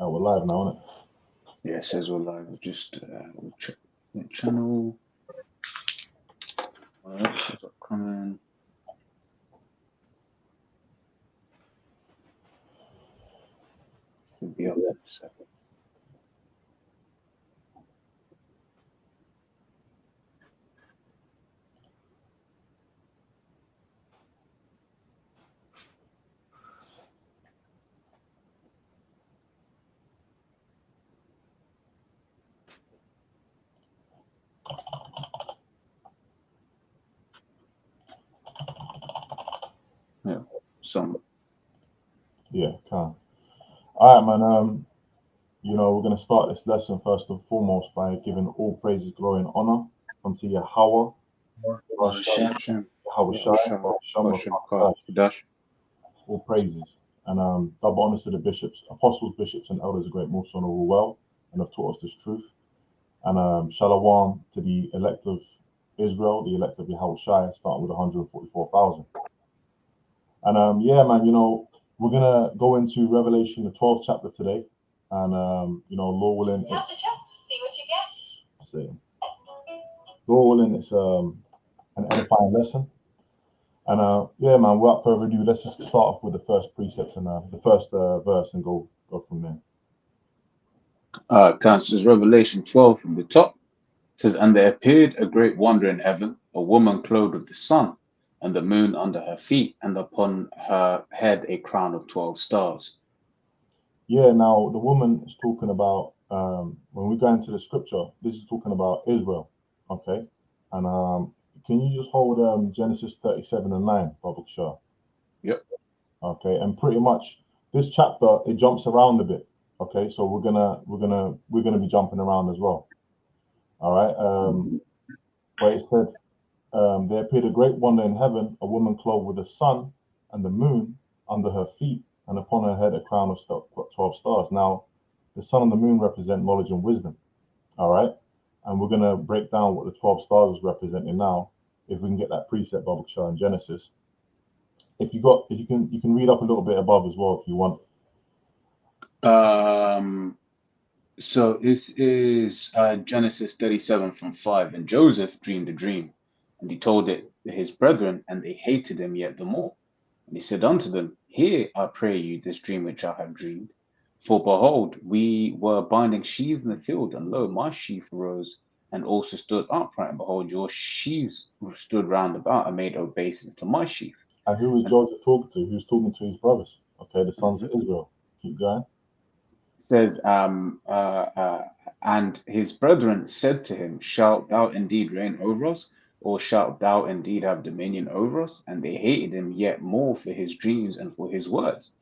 We're live now, isn't it? Yeah, it says we're live. We'll check the channel. Episodes are coming. Should be up in a second. Yeah, some. Yeah, calm. All right, man. We're gonna start this lesson first and foremost by giving all praises, glory, and honor unto Yahweh, Hashem, Hashem, Yahweh Shai, Yahushua, Hashem, Hashem, Rakatash. Kodash. All praises. And double honors to the bishops, apostles, bishops, and elders of Great Musa and all well, and have taught us this truth. And shalom to the elect of Israel, the elect of Yahweh Shai, starting with 144,000. And yeah, man, we're gonna go into Revelation, the 12th chapter today, and Lord willing, it's Lord willing, it's an edifying lesson. And yeah, man, without further ado, let's just start off with the first precept and the first verse and go from there. Counts as Revelation 12 from the top. It says, "And there appeared a great wonder in heaven, a woman clothed with the sun, and the moon under her feet, and upon her head a crown of 12 stars." Yeah, now the woman is talking about when we go into the scripture, this is talking about Israel, okay? And can you just hold Genesis 37 and 9, Baba Shah? Yep. Okay, and pretty much this chapter it jumps around a bit. Okay, so we're gonna be jumping around as well. All right. But it said there appeared a great wonder in heaven, a woman clothed with the sun and the moon under her feet, and upon her head a crown of 12 stars. Now, the sun and the moon represent knowledge and wisdom. All right, and we're gonna break down what the 12 stars is representing now. If we can get that precept, Baba Shah, in Genesis. If you can read up a little bit above as well if you want. So this is Genesis 37 from 5. "And Joseph dreamed a dream, and he told it to his brethren, and they hated him yet the more. And he said unto them, Hear, I pray you, this dream which I have dreamed. For behold, we were binding sheaves in the field, and lo, my sheaf arose, and also stood upright. And behold, your sheaves stood round about, and made obeisance to my sheaf." And who was Joseph talking to? He was talking to his brothers, okay, the sons of Israel. Keep going. Says, "And his brethren said to him, Shalt thou indeed reign over us, or shalt thou indeed have dominion over us? And they hated him yet more for his dreams and for his words.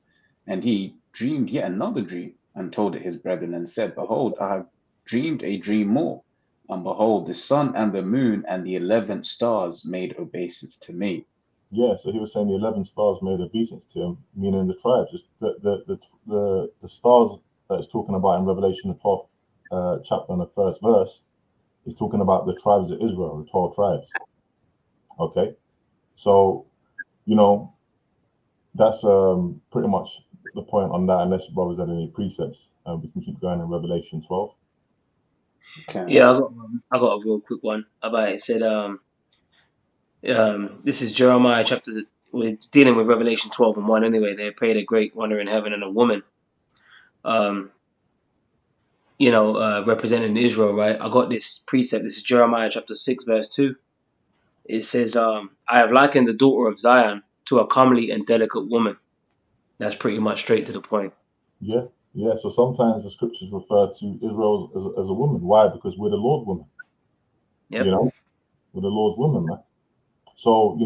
And he dreamed yet another dream, and told it his brethren, and said, Behold, I have dreamed a dream more. And behold, the sun and the moon and the 11 stars made obeisance to me." Yeah, so he was saying the 11 stars made obeisance to him, meaning the tribes. Just the stars that it's talking about in Revelation, the 12th chapter and the first verse, is talking about the tribes of Israel, the 12 tribes. Okay, so that's pretty much the point on that. Unless your brothers had any precepts, we can keep going in Revelation 12. Okay. Yeah, I got a real quick one about it. It said, this is Jeremiah chapter. We're dealing with Revelation 12 and 1 anyway. They prayed a great wonder in heaven, and a woman, representing Israel, right? I got this precept. This is Jeremiah chapter 6, verse 2. It says, I have likened the daughter of Zion to a comely and delicate woman. That's pretty much straight to the point. Yeah. So sometimes the scriptures refer to Israel as a woman. Why? Because we're the Lord's woman. Yep. We're the Lord's woman, man. So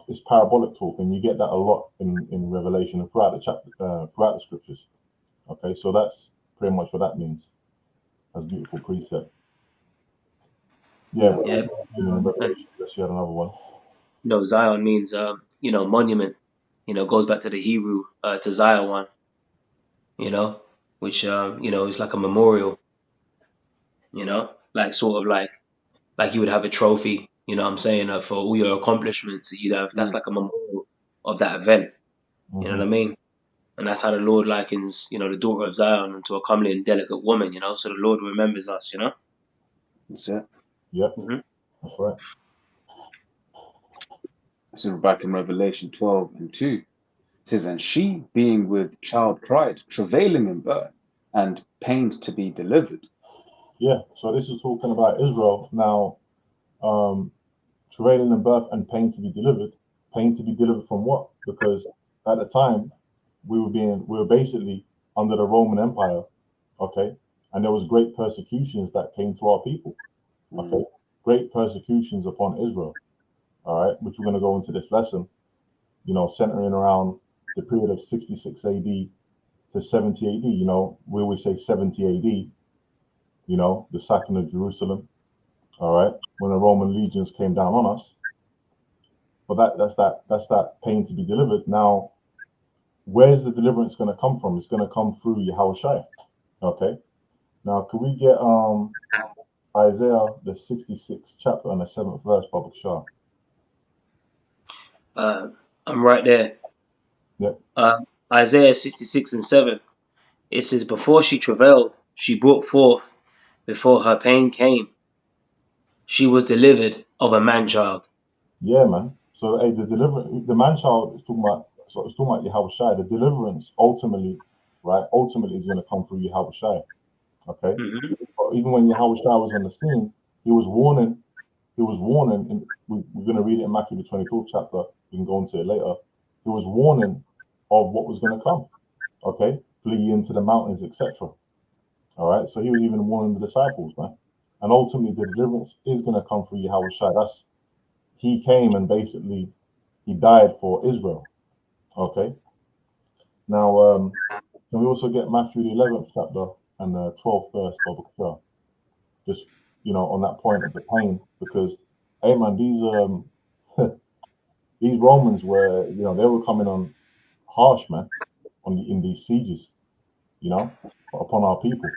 it's parabolic talk, and you get that a lot in Revelation and throughout the chapter, throughout the scriptures. Okay, so that's pretty much what that means. That's a beautiful precept. Yeah. In Revelation, let's see another one. Zion means monument. Goes back to the Hebrew to Zion, which is like a memorial. Like sort of like you would have a trophy. You know what I'm saying? For all your accomplishments, you'd have that's like a memorial of that event. You know what I mean? And that's how the Lord likens, the daughter of Zion unto a comely and delicate woman, so the Lord remembers us, That's it. Yep, Mhm. that's right. So back in Revelation 12:2, it says, and she, being with child cried, travailing in birth, and pained to be delivered. Yeah, so this is talking about Israel now, travailing in birth and pain to be delivered. Pain to be delivered from what? Because at the time we were basically under the Roman Empire, okay, and there was great persecutions that came to our people, okay, great persecutions upon Israel, all right, which we're going to go into this lesson, centering around the period of 66 AD to 70 AD. We always say 70 AD, the sacking of Jerusalem, all right, when the Roman legions came down on us. But that's that pain to be delivered. Now, where's the deliverance going to come from? It's going to come through Yahushua. Okay. Now, could we get Isaiah the 66th chapter and the 7th verse, Baba Shah? I'm right there. Yep. Isaiah 66:7. It says, before she travailed, she brought forth. Before her pain came, she was delivered of a man-child. Yeah, man. So hey, the man child is talking about. So it's talking about Yahushua. The deliverance ultimately, right? Ultimately is going to come through Yahushua. Okay. Mm-hmm. But even when Yahushua was on the scene, he was warning. He was warning. And we're going to read it in Matthew the 24th chapter. We can go into it later. He was warning of what was going to come. Okay, flee into the mountains, etc. All right. So he was even warning the disciples, man. And ultimately, the deliverance is going to come through Yahushua. He came and basically he died for Israel. Okay. Now, can we also get Matthew the 11th chapter and the 12th verse, Baba Kafir? Just on that point of the pain, because hey man, these Romans were, they were coming on harsh, man, in these sieges, upon our people,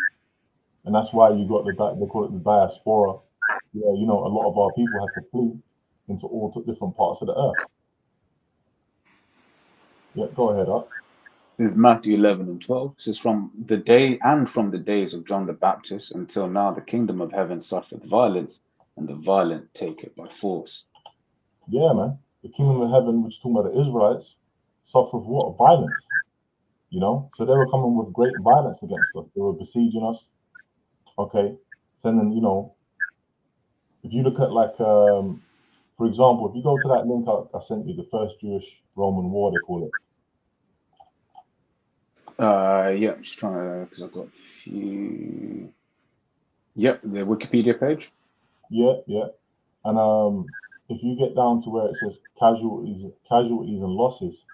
and that's why you got they call it the diaspora. Yeah, a lot of our people had to flee into all different parts of the earth. Yeah, go ahead, up. This is Matthew 11:12. It says, from the days of John the Baptist until now, the kingdom of heaven suffereth violence, and the violent take it by force. Yeah, man. The kingdom of heaven, which is talking about the Israelites, suffered what? Violence. So they were coming with great violence against us. They were besieging us. Okay. Sending, if you look at for example, if you go to that link I sent you, the first Jewish-Roman war, they call it. Yeah, I'm just trying to, because I've got a few. Yep, the Wikipedia page. Yeah. And if you get down to where it says casualties and losses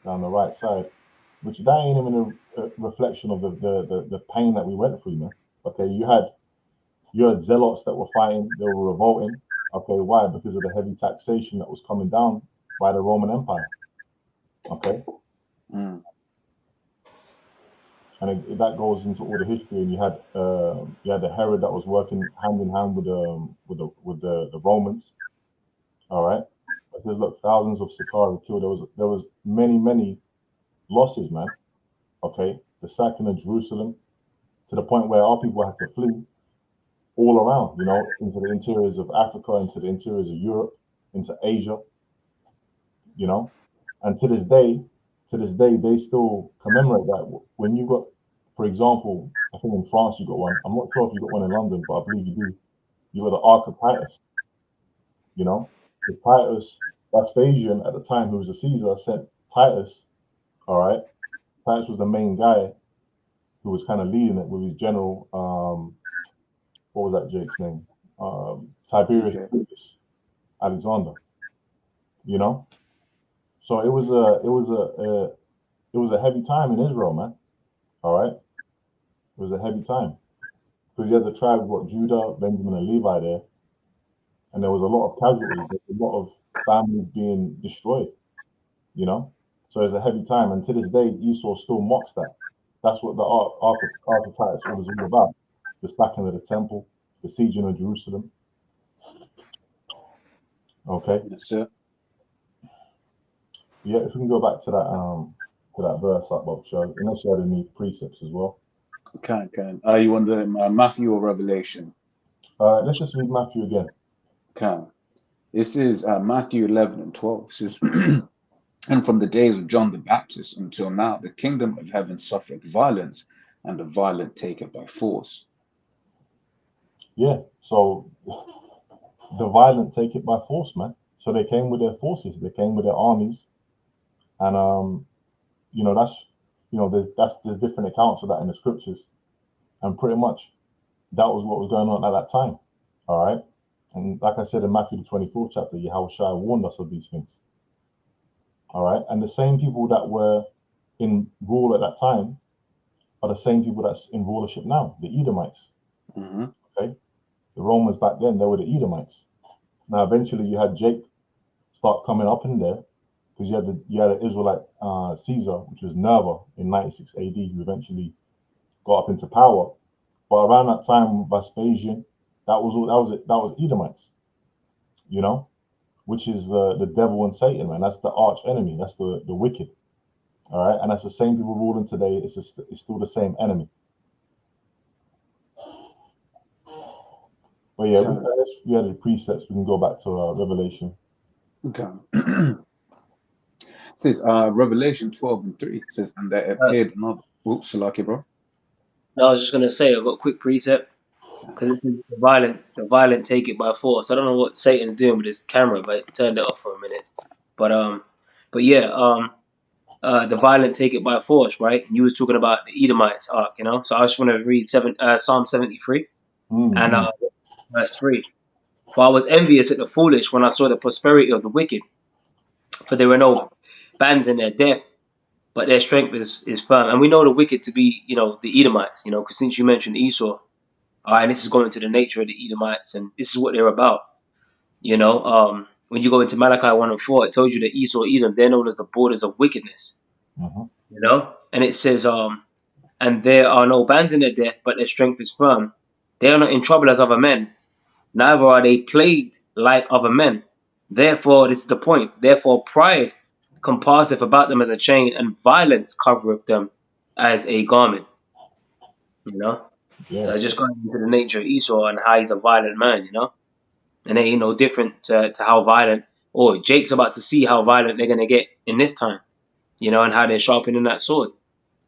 down the right side, which that ain't even a reflection of the pain that we went through, man. Okay, you had zealots that were fighting, they were revolting. Okay, why? Because of the heavy taxation that was coming down by the Roman Empire. Okay. And that goes into all the history. And you had the Herod that was working hand in hand with the Romans. All right. But there's thousands of Sicarii killed. There was many losses, man. Okay. The sacking of Jerusalem, to the point where our people had to flee all around, into the interiors of Africa, into the interiors of Europe, into Asia, and to this day, they still commemorate that. When you got, for example, I think in France you got one. I'm not sure if you got one in London, but I believe you do. You got the Ark of Titus. The Titus, Vespasian at the time, who was a Caesar, sent Titus. All right, Titus was the main guy who was kind of leading it with his general. What was that Jake's name? Tiberius Alexander. So it was a heavy time in Israel, man. All right, it was a heavy time because you had the tribe of Judah, Benjamin, and Levi there, and there was a lot of casualties. There was a lot of families being destroyed. So it's a heavy time, and to this day, Esau still mocks that. That's what the Ark of Titus was all about: the sacking of the temple, the sieging of Jerusalem. Okay. That's it. Yeah, if we can go back to that to that verse up, Bob Show, unless you had any precepts as well. Can. You want the Matthew or Revelation? Let's just read Matthew again. Can. This is Matthew 11 and 12. It says, and from the days of John the Baptist until now, the kingdom of heaven suffereth violence, and the violent take it by force. Yeah, so the violent take it by force, man. So they came with their forces, they came with their armies, and there's different accounts of that in the scriptures, and pretty much that was what was going on at that time. All right, and like I said in Matthew the 24th chapter, Yahushua warned us of these things. All right, and the same people that were in rule at that time are the same people that's in rulership now, the Edomites. Mm-hmm. Okay, the Romans back then, they were the Edomites. Now eventually you had Jake start coming up in there, because you had an Israelite Caesar, which was Nerva in 96 AD, who eventually got up into power. But around that time, Vespasian, that was Edomites, you know, which is the devil and Satan, man. That's the arch enemy. That's the wicked. All right, and that's the same people ruling today. It's still the same enemy. But yeah, we had the precepts. We can go back to Revelation. Okay. It says Revelation 12 and 3 says, and there appeared another. Oops, Salaki, bro. No, I was just gonna say, I've got a quick precept because it's the violent take it by force. I don't know what Satan's doing with his camera, but it turned it off for a minute. But yeah, the violent take it by force, right? And you was talking about the Edomites arc, you know. So I just want to read Psalm 73 and verse 3. For I was envious at the foolish when I saw the prosperity of the wicked, for there were no bands in their death, but their strength is firm. And we know the wicked to be, you know, the Edomites, you know, because since you mentioned Esau, all right, and this is going to the nature of the Edomites, and this is what they're about. You know, when you go into Malachi 1 and 4, it tells you that Esau, Edom, they're known as the borders of wickedness. Mm-hmm. You know, and it says, and there are no bands in their death, but their strength is firm. They are not in trouble as other men, neither are they plagued like other men. Therefore, this is the point. Therefore, pride compasseth about them as a chain, and violence covereth them as a garment. You know? Yeah. So just going into the nature of Esau and how he's a violent man, you know? And they ain't no different to how violent, or Jake's about to see how violent they're going to get in this time, you know, and how they're sharpening that sword.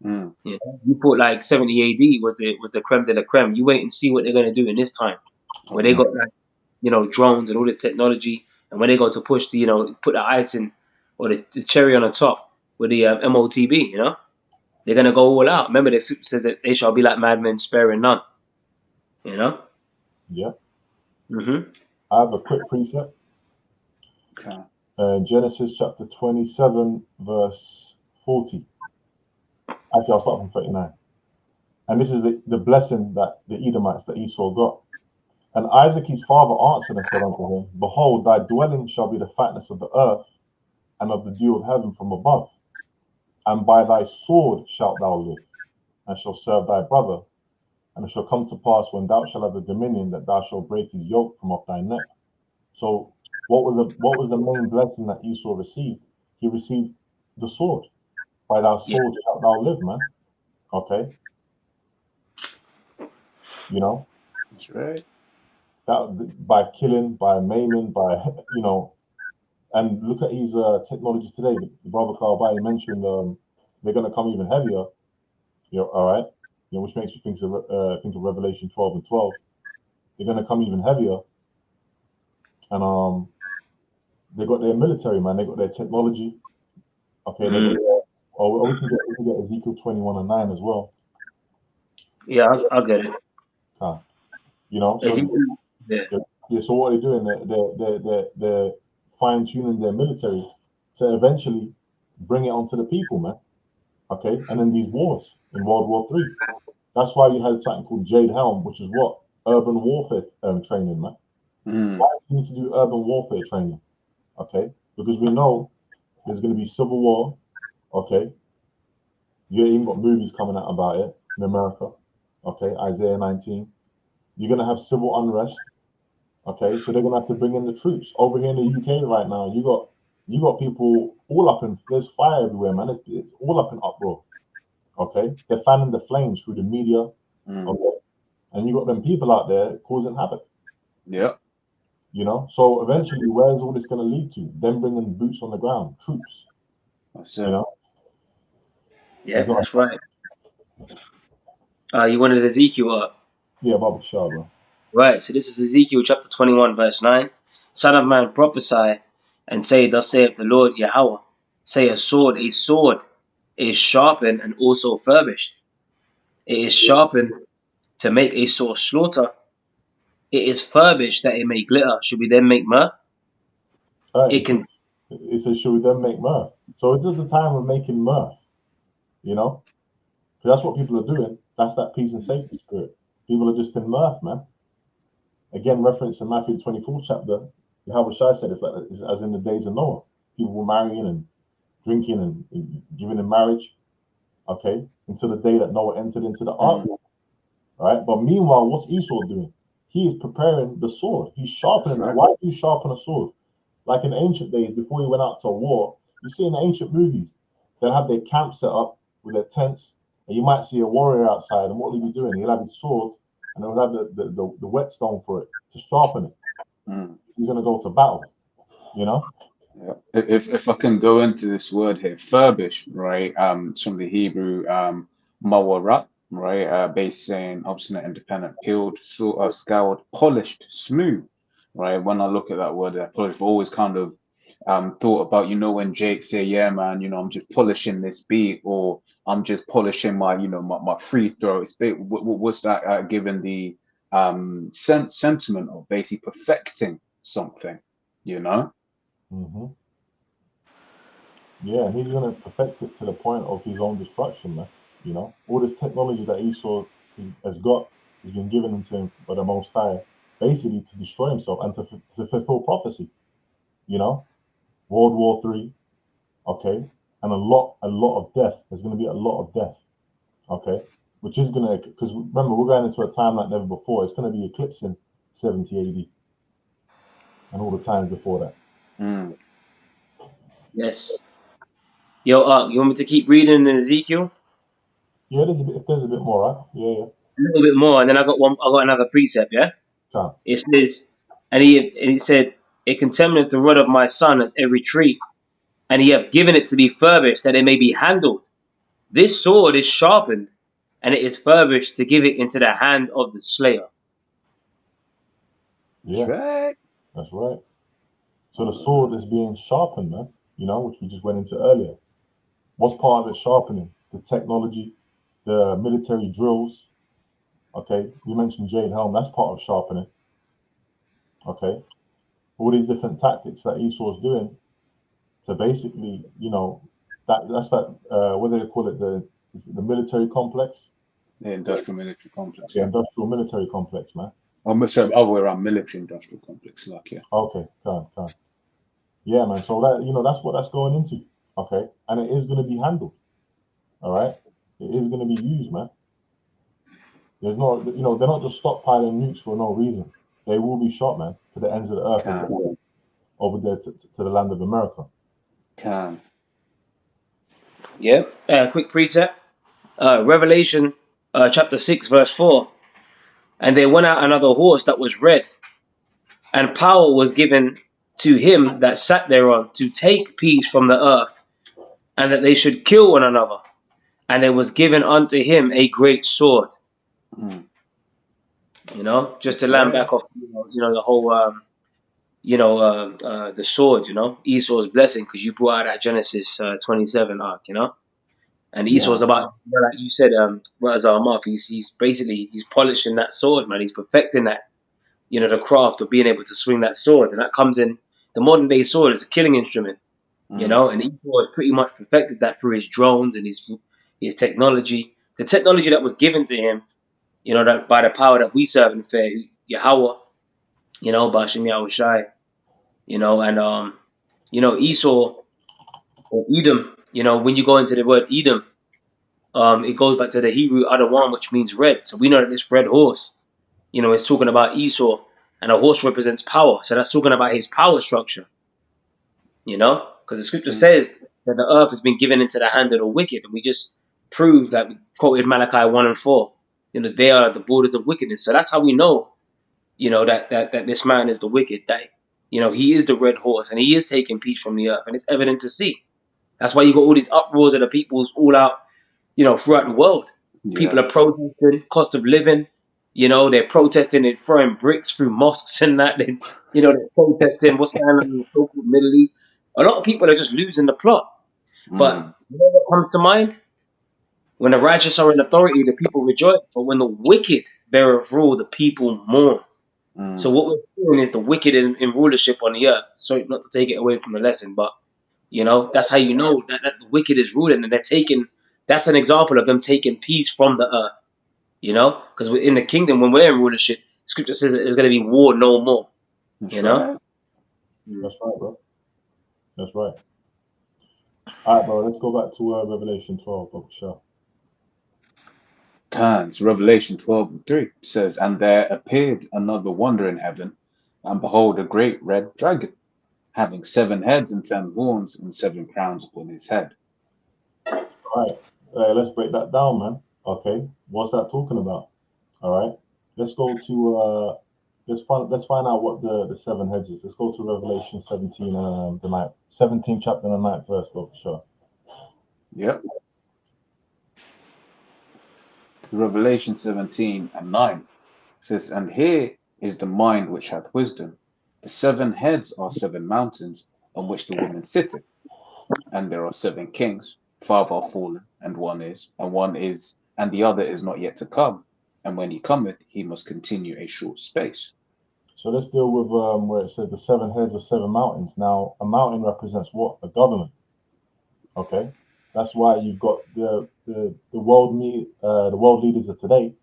Mm. You know? You put like 70 AD was the creme de la creme. You wait and see what they're going to do in this time, where they got like, you know, drones and all this technology, and when they go to push the, you know, put the icing or the cherry on the top with the MOTB, you know, they're gonna go all out. Remember, the scripture says that they shall be like madmen, sparing none. You know. Yeah. Mm-hmm. I have a quick precept. Okay. Genesis chapter 27, verse 40. Actually, I'll start from 39. And this is the blessing that the Edomites, that Esau got. And Isaac his father answered and said unto him, Behold, thy dwelling shall be the fatness of the earth, and of the dew of heaven from above. And by thy sword shalt thou live, and shalt serve thy brother. And it shall come to pass, when thou shalt have the dominion, that thou shalt break his yoke from off thy neck. So what was the main blessing that Esau received? He received the sword. By thy sword shalt thou live, man. Okay. You know? That's right. That by killing, by maiming, by, you know, and look at his technologies today. The brother Carl mentioned they're going to come even heavier. You know, all right. You know, which makes you think of Revelation 12 and 12. They're going to come even heavier, and they got their military, man. They got their technology. Okay, they got their, we can get Ezekiel 21 and 9 as well. Yeah, I'll get it. You know, so yeah. So what they're doing, they're fine tuning their military to eventually bring it onto the people, man. Okay, and in these wars, in World War III, that's why you had something called Jade Helm, which is what urban warfare training, man. Why do you need to do urban warfare training? Okay, because we know there's going to be civil war. Okay, you even got movies coming out about it in America. Okay, Isaiah 19. You're going to have civil unrest. Okay, so they're going to have to bring in the troops. Over here in the UK right now, you got You got people all up in, there's fire everywhere, man. It's all up in uproar. Okay, they're fanning the flames through the media. Okay, and you got them people out there causing havoc. Yeah. You know, so eventually, where is all this going to lead to? Them bringing boots on the ground, troops. That's You it. know, Yeah, Go on. that's right. You wanted Ezekiel up. Yeah, Baba Shah, bro. Right, so this is Ezekiel chapter 21, verse 9. Son of man, prophesy and say, thus saith the Lord Yahweh. Say, a sword is sharpened and also furbished. It is sharpened to make a sore slaughter. It is furbished that it may glitter. Should we then make mirth? It can. It says, should we then make mirth? So it's just the time of making mirth, you know? Because that's what people are doing. That's that peace and safety spirit. People are just in mirth, man. Again, reference in Matthew 24th chapter, Yahweh Shai said it's as in the days of Noah. People were marrying and drinking and giving in marriage, okay, until the day that Noah entered into the ark, right? But meanwhile, what's Esau doing? He is preparing the sword. He's sharpening it. Why do you sharpen a sword? Like in ancient days, before he went out to war, you see in the ancient movies, they'll have their camp set up with their tents, and you might see a warrior outside, and what will he be doing? He'll have his sword, and he'll have the whetstone for it to sharpen it. He's going to go to battle, you know? Yeah. If I can go into this word here, furbish, right? It's from the Hebrew mawarat, right? Base saying obstinate, independent, peeled, scoured, polished, smooth, right? When I look at that word, polished, I've always kind of thought about, you know, when Jake say, yeah, man, you know, I'm just polishing this beat, or I'm just polishing my, you know, my free throw. What's that given the sentiment of basically perfecting something, you know? Mm-hmm. Yeah, and he's going to perfect it to the point of his own destruction, man. You know, all this technology that Esau has got has been given to him by the Most High, basically to destroy himself and to fulfill prophecy. You know, World War III, okay, and a lot of death. There's going to be a lot of death, okay, which is going to, because remember, we're going into a time like never before. It's going to be eclipsing 70 AD and all the times before that. Yes. Yo, you want me to keep reading in Ezekiel? Yeah, there's a bit more, right? Yeah. A little bit more, and then I got another precept, yeah? Come. It says, and he said, it contemneth the rod of my son as every tree, and he hath given it to be furbished, that it may be handled. This sword is sharpened, and it is furbished to give it into the hand of the slayer. Yeah, that's right. So the sword is being sharpened, man, you know, which we just went into earlier. What's part of it sharpening? The technology, the military drills. Okay, you mentioned Jade Helm, that's part of sharpening. Okay, all these different tactics that Esau's doing to basically, you know, that's that, what do they call it? The military complex? The industrial military complex. The industrial military complex, man. Oh, sorry, other way around, military industrial complex, like, yeah. Okay, fine. Yeah, man. So that, you know, that's what that's going into. Okay, and it is going to be handled. All right, it is going to be used, man. There's no, you know, they're not just stockpiling nukes for no reason. They will be shot, man, to the ends of the earth, as well, over there to the land of America. Yeah. Quick precept. Revelation chapter 6, verse 4. And there went out another horse that was red, and power was given to him that sat thereon to take peace from the earth, and that they should kill one another. And there was given unto him a great sword. You know, just to land back off, you know, the whole, the sword, you know, Esau's blessing, because you brought out that Genesis 27 arc, you know. And Esau's about, like you said, Razal Mark, he's polishing that sword, man. He's perfecting that, you know, the craft of being able to swing that sword. And that comes in, the modern day sword is a killing instrument, you know, and Esau has pretty much perfected that through his drones and his technology. The technology that was given to him, you know, that by the power that we serve and fear, Yahweh, you know, Bashim Yahushai, you know, and, you know, Esau or Edom, you know, when you go into the word Edom, it goes back to the Hebrew Adawan, which means red. So we know that this red horse, you know, is talking about Esau, and a horse represents power. So that's talking about his power structure. You know, because the scripture says that the earth has been given into the hand of the wicked, and we just proved that we quoted Malachi 1 and 4. You know, they are the borders of wickedness. So that's how we know, you know, that this man is the wicked. That, you know, he is the red horse, and he is taking peace from the earth, and it's evident to see. That's why you got all these uproars of the peoples all out, you know, throughout the world. People Yeah. are protesting cost of living. You know, they're protesting and throwing bricks through mosques and that. They, you know, they're protesting what's going on in the so-called Middle East. A lot of people are just losing the plot. But you know what comes to mind? When the righteous are in authority, the people rejoice. But when the wicked beareth rule, the people mourn. So what we're seeing is the wicked in rulership on the earth. Sorry, not to take it away from the lesson, but you know, that's how you know that the wicked is ruling and they're taking. That's an example of them taking peace from the earth. You know, because in the kingdom, when we're in rulership, Scripture says that there's going to be war no more. That's You know. right. That's right, bro. That's right. All right, bro. Let's go back to Revelation 12, bro. Sure. Times Revelation 12:3 says, and there appeared another wonder in heaven, and behold, a great red dragon, having 7 heads and 10 horns and 7 crowns upon his head. All right. Let's break that down, man. Okay. What's that talking about? All right. Let's go to let's find out what the 7 heads is. Let's go to Revelation 17, the 17th chapter and the 9th verse, bro. Sure. Yep. Revelation 17:9 says, and here is the mind which hath wisdom. The 7 heads are 7 mountains on which the woman sitteth, and there are 7 kings. 5 are fallen, and one is, and the other is not yet to come. And when he cometh, he must continue a short space. So let's deal with where it says the 7 heads of 7 mountains. Now, a mountain represents what? A government. Okay. That's why you've got the world the world leaders of today.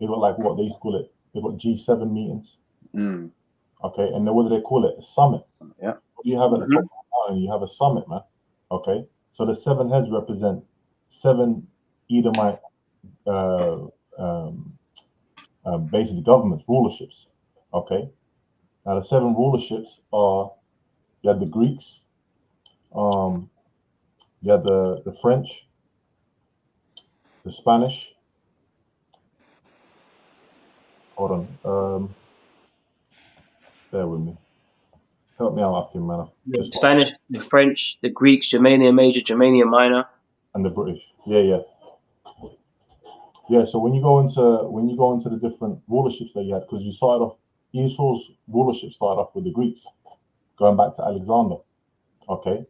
They got like what they used to call it. They've got G7 meetings. Okay, and then what do they call it? A summit. Yeah. What do you have at the top of the mountain? You have a summit, man. Okay, so the 7 heads represent 7 Edomite, basically governments, rulerships. Okay, now the 7 rulerships are, you had the Greeks, you had the French, the Spanish. Hold on, bear with me. Help me out, Akim, man. The Spanish, the French, the Greeks, Germania Major, Germania Minor, and the British. Yeah. So when you go into the different rulerships that you had, because you started off, Esau's rulership started off with the Greeks, going back to Alexander. Okay,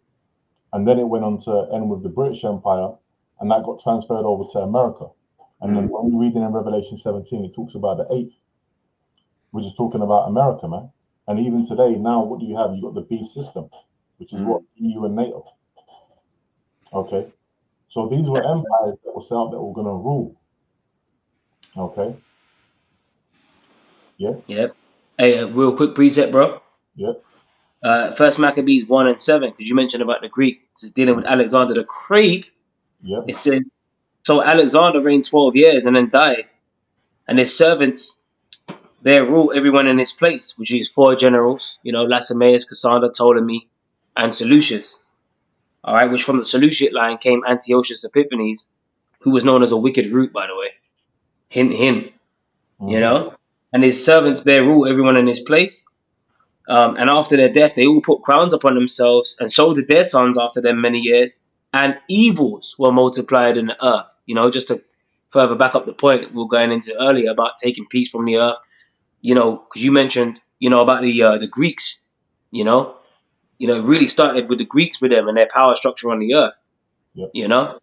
and then it went on to end with the British Empire, and that got transferred over to America. And then when you're reading in Revelation 17, it talks about the 8th, which is talking about America, man. And even today, now, what do you have? You got the beast system, which is what? EU and NATO. Okay, so these were empires that were set up that were going to rule. Okay. Yeah. Yep. Hey, a real quick preset, bro. Yep. First Maccabees 1 and 7, because you mentioned about the Greek. This is dealing with Alexander the Great. Yep. It says, so Alexander reigned 12 years and then died, and his servants there rule everyone in his place, which is 4 generals, you know, Lacenaeus, Cassander, Ptolemy, and Seleucus. All right, which from the Seleucid line came Antiochus Epiphanes, who was known as a wicked root, by the way. Hint, you know? And his servants bear rule everyone in his place. And after their death, they all put crowns upon themselves, and so did their sons after them many years. And evils were multiplied in the earth. You know, just to further back up the point we were going into earlier about taking peace from the earth. You know, because you mentioned, you know, about the Greeks. You know, it really started with the Greeks with them and their power structure on the earth. Yep. You know,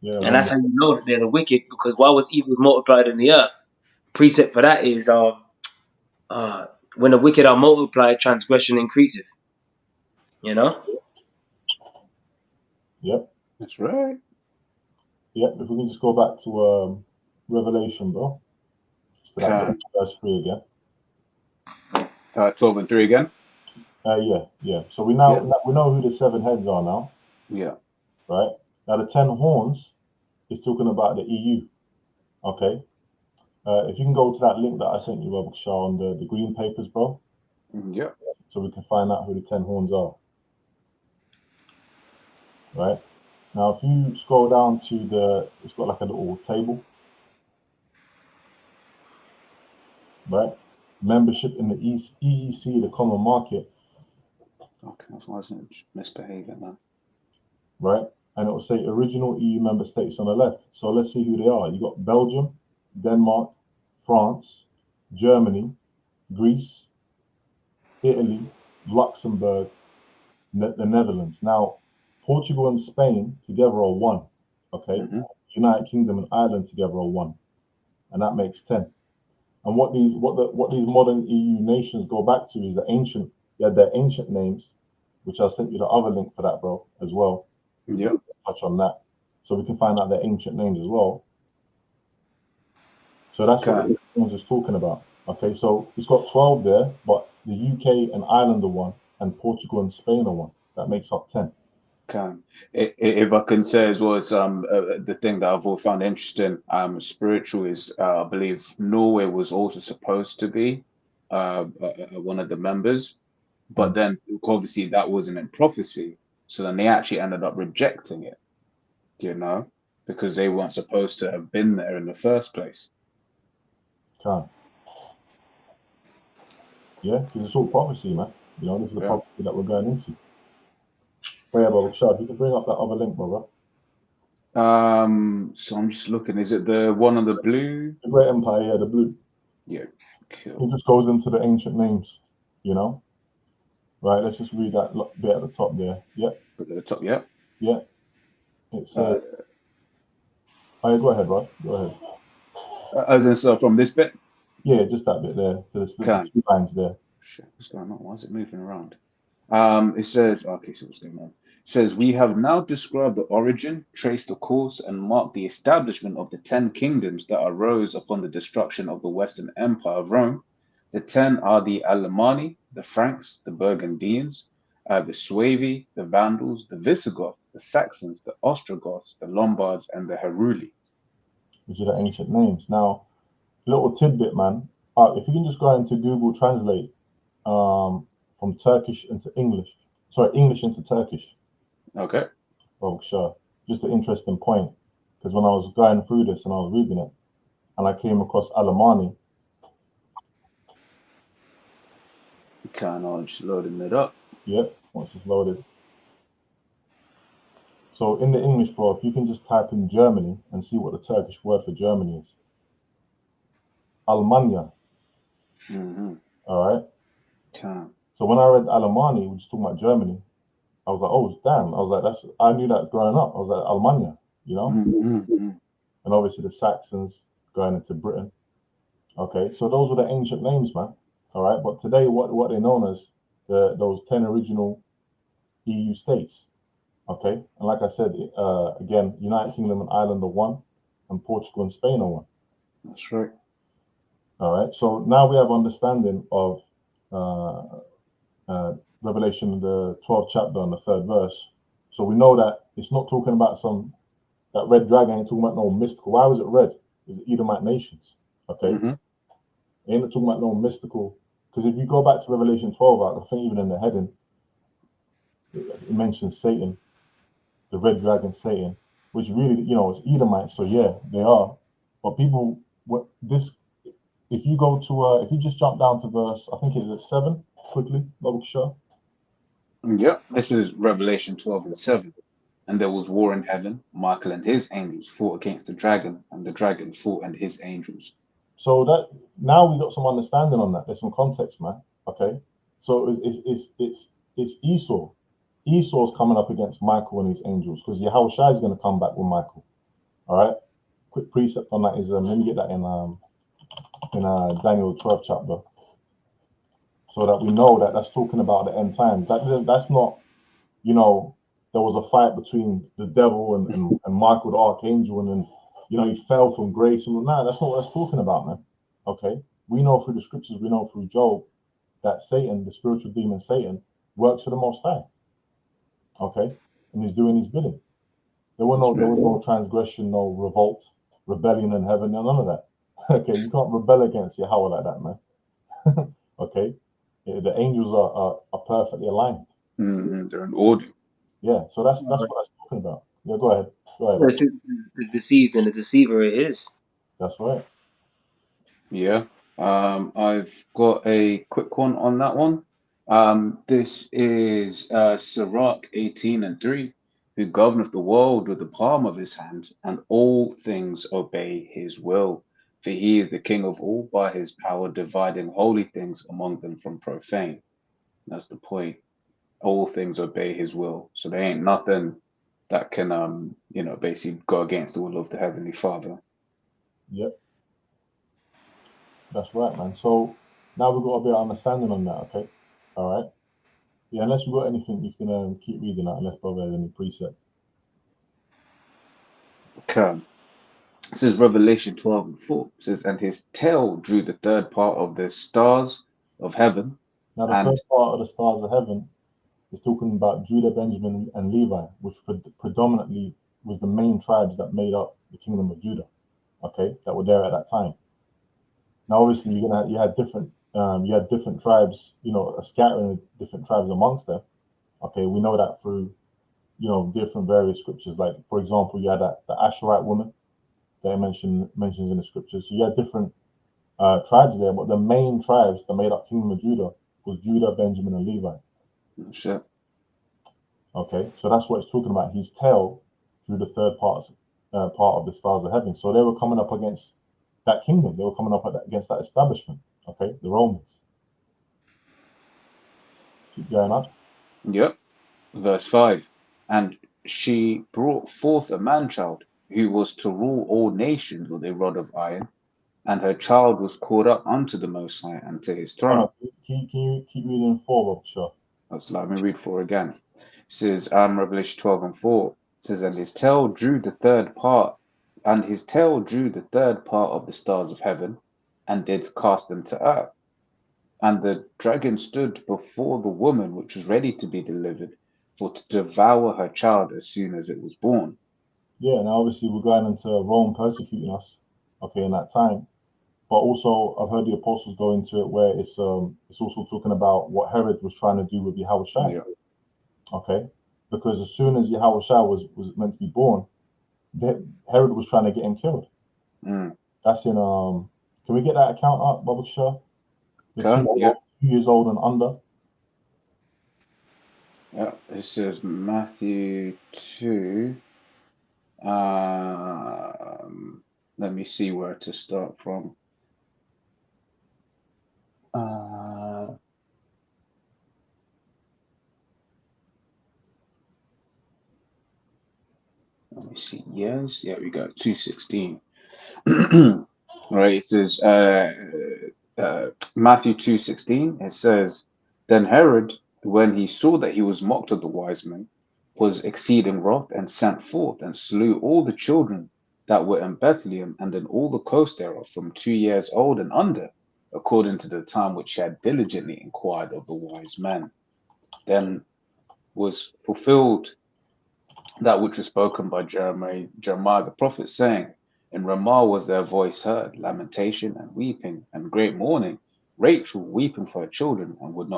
Yeah. and that's how you know that they're the wicked, because why was evils multiplied in the earth? Precept for that is when the wicked are multiplied, transgression increaseth. You know? Yep. That's right. Yep. If we can just go back to Revelation, bro. Just to that verse 3 again. 12:3 again. Yeah. So we know who the 7 heads are now. Yeah. Right. Now the 10 horns is talking about the EU. Okay. If you can go to that link that I sent you, Robert Shaw, on the green papers, bro. Yeah. So we can find out who the 10 horns are. right? Now, if you scroll down to it's got like a little table, right? Membership in the EEC, the common market, Okay, that's why I wasn't misbehaving, man. right? And it will say original EU member states on the left. So let's see who they are. You got Belgium, Denmark, France, Germany, Greece, Italy, Luxembourg, the Netherlands. Now, Portugal and Spain together are one. Okay, United Kingdom and Ireland together are one, and that makes 10. And what these modern EU nations go back to is their ancient names, which I sent you the other link for that, bro, as well. Yeah. Touch on that, so we can find out their ancient names as well. So that's what the names is talking about. Okay, so it's got 12 there, but the UK and Ireland are one, and Portugal and Spain are one. That makes up 10. Okay. If I can say as well as the thing that I've always found interesting, spiritual is I believe Norway was also supposed to be one of the members, but then obviously that wasn't in prophecy, so then they actually ended up rejecting it, because they weren't supposed to have been there in the first place. Okay. Yeah, because it's all prophecy, man. This is the prophecy that we're going into. But yeah, brother, Shad, you can bring up that other link, brother. So I'm just looking. Is it the one on the blue? The Great Empire, yeah, the blue. Yeah. Cool. It just goes into the ancient names, Right, let's just read that bit at the top there. Yeah. At the top, yeah. Yeah. It says. Oh, yeah, go ahead, Rod. Go ahead. As in, so from this bit? Yeah, just that bit there. To the 2 lines there. Shit, what's going on? Why is it moving around? It says, okay, so what's going on? It says, we have now described the origin, traced the course, and marked the establishment of the 10 kingdoms that arose upon the destruction of the Western Empire of Rome. The 10 are the Alemanni, the Franks, the Burgundians, the Suevi, the Vandals, the Visigoths, the Saxons, the Ostrogoths, the Lombards, and the Heruli. Which are the ancient names. Now, little tidbit, man. If you can just go into Google Translate from Turkish into English. Sorry, English into Turkish. Okay. Oh, sure. Just an interesting point. Because when I was going through this and I was reading it, and I came across Alemanni. Kind of just loading it up. Yep, once it's loaded. So in the English, bro, if you can just type in Germany and see what the Turkish word for Germany is. Almanya. All right. Okay. So when I read Alemanni, which is talking about Germany, I was like, oh damn! I was like, I knew that growing up. I was like, Almanya, And obviously the Saxons going into Britain. Okay, so those were the ancient names, man. All right, but today what they're known as those 10 original EU states. Okay, and like I said, again, United Kingdom and Ireland are one, and Portugal and Spain are one. That's right. All right, so now we have understanding of Revelation, the 12th chapter and the 3rd verse. So we know that it's not talking about that red dragon ain't talking about no mystical. Why was it red? It's Edomite nations. Okay, it ain't talking about no mystical. Because if you go back to Revelation 12, I think even in the heading, it mentions Satan, the red dragon Satan, which really, it's Edomite. So yeah, they are. But people, if you go to, if you just jump down to verse, I think it's at 7, quickly, double sure. Yeah, this is Revelation 12 and 7. And there was war in heaven. Michael and his angels fought against the dragon, and the dragon fought and his angels. So that now we got some understanding on that. There's some context, man. Okay, so it's Esau. Esau's coming up against Michael and his angels because Yahushua is going to come back with Michael. All right. Quick precept on that is let me get that in Daniel 12th chapter, so that we know that that's talking about the end times. That's not, there was a fight between the devil and Michael the archangel, and then he fell from grace and nah, that's not what that's talking about, man. Okay, we know through the scriptures, we know through Job that Satan, the spiritual demon Satan, works for the Most High. Okay, and he's doing his bidding. There was no transgression, no revolt, rebellion in heaven, none of that. Okay, you can't rebel against Yahweh like that, man. Okay, the angels are perfectly aligned. They're in order. Yeah, so that's what that's talking about. Yeah, go ahead. Go ahead. It's the deceived and the deceiver it is. That's right. Yeah. I've got a quick one on that one. This is Sirach 18:3, who governeth the world with the palm of his hand, and all things obey his will. For he is the king of all, by his power dividing holy things among them from profane. That's the point. All things obey his will. So there ain't nothing that can basically go against the will of the Heavenly Father. Yep. That's right, man. So now we've got a bit of understanding on that, okay? All right. Yeah, unless we've got anything, you can keep reading that unless brother has any precept. Okay. It says Revelation 12:4. It says, and his tail drew the third part of the stars of heaven. Now, the And first part of the stars of heaven is talking about Judah, Benjamin, and Levi, which predominantly was the main tribes that made up the kingdom of Judah, okay, that were there at that time. Now, obviously, you had different tribes, a scattering of different tribes amongst them. Okay, we know that through, different various scriptures. Like, for example, you had the Asherite woman that mentions in the scriptures. So you had different tribes there, but the main tribes that made up kingdom of Judah was Judah, Benjamin, and Levi. shit. Okay, so that's what it's talking about. His tail drew the third part of the stars of heaven. So they were coming up against that kingdom. They were coming up against that establishment. Okay, the Romans. Keep going on. Yep. Verse 5. And she brought forth a man-child who was to rule all nations with a rod of iron, and her child was caught up unto the Most High and to his throne. Can you keep reading forward, sure? That's let me read 4 again. It says, Revelation 12:4. It says, and his tail drew the third part of the stars of heaven, and did cast them to earth. And the dragon stood before the woman which was ready to be delivered, for to devour her child as soon as it was born. Yeah, now obviously we're going into Rome persecuting us, okay, in that time. But also I've heard the apostles go into it where it's also talking about what Herod was trying to do with Yahushua. Yeah. Okay, because as soon as Yahushua was meant to be born, Herod was trying to get him killed. That's in can we get that account up, Baba Shah? Yeah. 2 years old and under. Yeah, it says Matthew 2. Let me see where to start from. Let me see. Yes, yeah, we got 2:16. Right, it says Matthew 2:16. It says, then Herod, when he saw that he was mocked of the wise men, was exceeding wroth, and sent forth and slew all the children that were in Bethlehem and in all the coast thereof, from 2 years old and under, according to the time which he had diligently inquired of the wise men. Then was fulfilled that which was spoken by Jeremiah the prophet, saying, in Ramah was their voice heard, lamentation and weeping and great mourning, Rachel weeping for her children, and would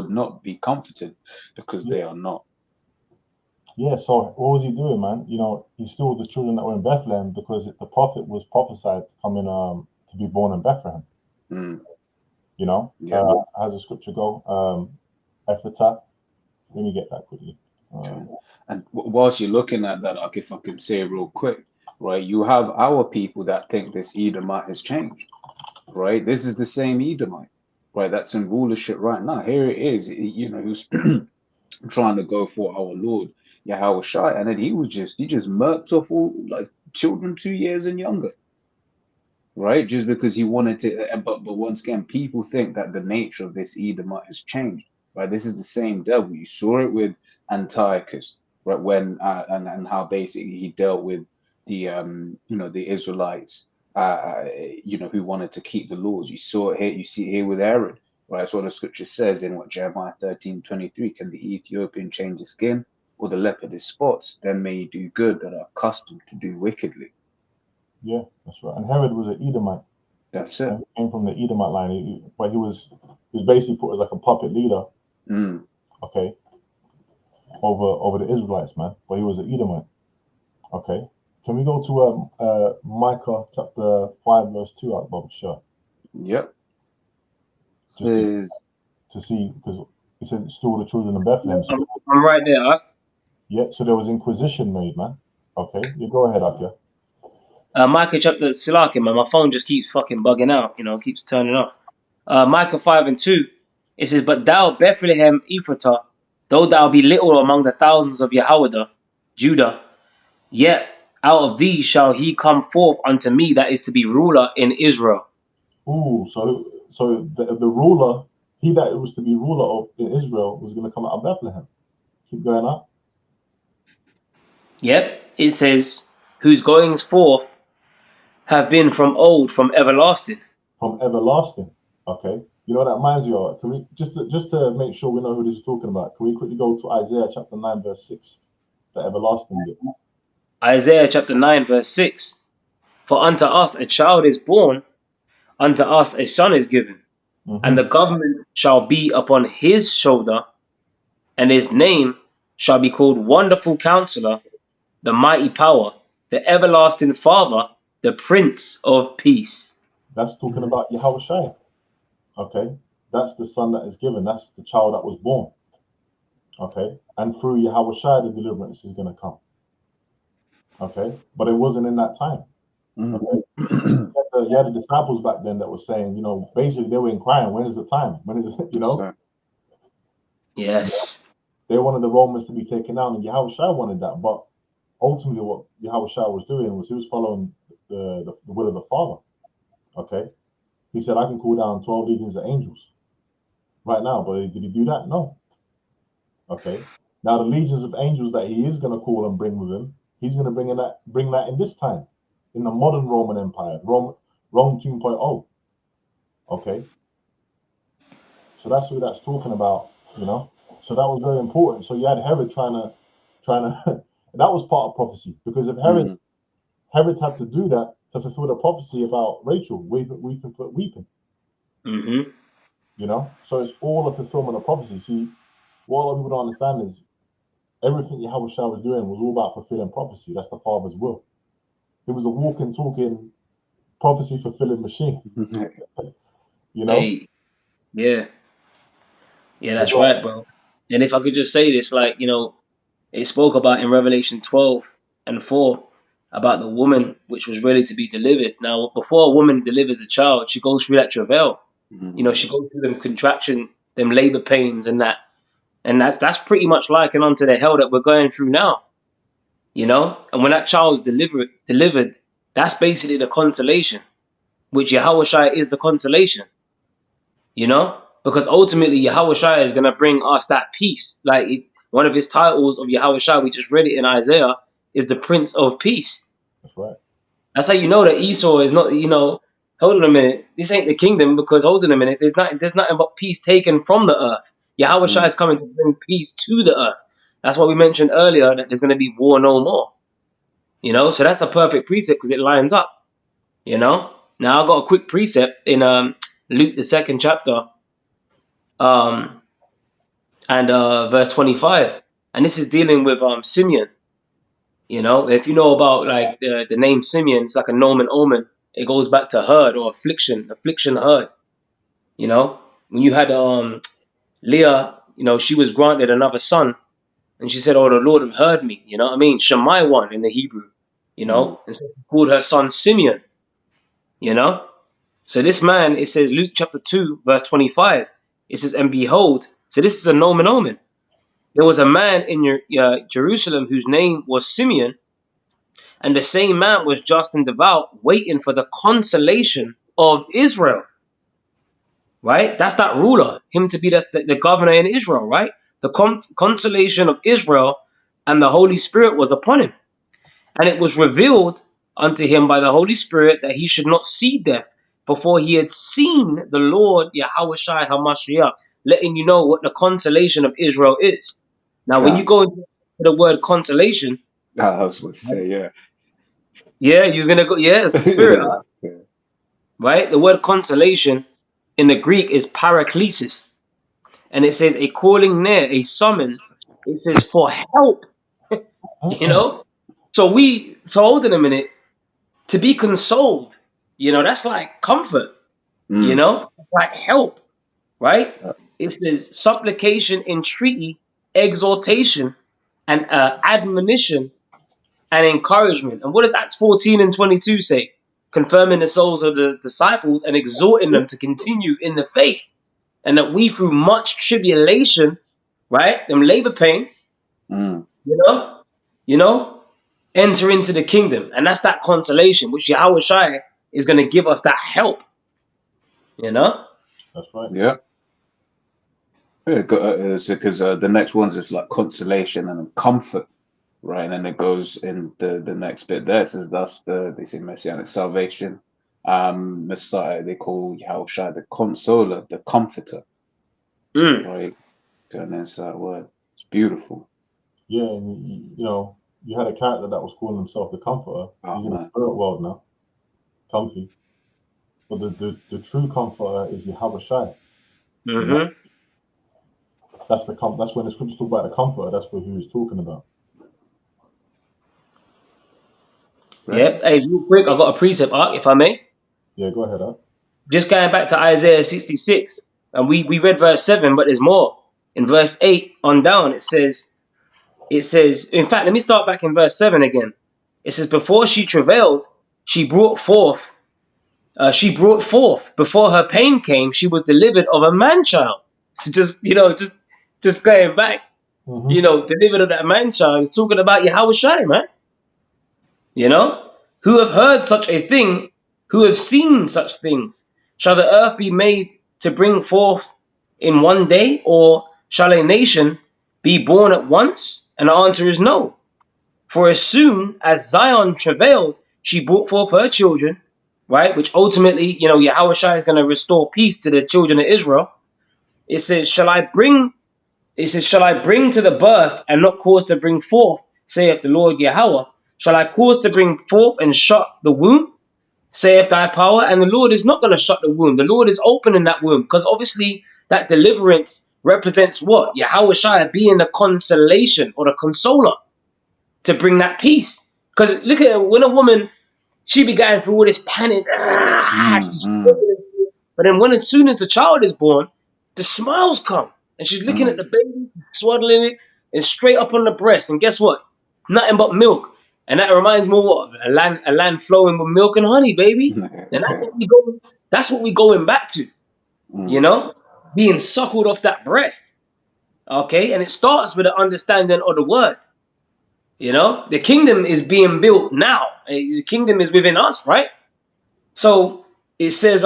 not be comforted, because they are not. Yeah, so what was he doing, man? He stole the children that were in Bethlehem because the prophet was prophesied to come in to be born in Bethlehem. How's the scripture go? Ephratah. Let me get that quickly. And whilst you're looking at that, if I can say real quick, right, you have our people that think this Edomite has changed, right? This is the same Edomite, right? That's in rulership right now. Here it is, who's trying to go for our Lord Yahushua, and then he just murked off all like children 2 years and younger, right? Just because he wanted to. But once again, people think that the nature of this Edomite has changed, right? This is the same devil. You saw it with Antiochus, right? When and how basically he dealt with the the Israelites, who wanted to keep the laws. You saw it here. You see it here with Herod. Right, that's what the scripture says in what Jeremiah 13:23. Can the Ethiopian change his skin, or the leopard his spots? Then may you do good that are accustomed to do wickedly. Yeah, that's right. And Herod was an Edomite. That's it. He came from the Edomite line, but he was basically put as like a puppet leader. Okay. over the Israelites, man. But he was an Edomite. Okay. Can we go to Micah chapter 5 verse 2 Bob? Sure. Yep. Just to see, because it said still the children of Bethlehem. So, I'm right there. yeah, so there was inquisition made, man. Okay, you go ahead, Akia. Micah chapter Silaki, man. My phone just keeps fucking bugging out, keeps turning off. Micah 5 and 2. It says, "But thou, Bethlehem Ephratah, though thou be little among the thousands of Yehudah, Judah, yet out of thee shall he come forth unto me that is to be ruler in Israel." Ooh, so the ruler, he that was to be ruler of in Israel, was going to come out of Bethlehem. Keep going up. Yep, it says, "Whose goings forth have been from old, from everlasting." From everlasting. Okay. You know what that reminds you of? Can we just to make sure we know who this is talking about? Can we quickly go to Isaiah chapter 9 verse 6, the everlasting bit? Isaiah chapter 9 verse 6. "For unto us a child is born, unto us a son is given, and the government shall be upon his shoulder, and his name shall be called Wonderful Counselor, the Mighty Power, the Everlasting Father, the Prince of Peace." That's talking about Yahushua. Okay, that's the son that is given. That's the child that was born. Okay, and through Yahushua the deliverance is going to come. Okay, but it wasn't in that time. Okay, you had the disciples back then that were saying, basically they were inquiring, when is the time? When is it? Yes. They wanted the Romans to be taken down, and Yahushua wanted that. But ultimately, what Yahushua was doing was he was following the will of the Father. Okay. He said, I can call down 12 legions of angels right now, but did he do that? No. Okay. Now the legions of angels that he is going to call and bring with him, he's going to bring that in this time, in the modern Roman Empire, Rome 2.0. Okay. So that's who that's talking about, So that was very important. So you had Herod trying to, that was part of prophecy, because if Herod had to do that to fulfill the prophecy about Rachel weeping. So it's all a fulfillment of prophecy. See, what a lot of people don't understand is everything Yahushua was doing was all about fulfilling prophecy. That's the Father's will. It was a walking, talking, prophecy fulfilling machine. Hey, yeah, that's right, bro. And if I could just say this, it spoke about in Revelation 12 and 4 about the woman which was ready to be delivered. Now, before a woman delivers a child, she goes through that travail. She goes through them contraction, them labor pains and that. And that's pretty much likened onto the hell that we're going through now. And when that child is delivered, that's basically the consolation, which Yahushua is the consolation. Because ultimately Yahushua is going to bring us that peace. One of his titles of Yahushua, we just read it in Isaiah, is the Prince of Peace. That's right. That's how you know that Esau is not, hold on a minute, this ain't the kingdom, because hold on a minute, there's nothing but peace taken from the earth. Yahushua is coming to bring peace to the earth. That's why we mentioned earlier that there's going to be war no more. So that's a perfect precept because it lines up. Now I got a quick precept in Luke the 2nd chapter, and verse 25, and this is dealing with Simeon. If you know about the name Simeon, it's like a nomen omen. It goes back to herd or affliction herd. When you had Leah, she was granted another son, and she said, "Oh, the Lord have heard me." You know what I mean? Shammai one in the Hebrew. And so she called her son Simeon. So this man, it says Luke chapter 2 verse 25. It says, "And behold," so this is a nomen omen. "There was a man in Jerusalem whose name was Simeon, and the same man was just and devout, waiting for the consolation of Israel." Right? That's that ruler, him to be the governor in Israel, right? The consolation of Israel, and the Holy Spirit was upon him. And it was revealed unto him by the Holy Spirit that he should not see death before he had seen the Lord Yahushua HaMashiach, letting you know what the consolation of Israel is. Now, when you go into the word consolation, I was going to say, yeah. Yeah, you're going to go, yeah, it's the spirit. Right? The word consolation in the Greek is paraklesis. And it says a calling near, a summons, It says for help. You know. So hold on a minute. To be consoled, that's like comfort. Mm. Like help, right? Yeah. It says supplication, entreaty, exhortation, and admonition and encouragement. And what does Acts 14 and 22 say? Confirming the souls of the disciples and exhorting them to continue in the faith, and that we through much tribulation, right, them labor pains, Mm. you know, enter into the kingdom. And that's that consolation, which Yahweh Shai is going to give us that help, That's right. Yeah. Because the next one's is like consolation and comfort, right? And then it goes in the next bit there. It says they say messianic salvation. Messiah, they call Yahushua the consoler, the comforter, right? And that's that word. It's beautiful. Yeah, and you had a character that was calling himself the Comforter. Oh, He's in the man. spirit world now, comfy. But the true Comforter is Yahweh Shai. Mm-hmm. That's when the scriptures talk about the Comforter. That's what he was talking about. Right. Yep. Hey, real quick, I got a precept, Ark, if I may. Yeah, go ahead, Up. Just going back to Isaiah 66, and we read verse 7, but there's more. In verse 8 on down, it says, in fact, let me start back in verse 7 again. It says, before she travailed, she brought forth. Before her pain came, she was delivered of a man-child. So just going back, delivered of that man-child is talking about Yahweh Shai, man. Who have heard such a thing, who have seen such things? Shall the earth be made to bring forth in one day, or shall a nation be born at once? And the answer is no. For as soon as Zion travailed, she brought forth her children, right? Which ultimately, Yahweh Shai is going to restore peace to the children of Israel. It says, shall I bring to the birth and not cause to bring forth, saith the Lord Yahweh? Shall I cause to bring forth and shut the womb, saith thy power? And the Lord is not going to shut the womb. The Lord is opening that womb, because obviously that deliverance represents what? Yahweh Shai being the consolation or the consoler to bring that peace. Because look at her, when a woman, she be going through all this panic, but then as soon as the child is born, the smiles come, and she's looking at the baby, swaddling it, and straight up on the breast. And guess what? Nothing but milk. And that reminds me of what? A land flowing with milk and honey, baby. And that's what we going back to, being suckled off that breast. Okay, and it starts with an understanding of the word. The kingdom is being built now. The kingdom is within us, right? So it says,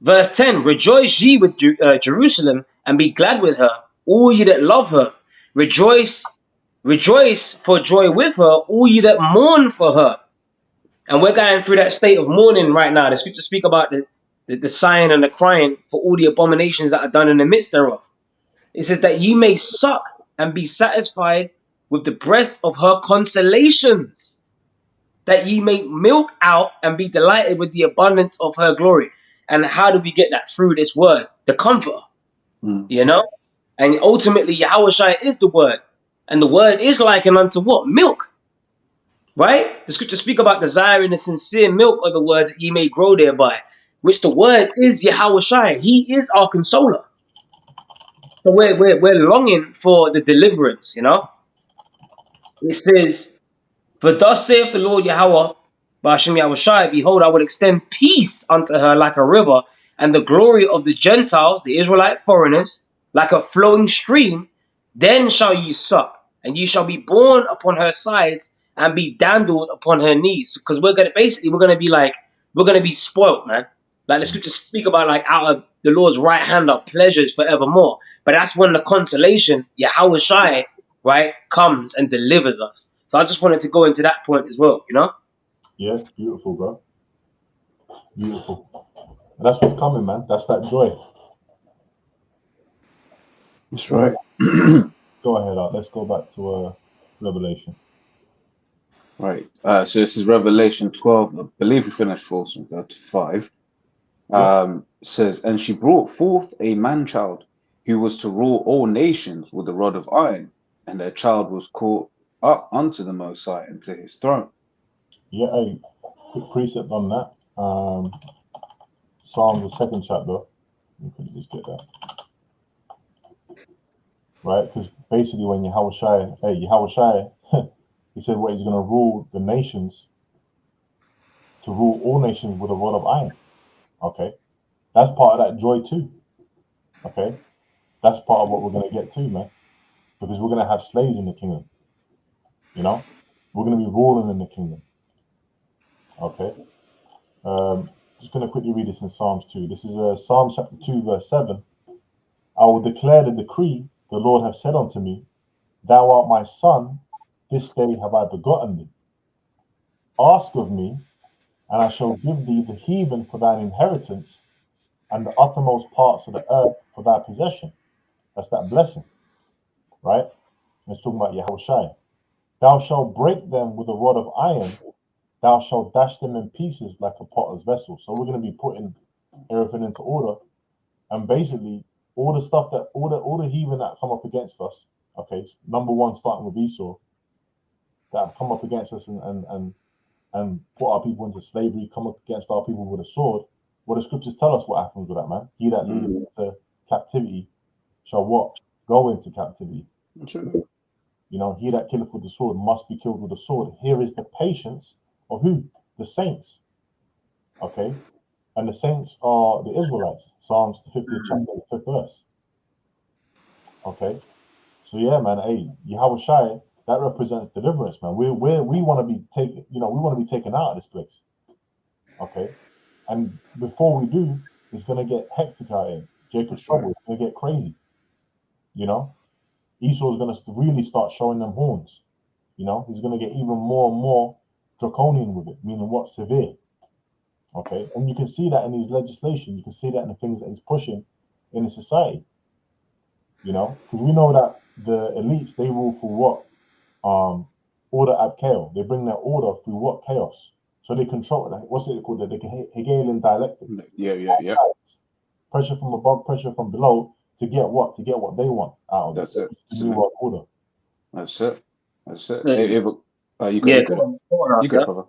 verse 10, rejoice ye with Jerusalem, and be glad with her, all ye that love her. Rejoice for joy with her, all ye that mourn for her. And we're going through that state of mourning right now. The scriptures speak about the sighing and the crying for all the abominations that are done in the midst thereof. It says that ye may suck and be satisfied with the breast of her consolations, that ye may milk out and be delighted with the abundance of her glory. And how do we get that? Through this word, the comforter, And ultimately, Yahweh Shai is the word. And the word is likened unto what? Milk. Right? The scriptures speak about desiring the sincere milk of the word that ye may grow thereby, which the word is Yahweh Shai. He is our consoler. So we're longing for the deliverance, It says, for thus saith the Lord Yahweh, Ba'ashem Yahweh Shai, behold, I will extend peace unto her like a river, and the glory of the Gentiles, the Israelite foreigners, like a flowing stream. Then shall ye suck, and ye shall be borne upon her sides, and be dandled upon her knees. Because we're gonna be spoilt, man. Like the scriptures speak about, like out of the Lord's right hand are pleasures forevermore. But that's when the consolation, Yahweh Shai, right, comes and delivers us. So I just wanted to go into that point as well, Yeah, beautiful, bro. Beautiful. And that's what's coming, man. That's that joy. That's right. Go ahead, Art. Let's go back to Revelation. Right. So this is Revelation 12. I believe we finished 4, so we'll go to 5. Says, and she brought forth a man-child, who was to rule all nations with a rod of iron, and their child was caught up unto the Most High and to his throne. Yeah, a quick precept on that. Psalms, the second chapter. You could just get that. Right? Because basically when Yahushua, he said what he's going to rule the nations, to rule all nations with a rod of iron. Okay? That's part of that joy too. Okay? That's part of what we're going to get too, man. Because we're going to have slaves in the kingdom. You know? We're going to be ruling in the kingdom. Okay? Just going to quickly read this in Psalms 2. This is Psalm chapter 2, verse 7. I will declare the decree the Lord hath said unto me, Thou art my son, this day have I begotten thee. Ask of me, and I shall give thee the heathen for thine inheritance, and the uttermost parts of the earth for thy possession. That's that blessing, right? It's talking about Yahushua. Thou shalt break them with a rod of iron, thou shalt dash them in pieces like a potter's vessel. So we're going to be putting everything into order, and basically all the stuff that all the heathen that come up against us. Okay, number one, starting with Esau, that have come up against us and put our people into slavery, come up against our people with a sword. Well, the scriptures tell us what happens with that, man. He that leadeth into captivity shall what? Go into captivity. Sure. You know, he that killeth with the sword must be killed with the sword. Here is the patience of who? The saints. Okay? And the saints are the Israelites. Psalms, the 50th chapter, the 5th verse. Okay? So yeah, man, hey, Yahushua, that represents deliverance, man. We want to be taken, we want to be taken out of this place. Okay? And before we do, it's going to get hectic out here. Jacob's trouble is going to get crazy. You know? Esau's going to really start showing them horns. You know? He's going to get even more and more draconian with it, meaning what? Severe. Okay? And you can see that in his legislation. You can see that in the things that he's pushing in the society. You know? Because we know that the elites, they rule through what? Order ab chaos. They bring their order through what? Chaos. So they control it. What's it called? The Hegelian dialectic. Yeah. Pressure from above, pressure from below, to get what? To get what they want out of That's it. it. New world order. That's it. Yeah. You Go on, You go, brother.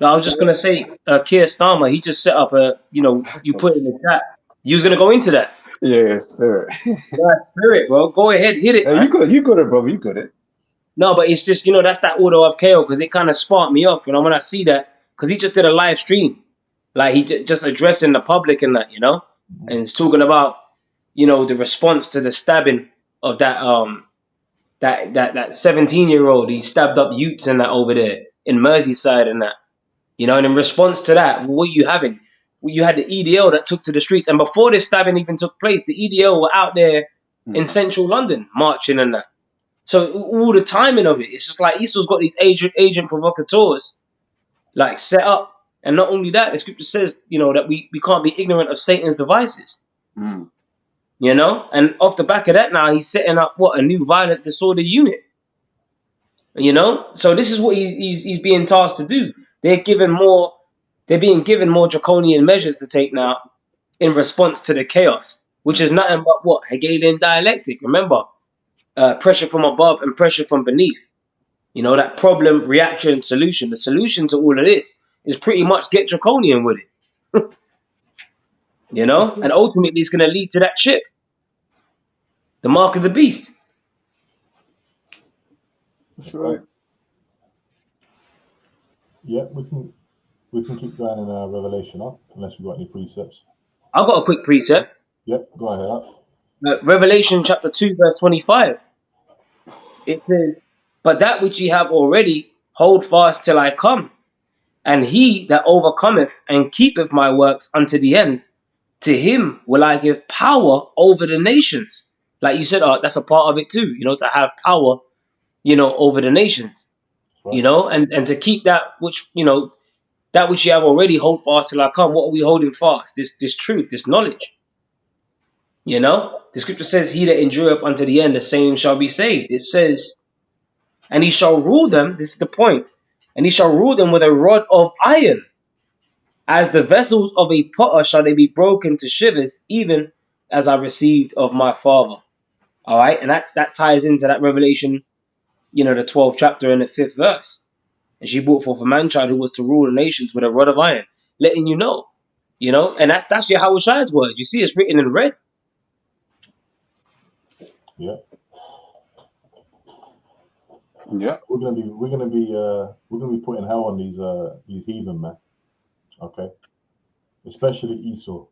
No, I was just gonna say, Keir Starmer, he just set up you put in the chat. You was gonna go into that. Yeah, spirit. Yeah, spirit, bro. Go ahead, hit it, man. You got it, brother. You got it. No, but it's just, that's that order of KO, because it kind of sparked me off, when I see that, because he just did a live stream, like he just addressing the public and that, and he's talking about, the response to the stabbing of that 17-year-old. He stabbed up youths and that over there in Merseyside and that, and in response to that, what you having? You had the EDL that took to the streets, and before this stabbing even took place, the EDL were out there in central London marching and that. So all the timing of it, it's just like Esau's got these agent provocateurs like set up, and not only that, the scripture says, that we can't be ignorant of Satan's devices. And off the back of that, now he's setting up a new violent disorder unit. So this is what he's being tasked to do. They're being given more draconian measures to take now in response to the chaos, which is nothing but what? Hegelian dialectic. Remember, pressure from above and pressure from beneath. That problem, reaction, solution. The solution to all of this is pretty much get draconian with it. And ultimately it's going to lead to that chip, the mark of the beast. That's right. Yeah, we can keep going in Revelation up, unless we've got any precepts. I've got a quick precept. Yep, go ahead. Revelation chapter 2, verse 25. It says, But that which ye have already, hold fast till I come. And he that overcometh and keepeth my works unto the end, to him will I give power over the nations. Like you said, that's a part of it too, to have power, over the nations. Right. And to keep that which, that which you have already, hold fast till I come. What are we holding fast? This truth, this knowledge. The scripture says, he that endureth unto the end, the same shall be saved. It says, and he shall rule them, this is the point, and he shall rule them with a rod of iron. As the vessels of a potter shall they be broken to shivers, even as I received of my Father. All right, and that ties into that Revelation, the 12th chapter and the 5th verse. And she brought forth a man child who was to rule the nations with a rod of iron, letting you know, and that's Yahweh Shai's words. You see, it's written in red. Yeah. Yeah. We're gonna be putting hell on these heathen, man. Okay. Especially Esau.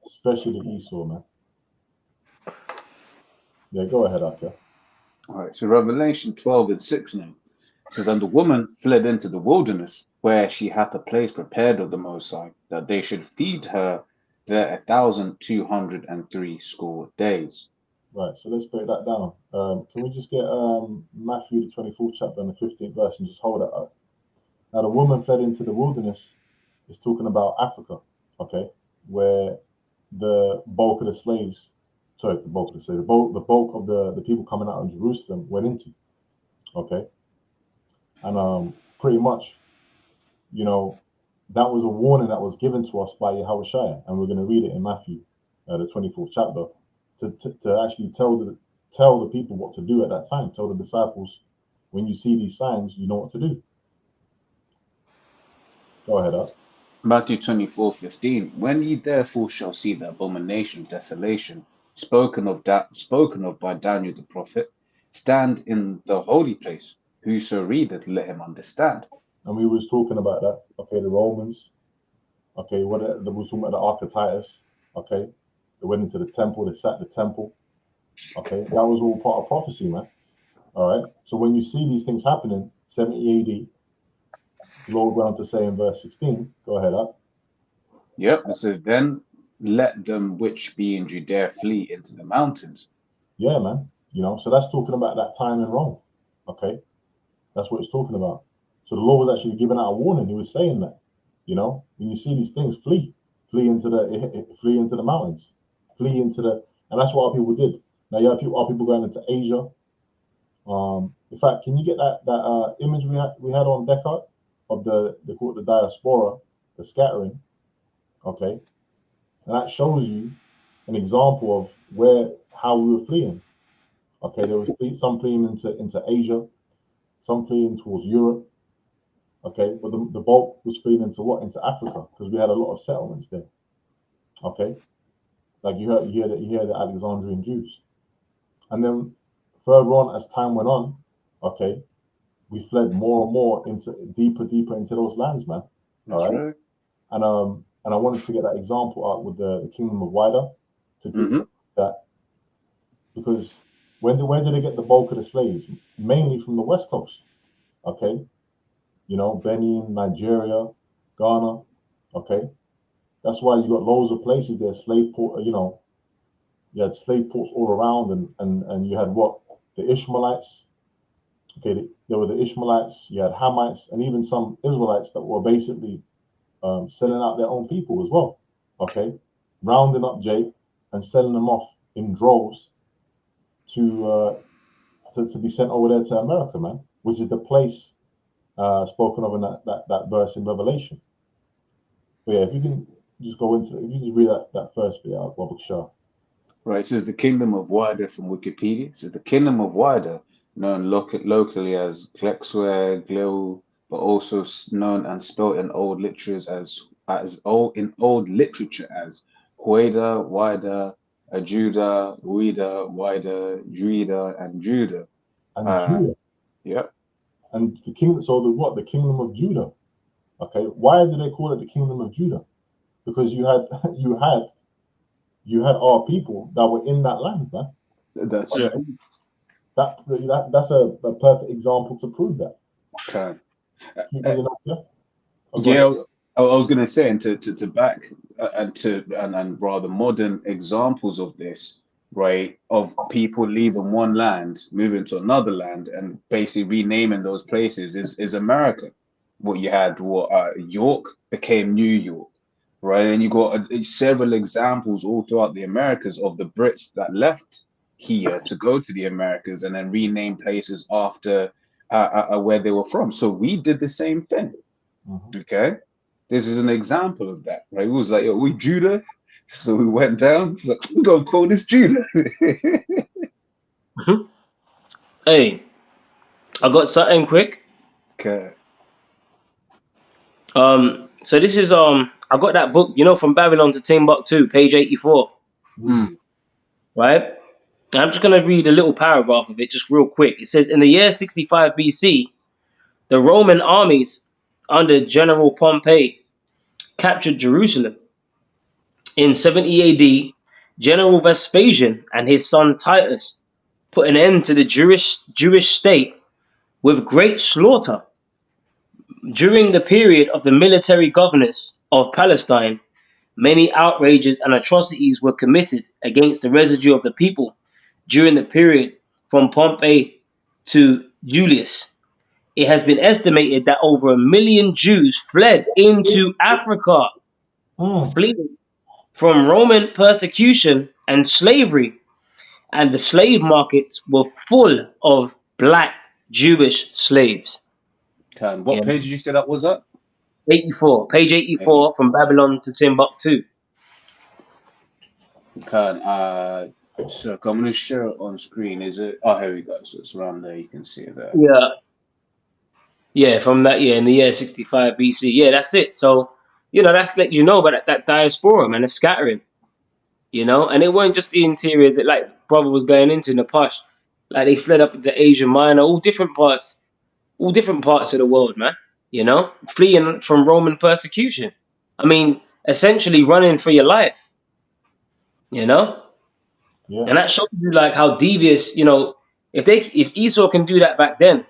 Especially Esau, man. Yeah, go ahead, Akia. All right. So Revelation 12 and 6 now says, and the woman fled into the wilderness, where she hath a place prepared of the Most High, that they should feed her there 1,203 days. Right, so let's break that down. Can we just get Matthew the 24th chapter and the 15th verse and just hold that up? Now, the woman fled into the wilderness is talking about Africa, okay, where the bulk of the slaves, sorry, the bulk of the slaves, the bulk of the people coming out of Jerusalem went into, okay, and pretty much, that was a warning that was given to us by Yahweh Shai, and we're going to read it in Matthew, the 24th chapter, to actually tell the people what to do at that time. Tell the disciples, when you see these signs, you know what to do. Go ahead, up. Matthew 24:15. When ye therefore shall see the abomination of desolation spoken of by Daniel the prophet, stand in the holy place. Whoso readeth, let him understand. And we was talking about that. Okay, the Romans. Okay, we was talking about the Ark of Titus. Okay, they went into the temple. They sacked the temple. Okay, that was all part of prophecy, man. All right. So when you see these things happening, 70 AD, the Lord went on to say in verse 16. Go ahead, up. Yep, it says, then let them which be in Judea flee into the mountains. Yeah, man. So that's talking about that time in Rome. Okay, that's what it's talking about. So the Lord was actually giving out a warning. He was saying that, when you see these things, flee into the mountains, and that's what our people did. Now you have our people going into Asia. In fact, can you get that image we had on Descartes of they call it the diaspora, the scattering? Okay, and that shows you an example of how we were fleeing. Okay, there was some fleeing into Asia, some fleeing towards Europe. Okay, but the bulk was fleeing into what? Into Africa, because we had a lot of settlements there. Okay, like you hear the Alexandrian Jews, and then further on as time went on, okay, we fled more and more into deeper into those lands, man. That's right. And I wanted to get that example out with the kingdom of Wida to get that, because where did they get the bulk of the slaves? Mainly from the West Coast. Okay, Benin, Nigeria, Ghana. Okay, that's why you got loads of places there, slave port. You had slave ports all around, and you had what? The Ishmaelites. Okay, there were the Ishmaelites. You had Hamites, and even some Israelites that were basically selling out their own people as well. Okay, rounding up Jake and selling them off in droves to be sent over there to America, man, which is the place spoken of in that verse in Revelation. But yeah, if you can just go into it, if you just read that first bit out, Robert Shaw. Right, it says the kingdom of Wida from Wikipedia. It says the kingdom of Wida, known locally as Klexware, Gleu, but also known and spelled in old literatures as Hueda, Wida, Judah, Wida, Wida, Juida, and Judah. And Judah. Yep. And the kingdom. So the kingdom of Judah. Okay, why do they call it the kingdom of Judah? Because you had our people that were in that land, man. That's right. That's a perfect example to prove that. Okay. Yeah, I was going to say, and to back and rather modern examples of this, right, of people leaving one land, moving to another land, and basically renaming those places is America. What you had, York became New York, right, and you got several examples all throughout the Americas of the Brits that left here to go to the Americas and then rename places after where they were from. So we did the same thing. Okay, this is an example of that, right? It was like, we Judah, So we went down. So we gonna call this Judah. Hey, I got something quick. Okay. So this is I got that book, From Babylon to Timbuktu, page 84, Mm. right? And I'm just gonna read a little paragraph of it, just real quick. It says, in the year 65 BC, the Roman armies under General Pompey captured Jerusalem. In 70 AD, General Vespasian and his son Titus put an end to the Jewish state with great slaughter. During the period of the military governors of Palestine, many outrages and atrocities were committed against the residue of the people during the period from Pompey to Julius. It has been estimated that over 1 million Jews fled into Africa, fleeing from Roman persecution and slavery, and the slave markets were full of black Jewish slaves. What Yeah. page did you say that was at? 84, page 84, from Babylon to Timbuktu. Okay. So I'm gonna share it on screen. Is it? Oh, here we go. So it's around there. You can see it there. Yeah, from that year, in the year 65 BC. Yeah, that's it. So, that's let you know about that diaspora, man, the scattering. And it weren't just the interiors that, like, brother was going into in the Posh. Like, they fled up into Asia Minor, all different parts of the world, man. Fleeing from Roman persecution. I mean, essentially running for your life. Yeah. And that shows you, like, how devious, if Esau can do that back then,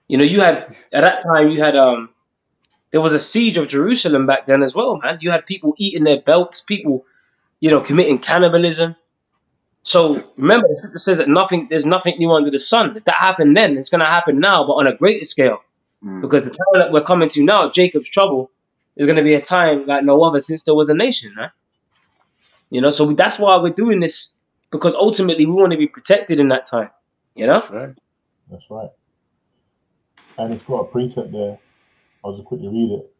you had, at that time, there was a siege of Jerusalem back then as well, man. You had people eating their belts, people, committing cannibalism. So remember, the scripture says that there's nothing new under the sun. If that happened then, it's going to happen now, but on a greater scale. Because the time that we're coming to now, Jacob's trouble, is going to be a time like no other since there was a nation, right? So that's why we're doing this, because ultimately we want to be protected in that time, That's right. That's right. And it's got a precept there. I'll just quickly read it.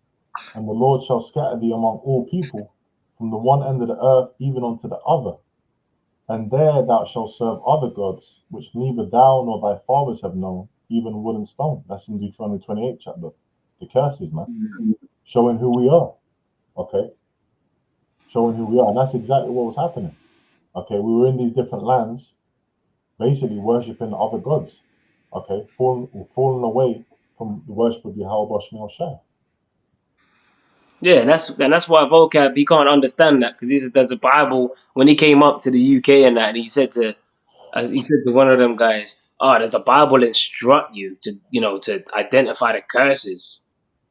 And the Lord shall scatter thee among all people, from the one end of the earth even unto the other. And there thou shalt serve other gods, which neither thou nor thy fathers have known, even wood and stone. That's in Deuteronomy 28 chapter. The curses, man. Showing who we are. Okay? Showing who we are. And that's exactly what was happening. Okay? We were in these different lands, basically worshipping other gods. Okay? Falling away from the worship of Yahweh Shemel Shai. Yeah, and that's why Vocab, he can't understand that, because he said there's a Bible. When he came up to the UK and that, and he said to one of them guys, "Oh, does the Bible instruct you to identify the curses,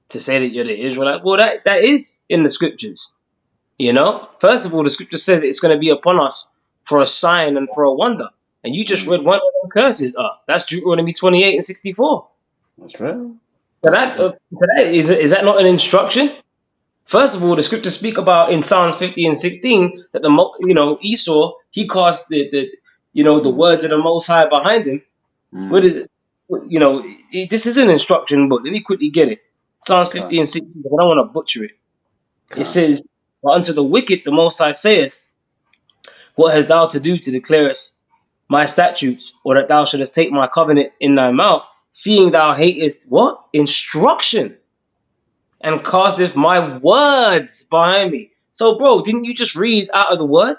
to say that you're the Israelite?" Well, that is in the scriptures. First of all, the scripture says it's going to be upon us for a sign and for a wonder. And you just read one of the curses. That's Deuteronomy 28 and 64. That's right. So is that not an instruction? First of all, the scriptures speak about in Psalms 50 and 16 that Esau, he caused the words of the Most High behind him. What is it? This is an instruction book. Let me quickly get it. Psalms 50 and 16. I don't want to butcher it. It says, "But unto the wicked the Most High saith, what hast thou to do to declare my statutes, or that thou shouldest take my covenant in thy mouth, seeing thou hatest" what? "Instruction, and casteth my words behind me." So, bro, didn't you just read out of the word?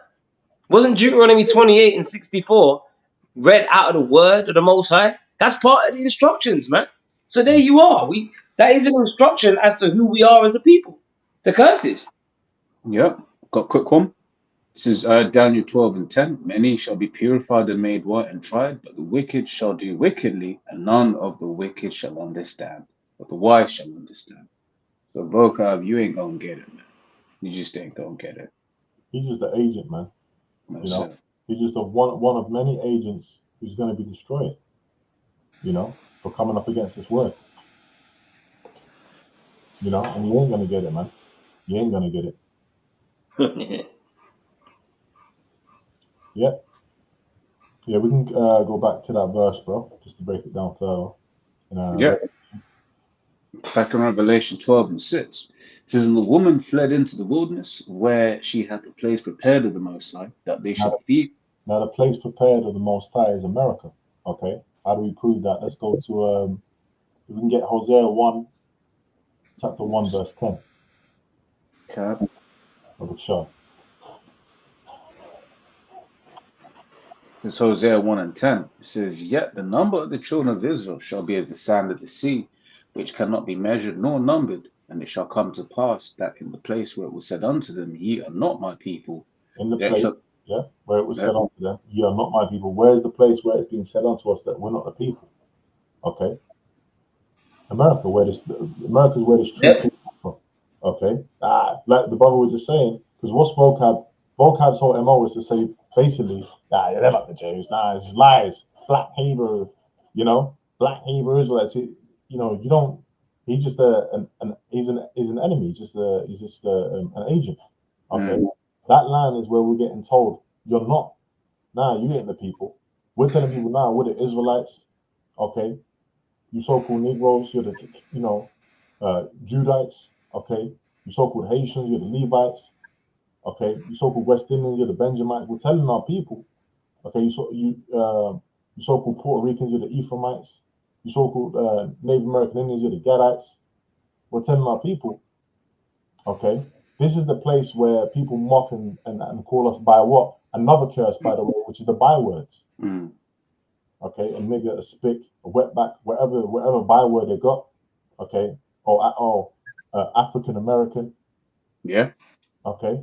Wasn't Deuteronomy 28 and 64 read out of the word of the Most High? That's part of the instructions, man. So there you are. That is an instruction as to who we are as a people. The curses. Yep. Got a quick one. This is Daniel 12 and 10. "Many shall be purified and made white and tried, but the wicked shall do wickedly, and none of the wicked shall understand, but the wise shall understand." So, Vocab, you ain't gonna get it, man. You just ain't gonna get it. He's just an agent, man. That's it. He's just one of many agents who's going to be destroyed, for coming up against this word. And you ain't going to get it, man. You ain't going to get it. Yeah. Yeah, we can go back to that verse, bro, just to break it down further. Back in Revelation 12 and 6. It says, and the woman fled into the wilderness where she had the place prepared of the Most High that they should feed. Now, the place prepared of the Most High is America. Okay, how do we prove that? Let's go to we can get Hosea 1, chapter 1, verse 10. Okay. Sure. It's Hosea 1 and 10. It says, yet the number of the children of Israel shall be as the sand of the sea, which cannot be measured nor numbered. And it shall come to pass that in the place where it was said unto them, ye are not my people. In the place, where it was said unto them, ye are not my people. Where's the place where it's been said unto us that we're not the people? Okay. America, America's where this truth came from. Okay. Like the brother was just saying, because what's vocab? Vocab's whole MO is to say basically, they're not the Jews. Nah, it's just lies. Black Hebrew, black Hebrew Israelites. You don't. He's just he's an enemy. He's just an agent. Okay, that line is where we're getting told you're not. Nah, you ain't the people. We're telling people now we're the Israelites. Okay, you so-called Negroes, you're the Judites. Okay, you so-called Haitians, you're the Levites. Okay, you so-called West Indians, you're the Benjamites. We're telling our people. Okay, you so-called Puerto Ricans, you're the Ephraimites. You so-called Native American Indians, you're the Gadites. We're telling our people, okay, this is the place where people mock and call us by what? Another curse, by the way, which is the bywords. Okay, a nigger, a spick, a wetback, whatever byword they got, okay, or African American. Yeah. Okay,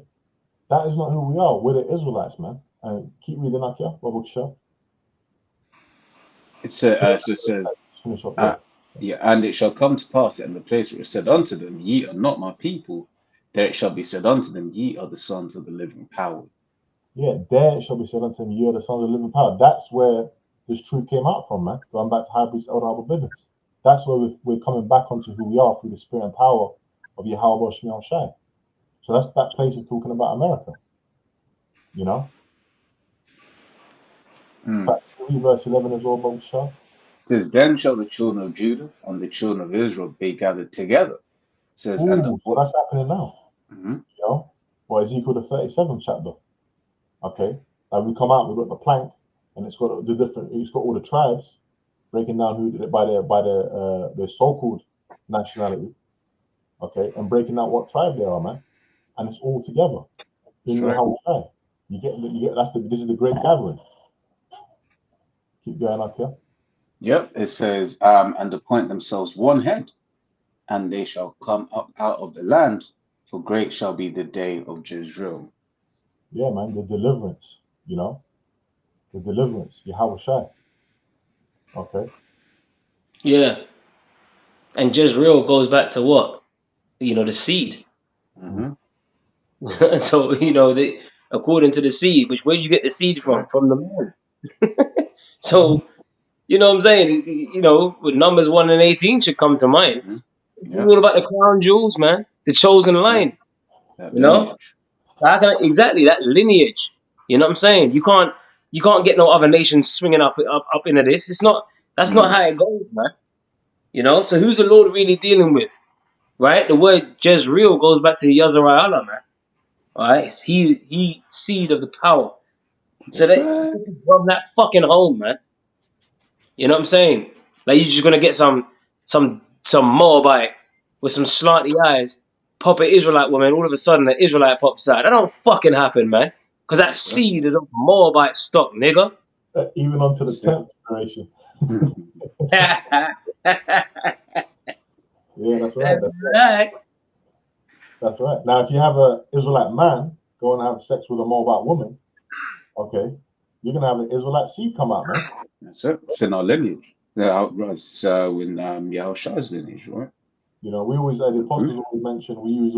that is not who we are. We're the Israelites, man. And keep reading up here, Robert Shaw. It says, finish up. Yeah, and it shall come to pass that in the place where it said unto them, ye are not my people, there it shall be said unto them, ye are the sons of the living power. Yeah, there it shall be said unto them, ye are the sons of the living power. That's where this truth came out from, man. Going back to High Priest Elder Albert Bivens. That's where we're coming back onto who we are through the spirit and power of Yahweh Shemiel Shai. So that place is talking about America. Verse 11 as well, Bob Shah. It says, then shall the children of Judah and the children of Israel be gathered together. It says, so that's happening now. Ezekiel the 37th chapter. Okay, like we come out, we've got the plank, and it's got all the tribes breaking down who by their so-called nationality. Okay, and breaking out what tribe they are, man, and it's all together in the whole tribe. You get this is the great gathering. Keep going up here. Yep, it says, and appoint themselves one head, and they shall come up out of the land, for great shall be the day of Jezreel. Yeah, man, the deliverance, the deliverance, Yahweh Shai. Okay. Yeah. And Jezreel goes back to what? The seed. So, according to the seed, where did you get the seed from? From the man. So, you know what I'm saying? With Numbers 1 and 18 should come to mind. It's all about the crown jewels, man. The chosen line. Exactly, that lineage. You know what I'm saying? You can't get no other nations swinging up into this. That's not how it goes, man. So who's the Lord really dealing with? Right? The word Jezreel goes back to Yazarayala, man. All right? He seed of the power. So that run that fucking home, man. You know what I'm saying? Like you're just gonna get some Moabite with some slanty eyes, pop an Israelite woman, all of a sudden the Israelite pops out. That don't fucking happen, man. Because that seed is of Moabite stock, nigga. Even onto the 10th generation. Yeah, that's right. That's right. Now, if you have an Israelite man go and have sex with a Moabite woman, okay, you're gonna have an Israelite seed come out, man. That's it. It's in our lineage. It's with Yahushua's lineage, right? We always, the apostles always mention, we use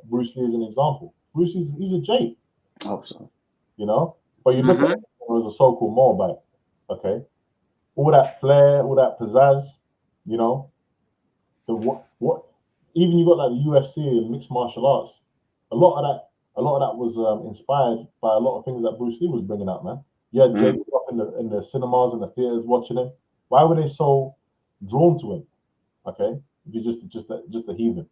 Bruce Lee as an example. Bruce Lee's he's a J. Oh, sorry. But you look at him as a so-called Moabite, okay? All that flair, all that pizzazz, the what even you got like the UFC and mixed martial arts. A lot of that was inspired by a lot of things that Bruce Lee was bringing up, man. You had Jake up in the cinemas and the theaters watching him. Why were they so drawn to him? Okay, if you're just a heathen.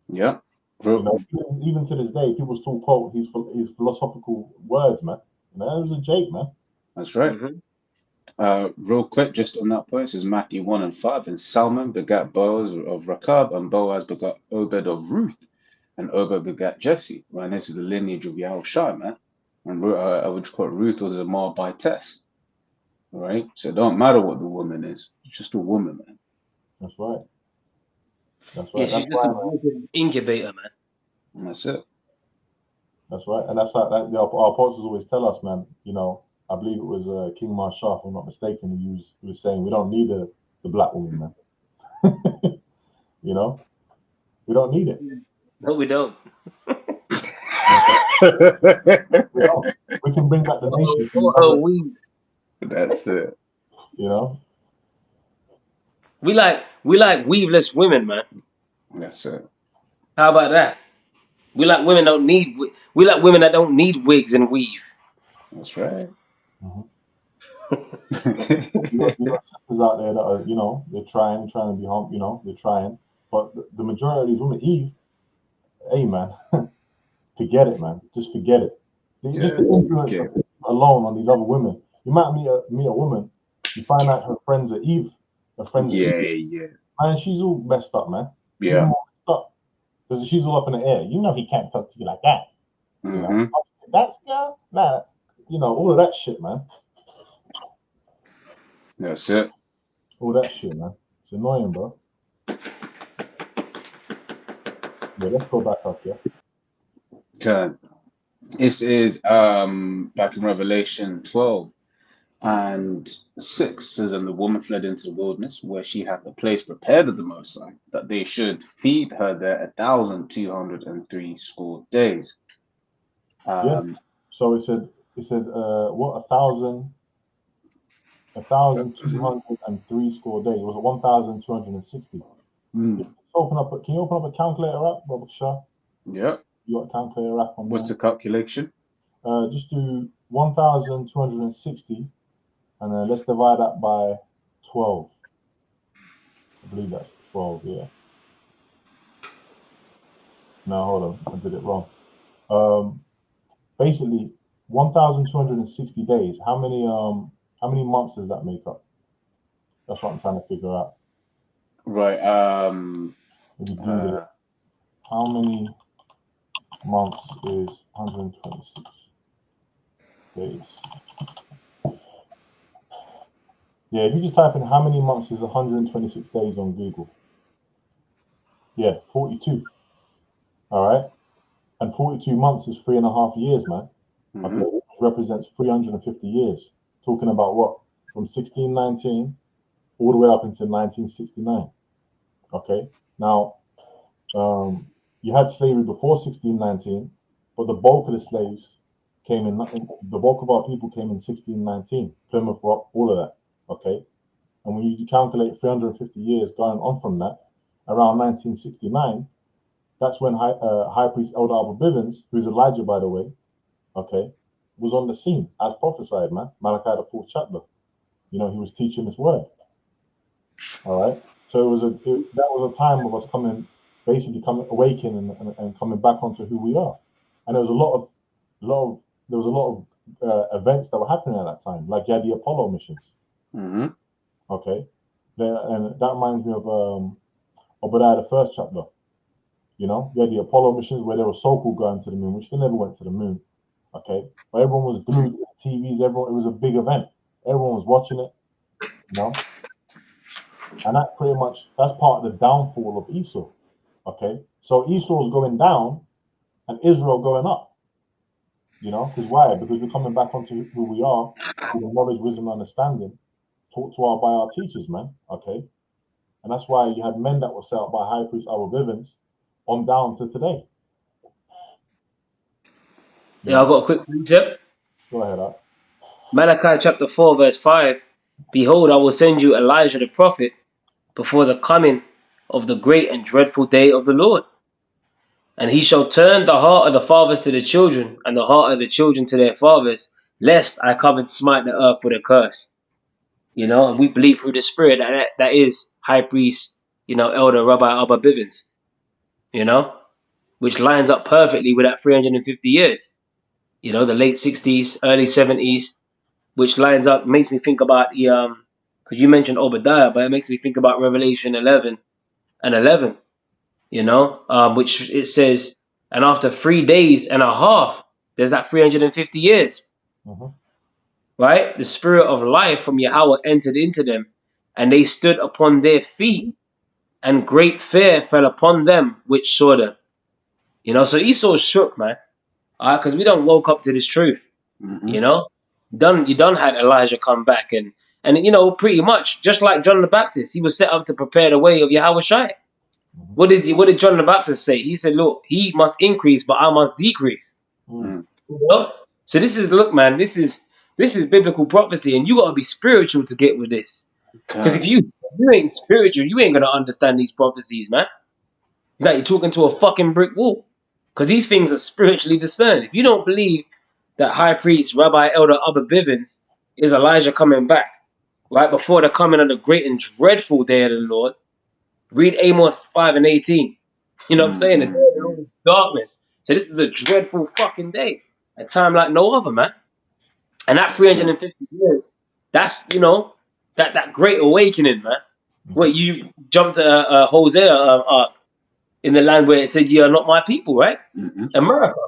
Yeah. You know, even to this day, people still quote his philosophical words, man. You know, it was a Jake, man. That's right. Real quick, just on that point, it says Matthew 1 and 5, and Salmon begat Boaz of Rechab, and Boaz begat Obed of Ruth, and Obed begat Jesse. Right, this is the lineage of Yahushua, man. And I would call it Ruth was a Moabitess. Right? So it don't matter what the woman is, it's just a woman, man. That's right. That's Yeah, right. she's That's just why, a man. incubator, man. And that's it. That's right. And that's like that. Our apostles always tell us, man. You know, I believe it was King Marshall, if I'm not mistaken. He was saying we don't need the black woman, man. You know, we don't need it. No, we don't. We don't. We can bring back the nation. That's it. You know, we like weaveless women, man. That's it. How about that? We like women we like women that don't need wigs and weave. That's right. you got sisters out there that are, you know, they're trying to be home. You know, they're trying, but the majority of these women, Eve, hey, man, forget it, man. Just forget it. Just the influence alone on these other women. You might meet a woman, you find out her friends are Eve. Her friends are Eve. Yeah. Man, she's all messed up, man. Yeah. Even more messed up. Because she's all up in the air. You know he can't talk to you like that. You know? That's nah. You know, all of that shit, man. That's it. All that shit, man. It's annoying, bro. Yeah, let's go back up, yeah. Okay. This is back in Revelation 12 and 6 says, and the woman fled into the wilderness, where she had the place prepared of the Most High, that they should feed her there 1,203 days. Yeah. So it said what 1,203 days. It was 1,260. Can you open up a calculator app, Robert Shaw? Yeah. You got a calculator app on What's the calculation? Just do 1,260, and then let's divide that by 12. I believe that's 12. Yeah. No, hold on, I did it wrong. Basically, 1,260 days. How many months does that make up? That's what I'm trying to figure out. Right. How many months is 126 days? Yeah, if you just type in how many months is 126 days on Google. Yeah, 42. All right. And 42 months is 3.5 years, man. Okay, which represents 350 years. Talking about what? From 1619 all the way up until 1969. Okay. Now, you had slavery before 1619, but the bulk of the slaves came in. The bulk of our people came in 1619. Plymouth Rock, all of that. Okay. And when you calculate 350 years going on from that, around 1969, that's when High Priest Elder Albert Bivens, who's Elijah, by the way, okay, was on the scene as prophesied, man. Malachi, the 4th chapter. You know, he was teaching this word. All right. So that was a time of us awakening and coming back onto who we are. And there was a lot of events that were happening at that time. Like you had the Apollo missions. Okay. And that reminds me of Obadiah, the 1st chapter. You know, you had the Apollo missions where they were so-called going to the moon, which they never went to the moon. Okay. But everyone was glued to the TVs. It was a big event. Everyone was watching it, you know. And that's part of the downfall of Esau. Okay. So Esau's going down and Israel going up. You know, because why? Because we're coming back onto who we are with the knowledge, wisdom, understanding taught to by our teachers, man. Okay. And that's why you had men that were set up by High Priest Albert Bivens on down to today. Yeah, I've got a quick tip. Go ahead, Al. Malachi chapter 4 verse 5. Behold, I will send you Elijah the prophet before the coming of the great and dreadful day of the Lord. And he shall turn the heart of the fathers to the children, and the heart of the children to their fathers, lest I come and smite the earth with a curse. You know, and we believe through the Spirit that is High Priest, you know, Elder Rabbi Abba Bivens. You know? which lines up perfectly with that 350 years. You know, the late 60s, early 70s, which lines up, makes me think about the because you mentioned Obadiah, but it makes me think about Revelation 11 and 11. You know, which it says, and after 3 days and a half, there's that 350 years, Mhm. right? The spirit of life from Yahweh entered into them, and they stood upon their feet, and great fear fell upon them which saw them. You know, so Esau's shook, man, because we don't woke up to this truth. Mm-hmm. You know, you done had Elijah come back, and you know, pretty much just like John the Baptist, he was set up to prepare the way of Yahweh Shai. What did John the Baptist say? He said, "Look, he must increase, but I must decrease." Mm. You know? So this is, look, man, this is biblical prophecy, and you gotta be spiritual to get with this. Because if you ain't spiritual, you ain't gonna understand these prophecies, man. It's like you're talking to a fucking brick wall. Because these things are spiritually discerned. If you don't believe that High Priest Rabbi Elder Abba Bivens is Elijah coming back, right before the coming of the great and dreadful day of the Lord, read Amos 5 and 18. You know what I'm saying? The day of the Lord is darkness. So this is a dreadful fucking day. A time like no other, man. And that 350 years, that's, you know, that great awakening, man. Where you jumped to Hosea in the land where it said, "You are not my people," right? Mm-hmm. America.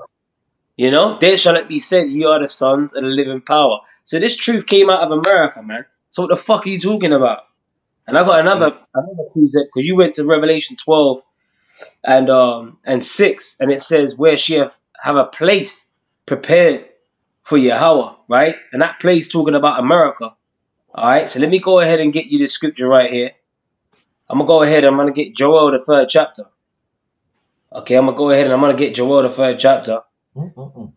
You know, there shall it be said, "You are the sons of the living power." So this truth came out of America, man. So what the fuck are you talking about? And I got another precept, because you went to Revelation 12 and 6, and it says where she have a place prepared for Yahweh, right? And that place talking about America. All right, so let me go ahead and get you the scripture right here. I'm gonna get Joel the 3rd chapter. Okay, I'm gonna go ahead and I'm gonna get Joel the 3rd chapter. Mm-mm-mm.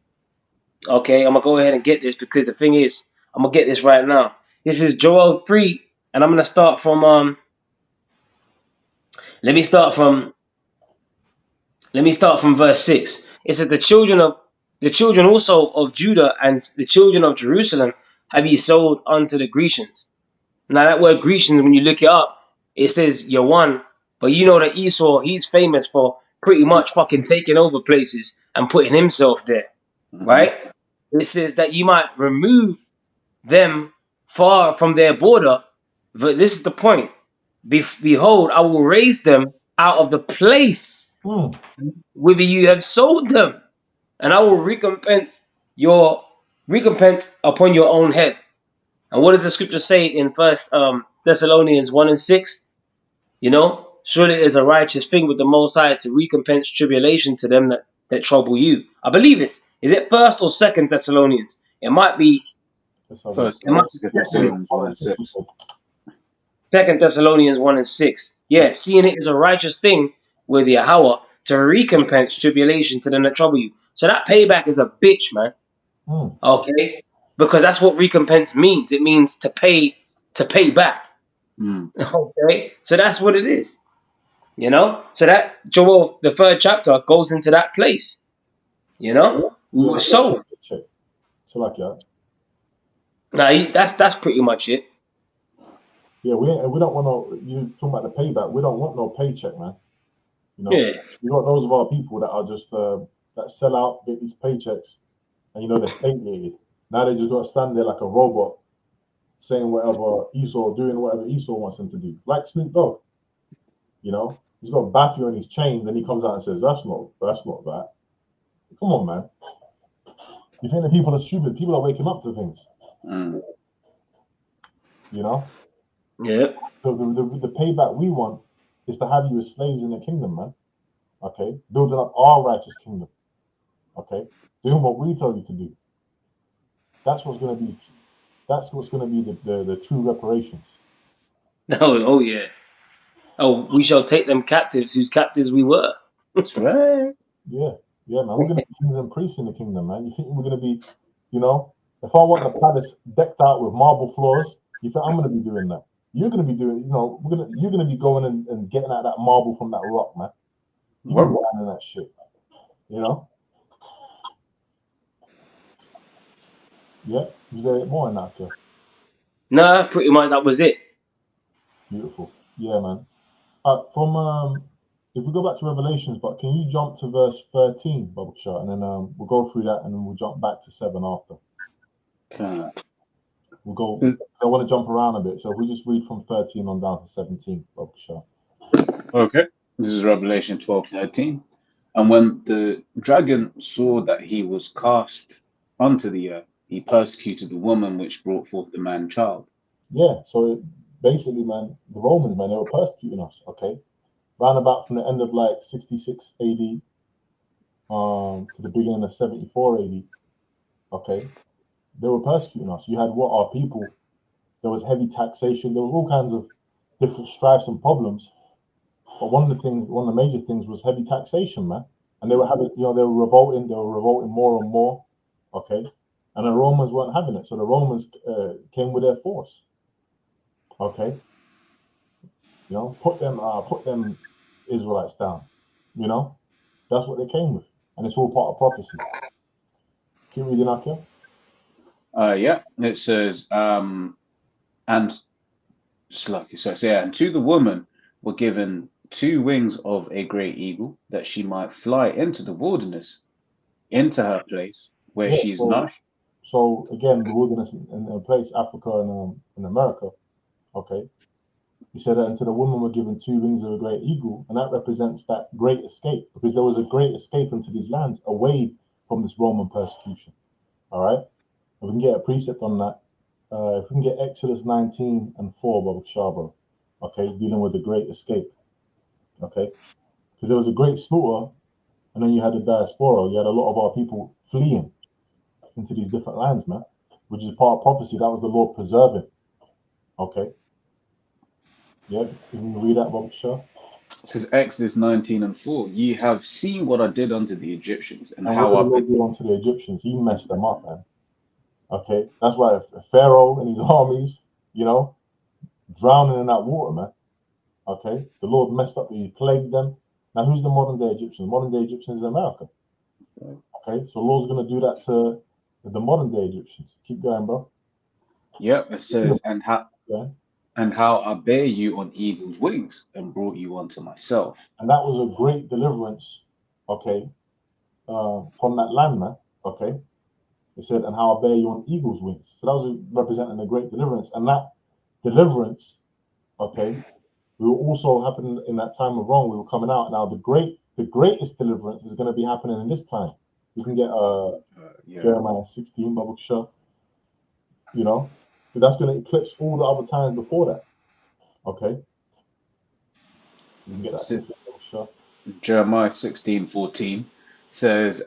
Okay, I'm gonna go ahead and get this, because the thing is, I'm gonna get this right now. This is Joel 3, and I'm gonna start from let me start from verse 6. It says, the children also of Judah and the children of Jerusalem have ye sold unto the Grecians. Now that word Grecians, when you look it up, it says Yawan, but you know that Esau, he's famous for pretty much fucking taking over places and putting himself there, right? It says that you might remove them far from their border, but this is the point. Behold, I will raise them out of the place Mm. whither you have sold them, and I will recompense upon your own head. And what does the scripture say in First Thessalonians 1 and 6? You know, surely it is a righteous thing with the Most High to recompense tribulation to them that trouble you. I believe is it First or Second Thessalonians? It might be Let's have First, it might be Thessalonians 1 and 6. Second Thessalonians 1 and 6. Yeah, seeing it is a righteous thing with Yahweh to recompense tribulation to them that trouble you. So that payback is a bitch, man. Mm. Okay? Because that's what recompense means. It means to pay back. Mm. Okay? So that's what it is. You know? So that Joel, the 3rd chapter, goes into that place. You know? Yeah, So check. So like that. now that's pretty much it. Yeah, we don't want no. You talking about the payback? We don't want no paycheck, man. You know, Yeah. you got those of our people that are just that sell out, get these paychecks, and you know they're state-aided. Now they just got to stand there like a robot, saying whatever Esau, doing whatever Esau wants him to do, like Snoop Dogg. You know, he's got Baffy on his chains, and he comes out and says, "That's not that." Come on, man. You think the people are stupid? People are waking up to things. Mm. You know. Yeah. So the payback we want is to have you as slaves in the kingdom, man. Okay, building up our righteous kingdom. Okay, doing what we tell you to do. That's what's going to be. That's what's going to be the true reparations. Oh yeah. Oh, we shall take them captives whose captives we were. That's right. Yeah, man. We're going to be kings and priests in the kingdom, man. You think we're going to be, you know, if I want the palace decked out with marble floors, you think I'm going to be doing that? You're going to be doing, you know, you're going to be going and getting out that marble from that rock, man. You're going to be finding that shit, you know. Yeah, is there more in that, Joe? Nah, pretty much that was it. Beautiful. Yeah, man. From if we go back to Revelations, but can you jump to verse 13, Bubble Shot, and then we'll go through that, and then we'll jump back to 7 after. Okay. We'll go. I want to jump around a bit, so if we just read from 13 on down to 17, Bubble Shot. Okay. This is Revelation 12:13. And when the dragon saw that he was cast unto the earth, he persecuted the woman which brought forth the man child. Yeah, so basically, man, the Romans, man, they were persecuting us, okay? Round about from the end of like 66 AD to the beginning of 74 AD, okay? They were persecuting us. You had what our people, there was heavy taxation, there was all kinds of different strifes and problems. But one of the major things was heavy taxation, man. And they were having, they were revolting more and more, okay? And the Romans weren't having it. So the Romans came with their force, okay? Put them Israelites down, That's what they came with. And it's all part of prophecy. Keep reading, Akia. Yeah, it says, and just like so, yeah, and to the woman were given 2 wings of a great eagle, that she might fly into the wilderness, into her place where she is nourished. So again, the wilderness in a place, Africa and America, okay. He said that unto the woman were given 2 wings of a great eagle, and that represents that great escape, because there was a great escape into these lands away from this Roman persecution. All right, if we can get a precept on that, if we can get Exodus 19 and 4, Baba Shabo, okay, dealing with the great escape, okay, because there was a great slaughter, and then you had the diaspora. You had a lot of our people fleeing into these different lands, man, which is part of prophecy. That was the Lord preserving, okay. Yeah, you can read that, Baba Shah. It says Exodus 19 and 4. Ye have seen what I did unto the Egyptians, and what how did I the Lord do unto the Egyptians? He messed them up, man. Okay, that's why Pharaoh and his armies, drowning in that water, man. Okay, the Lord messed up. He plagued them. Now, who's the modern day Egyptians? Modern day Egyptians in America. Okay, so the Lord's going to do that to the modern day Egyptians. Keep going, bro. Yep, it says, and how I bear you on eagle's wings and brought you unto myself. And that was a great deliverance, okay, from that land, man. Okay, it said, and how I bear you on eagle's wings. So that was representing a great deliverance, and that deliverance, okay, we were also happening in that time of wrong. We were coming out. Now the greatest deliverance is going to be happening in this time. You can get Jeremiah 16, Baba Shah. But that's going to eclipse all the other times before that. Okay. You can get that. Sure. Jeremiah 16:14 says,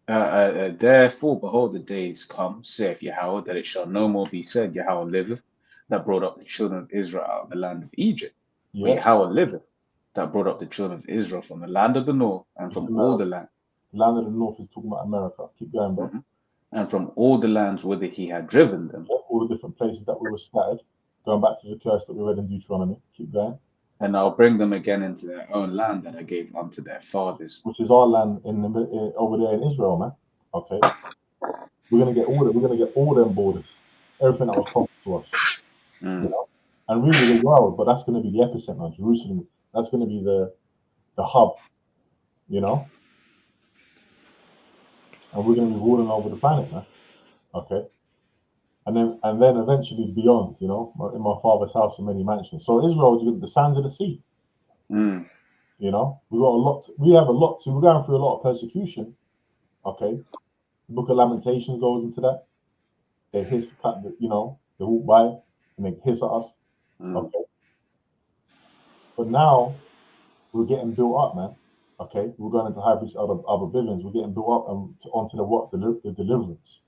therefore, behold, the days come, saith Yahweh, that it shall no more be said, Yahweh liveth, that brought up the children of Israel out of the land of Egypt. Yeah. But Yahweh liveth, that brought up the children of Israel from the land of the north and from all the land. The land of the north is talking about America. Keep going, bro. And from all the lands whither he had driven them. All the different places that we were scattered. Going back to the curse that we read in Deuteronomy. Keep going. And I'll bring them again into their own land that I gave unto their fathers. Which is our land over there in Israel, man. Okay. We're gonna get all them borders. Everything that was promised to us. And really the world, but that's gonna be the epicenter, Jerusalem. That's gonna be the hub, And we're gonna be ruling over the planet, man. Okay. And then eventually beyond, in my father's house are many mansions. So Israel is the sands of the sea. We got a lot. We have a lot. So we're going through a lot of persecution. Okay, the Book of Lamentations goes into that. They hiss, they walk by and they hiss at us. Okay, but now we're getting built up, man. Okay, we're going into high priest other buildings. We're getting built up onto the deliverance,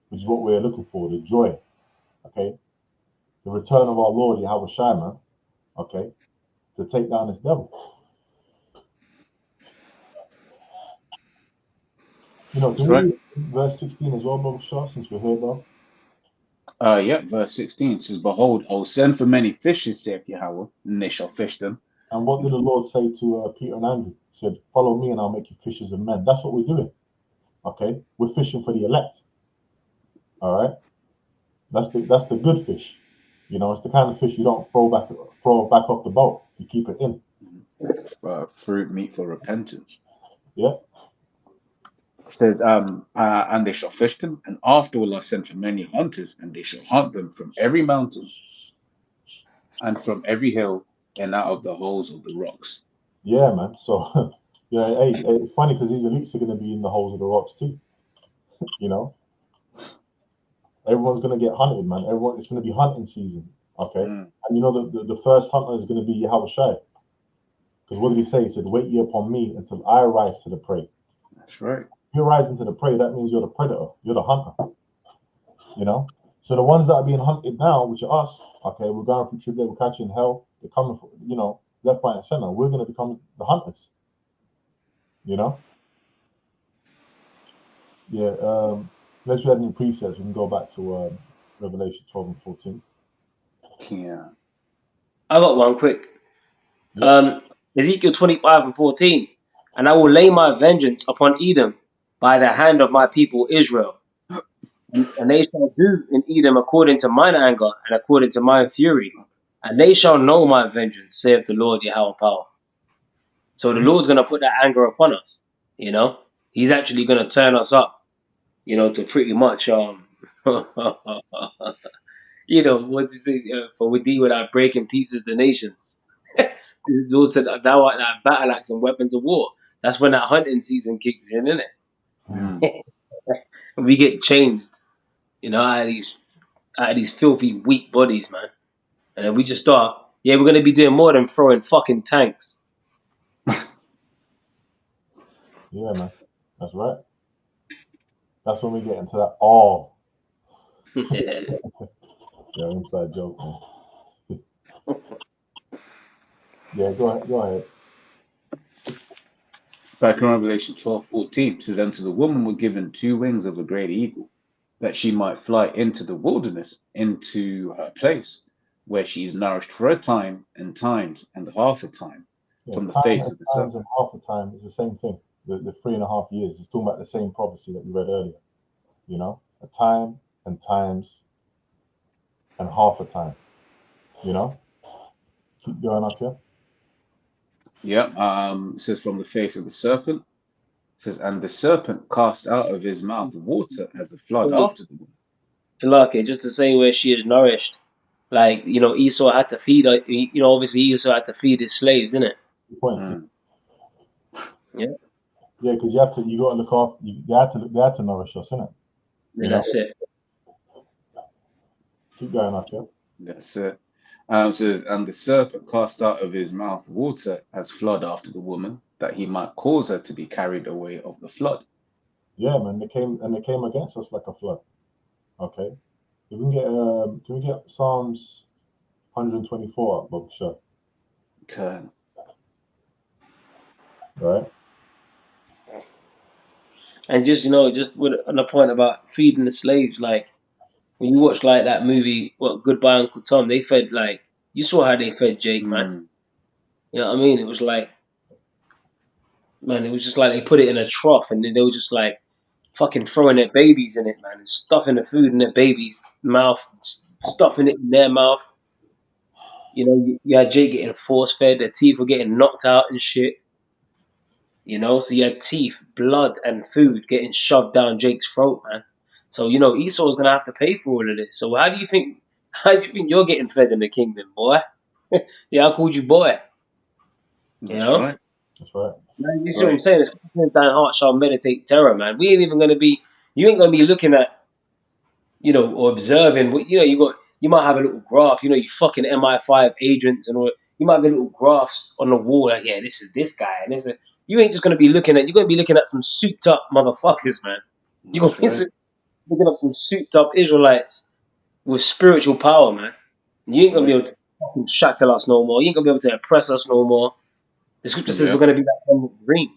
which is what we're looking for, the joy. Okay, the return of our Lord Yahweh Shai, man. Okay, to take down this devil. Can we read verse 16 as well, Brother Shah, since we're here, bro? Verse 16 says, behold, I will send for many fishes, saith Yahweh, and they shall fish them. And what did the Lord say to Peter and Andrew? He said, follow me and I'll make you fishers of men. That's what we're doing. Okay, we're fishing for the elect. All right, that's the good fish. It's the kind of fish you don't throw back off the boat. You keep it in. fruit meat for repentance. Yeah. It says, and they shall fish them, and after will I send for many hunters, and they shall hunt them from every mountain and from every hill and out of the holes of the rocks. Yeah, man. So, yeah, hey, it's funny because these elites are going to be in the holes of the rocks too. You know, everyone's going to get hunted, man. Everyone, it's going to be hunting season. Okay, Mm, and you know the first hunter is going to be Yahweh Shai. Because what did he say? He said, "Wait ye upon me until I rise to the prey." that's right. If you're rising to the prey, that means you're the predator. You're the hunter. You know. So the ones that are being hunted now, which are us, okay, we're going through tribulation, we're catching hell. They're coming, for, you know, left, right, and center. We're going to become the hunters. You know. Yeah. Unless we had any precepts, we can go back to Revelation 12 and 14. Yeah. I got one quick. Yeah. Ezekiel 25 and 14. And I will lay my vengeance upon Edom by the hand of my people Israel. And they shall do in Edom according to mine anger and according to my fury. And they shall know my vengeance, saith the Lord Yahweh power. So the Lord's going to put that anger upon us. You know, he's actually going to turn us up, you know, to pretty much, you know, what to say, for we deal without breaking pieces the nations. The Lord said, thou art that battle axe and weapons of war. That's when that hunting season kicks in, isn't Mm. it? And we get changed, you know, out of these filthy, weak bodies, man. And then we just start, yeah, we're going to be doing more than throwing fucking tanks. Yeah, man. That's right. That's when we get into that. Oh, yeah, inside joke, man. Yeah, go ahead. Go ahead. Back in Revelation 12:14, it says, and to the woman were given 2 wings of a great eagle, that she might fly into the wilderness, into her place, where she is nourished for a time and times and half a time Yeah, from the time face and of the times and serpent. half the time is the same thing. The 3.5 years is talking about the same prophecy that we read earlier. You know, a time and times and half a time. You know, keep going up here. Yeah, it says from the face of the serpent. It says, and the serpent cast out of his mouth water as a flood after the woman. Talake, just to say where she is nourished. Like, you know, Esau had to feed, you know, obviously Esau had to feed his slaves, innit? Good point. Mm. Yeah, Yeah, because you have to. You got to look after. They had to. They had to nourish us, innit? yeah, You know. that's it. Keep going up here. That's it. It says, and the serpent cast out of his mouth water as flood after the woman, that he might cause her to be carried away of the flood. Yeah, man. They came against us like a flood. Okay. If we can we get Psalms 124 up, Bob? Sure. Okay. Right. And just, you know, just with on the point about feeding the slaves, like, when you watch, like, that movie, what, Goodbye Uncle Tom, they fed, like, you saw how they fed Jake, man. Mm. You know what I mean? It was like, man, it was just like they put it in a trough and then they were just like fucking throwing their babies in it, man, and stuffing the food in their babies' mouth, stuffing it in their mouth. You know, you had Jake getting force fed, their teeth were getting knocked out and shit. You know, so you had teeth, blood, and food getting shoved down Jake's throat, man. So, you know, Esau's gonna have to pay for all of this. So how do you think you're getting fed in the kingdom, boy? Yeah, I called you boy. You That's know? right. That's right. Man, you see what I'm Right. saying? It's thine heart shall meditate terror, man. We ain't even gonna be you ain't gonna be looking at, you know, or observing what you know, you might have a little graph, you know, you fucking MI5 agents and all you might have the little graphs on the wall like, yeah, this is this guy and this is you ain't just gonna be you're gonna be looking at some souped up motherfuckers, man. You're gonna That's be right. looking up some souped up Israelites with spiritual power, man. You ain't That's gonna be right. able to fucking shackle us no more. You ain't gonna be able to oppress us no more. The scripture says we're Yep. gonna be like one with dream.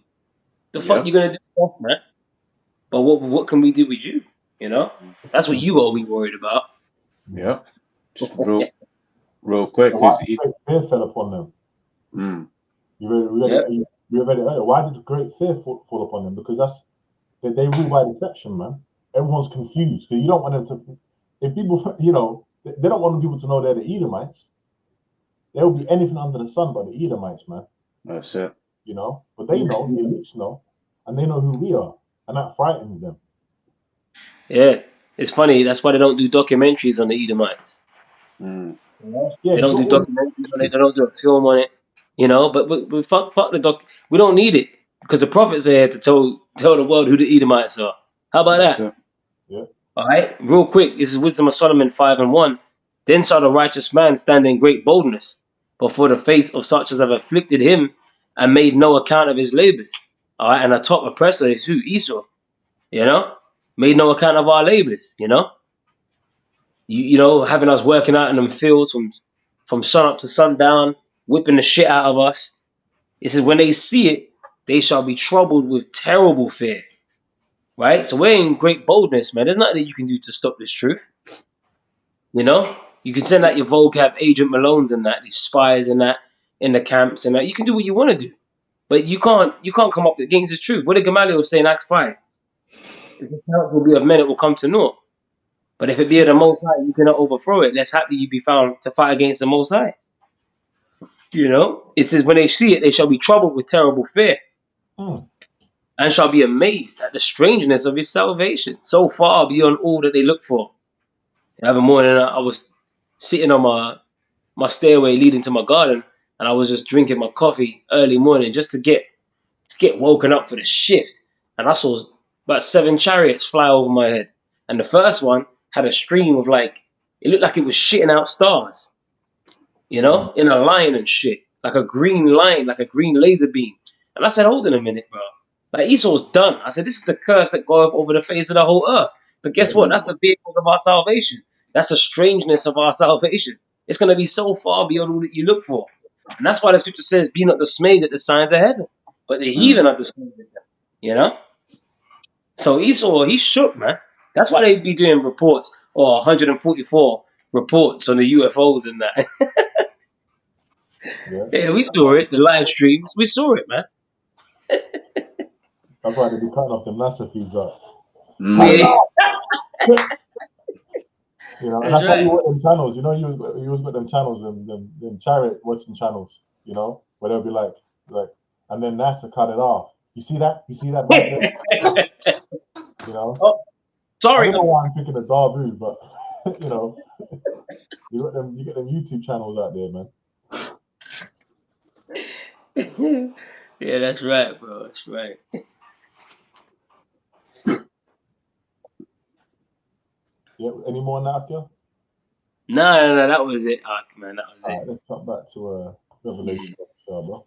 The fuck you Yep. gonna do, man? But what can we do with you? You know? That's what you gotta be worried about. Yeah. Yep. Just real quick, So why because did great fear fell upon them? mm, You read Yeah. it. You read it earlier. Why did great fear fall upon them? Because they rule by deception, man. Everyone's confused because you don't want them to. If people, you know, they don't want people to know they're the Edomites. There will be anything under the sun but the Edomites, man. That's it. You know, but they know, the elites know, and they know who we are, and that frightens them. Yeah, it's funny. That's why they don't do documentaries on the Edomites. Mm. Yeah, They don't do you got all documentaries on it. They don't do a film on it. You know, but fuck the doc. We don't need it because the prophets are here to tell the world who the Edomites are. How about That's that? it. yeah, All right, real quick. This is Wisdom of Solomon 5:1. Then saw the righteous man stand in great boldness before the face of such as have afflicted him and made no account of his labors. All right, and the top oppressor is who? Esau. You know, made no account of our labors. You know, having us working out in them fields from sun up to sundown, whipping the shit out of us. It says, when they see it, they shall be troubled with terrible fear. Right? So we're in great boldness, man. There's nothing that you can do to stop this truth. You know? You can send out your vocab agent Malones and that, these spies and that, in the camps and that. You can do what you want to do. But you can't come up against the truth. What did Gamaliel say in Acts 5? If the counsel be of men, it will come to naught. But if it be of the Most High, you cannot overthrow it. Lest haply you be found to fight against the Most High. You know? It says, when they see it, they shall be troubled with terrible fear. And shall be amazed at the strangeness of his salvation, so far beyond all that they look for. The other morning, I was sitting on my stairway leading to my garden, and I was just drinking my coffee early morning just to get woken up for the shift. And I saw about 7 chariots fly over my head. And the first one had a stream of it looked like it was shitting out stars, you know, in a line and shit, like a green line, like a green laser beam. And I said, hold on a minute, bro. Like Esau's done. I said, this is the curse that goeth over the face of the whole earth. But guess what? That's the vehicle of our salvation. That's the strangeness of our salvation. It's going to be so far beyond all that you look for. And that's why the scripture says, be not dismayed at the signs of heaven. But the heathen are dismayed at them. You know? So Esau, he's shook, man. That's why they be doing reports, or 144 reports on the UFOs and that. Yeah, we saw it. The live streams. We saw it, man. That's why they be cutting off the NASA feeds up. You know, and that's why you want them channels. You know, you always got them channels, them chariot watching channels. You know, where they'll be like, and then NASA cut it off. You see that? You see that back there? You know. Oh, sorry. I don't know why I'm picking a Darbu, but you know, you get them YouTube channels out there, man. Yeah, that's right, bro. That's right. Yeah, any more now, Akil? No, that was it, man. That was it. Let's jump back to Revelation, bro.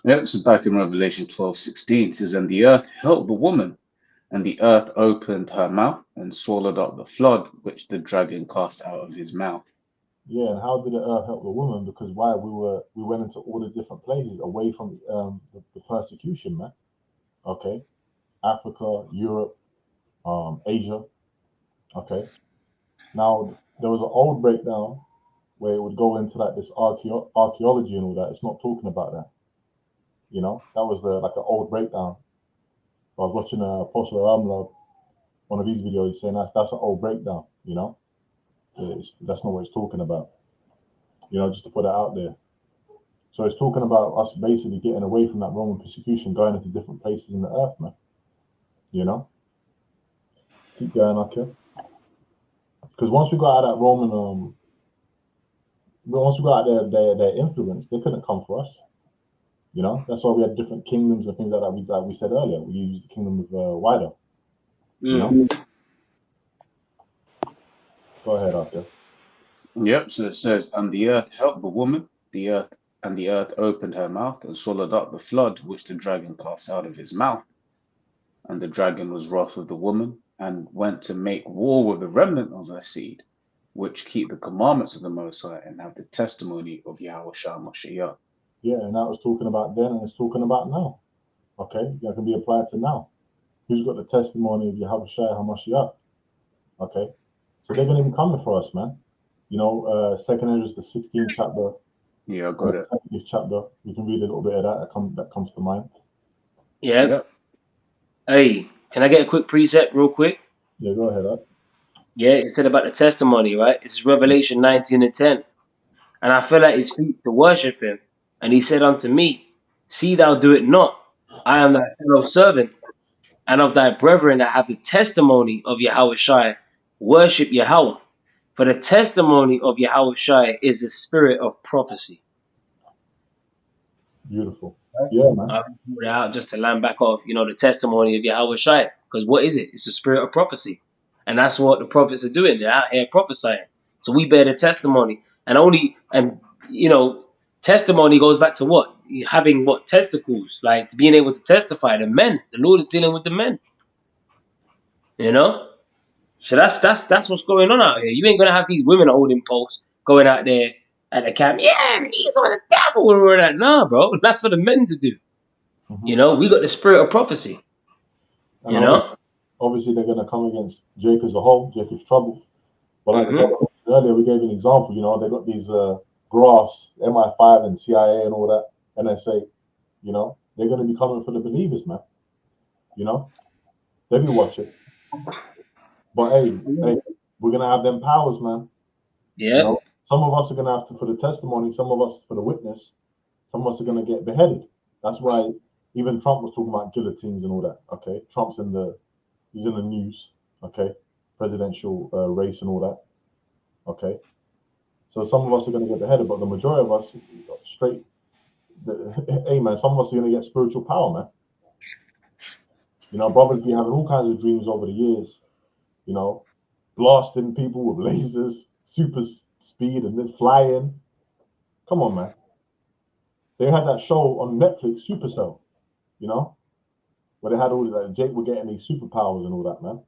Yep, so back in Revelation 12:16, it says, and the earth helped the woman, and the earth opened her mouth and swallowed up the flood which the dragon cast out of his mouth. Yeah, and how did the earth help the woman? Because why? We went into all the different places away from the persecution, man. Okay, Africa, Europe, Asia. Okay, now there was an old breakdown where it would go into like this archaeology and all that. It's not talking about that. You know, that was like an old breakdown. I was watching Apostle Ramla, one of his videos, saying that's an old breakdown. You know, that's not what it's talking about. You know, just to put it out there. So it's talking about us basically getting away from that Roman persecution, going into different places in the earth, man. You know, keep going, okay. Because once we got out of that Roman, once we got out their influence, they couldn't come for us. You know, that's why we had different kingdoms and things like that. Like we said earlier, we used the kingdom of Wider. You know. Go ahead, Arthur. Yep. So it says, and the earth helped the woman. The earth opened her mouth and swallowed up the flood which the dragon cast out of his mouth. And the dragon was wroth with the woman, and went to make war with the remnant of her seed, which keep the commandments of the Most High and have the testimony of Yahushua Mashiach. Yeah, and that was talking about then, and it's talking about now. Okay, that can be applied to now. Who's got the testimony of Yahushua HaMashiach? Okay, so they're going to be coming for us, man. You know, Second Ezra, the 16th chapter. Yeah, I got it. 70th chapter. You can read a little bit of that comes to mind. Yeah. Yep. Hey, can I get a quick precept real quick? Yeah, go ahead, Ad. Yeah, it said about the testimony, right? It's Revelation 19:10. And I feel like it's feet to worship him And he said unto me, See thou do it not. I am thy fellow servant, and of thy brethren that have the testimony of Yahweh. Worship Yahweh. For the testimony of Yahweh is the spirit of prophecy. Beautiful. Yeah, man. I put it out just to land back off, the testimony of Yahweh. Because what is it? It's the spirit of prophecy. And that's what the prophets are doing. They're out here prophesying. So we bear the testimony. And testimony goes back to what? Having what? Testicles. Like being able to testify. The men. The Lord is dealing with the men. So that's what's going on out here. You ain't gonna have these women holding posts going out there at the camp. Yeah, he's on the devil and all that. Nah, bro, that's for the men to do. Mhm. We got the spirit of prophecy. And obviously they're going to come against Jake as a whole, Jacob's trouble. But like earlier, we gave an example. They got these graphs, MI5 and CIA and all that, NSA. They're going to be coming for the believers, man. They be watching. But hey, we're going to have them powers, man. Yeah. Some of us are going to have to for the testimony. Some of us for the witness. Some of us are going to get beheaded. That's why even Trump was talking about guillotines and all that. Okay, Trump's he's in the news. Okay, presidential race and all that. Okay, so some of us are going to get beheaded, but the majority of us straight. Hey man, some of us are going to get spiritual power, man. Brothers be having all kinds of dreams over the years. Blasting people with lasers, super speed, and then flying. Come on, man. They had that show on Netflix, Supercell. Where they had all that. Jake were getting these superpowers and all that, man.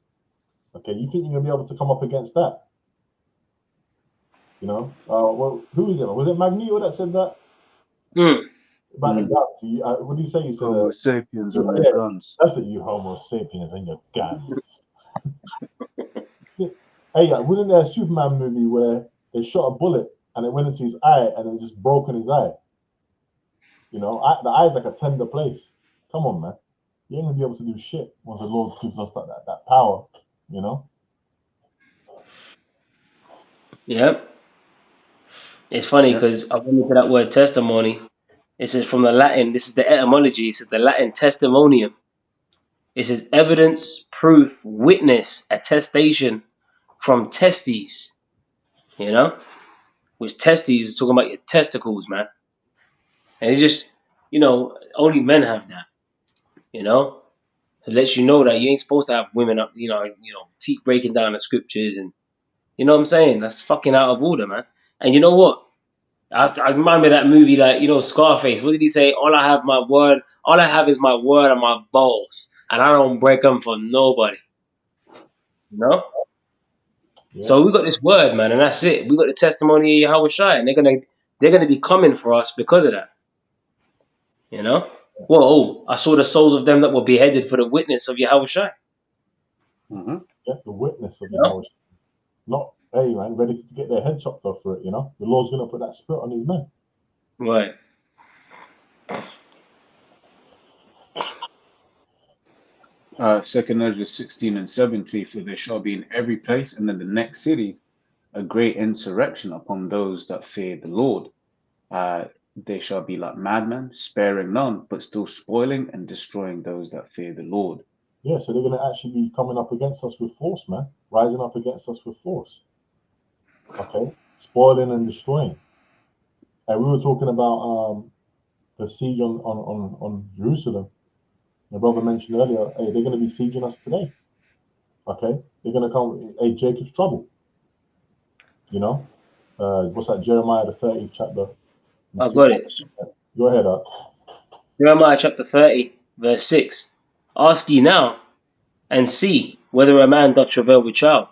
Okay, you think you're gonna be able to come up against that? Well, who is it? Was it Magneto that said that? About the galaxy. What did he say? He said, Homo sapiens and their guns. That's it, you Homo sapiens and your guns. Hey, wasn't there a Superman movie where they shot a bullet and it went into his eye and it just broke in his eye? The eye's like a tender place. Come on, man. You ain't gonna be able to do shit once the Lord gives us that power, Yep. It's funny because I've been into that word testimony. It says from the Latin, this is the etymology, it says the Latin testimonium. It says evidence, proof, witness, attestation from testes. Which testes is talking about your testicles, man. And it's just, only men have that. It lets you know that you ain't supposed to have women up, breaking down the scriptures and you know what I'm saying? That's fucking out of order, man. And you know what? I remind me of that movie that, Scarface. What did he say? All I have is my word and my balls. And I don't break them for nobody. Yeah. So we got this word, man, and that's it. We got the testimony of Yahweh, and they're gonna be coming for us because of that. Whoa, I saw the souls of them that were beheaded for the witness of Yahweh. Yeah, the witness of Yahweh. Not, hey, man, ready to get their head chopped off for it, The Lord's going to put that spirit on his men. Right. Second Ezra 16 and 17, for there shall be in every place and in the next cities a great insurrection upon those that fear the Lord. They shall be like madmen, sparing none, but still spoiling and destroying those that fear the Lord. Yeah, so they're going to actually be coming up against us with force, man. Rising up against us with force. Okay? Spoiling and destroying. And we were talking about the siege on Jerusalem. My brother mentioned earlier, hey, they're going to be sieging us today. Okay? They're going to come, hey, Jacob's trouble. What's that, Jeremiah the 30th chapter? I got it. Go ahead, Jeremiah chapter 30, verse 6. Ask ye now, and see whether a man doth travail with child.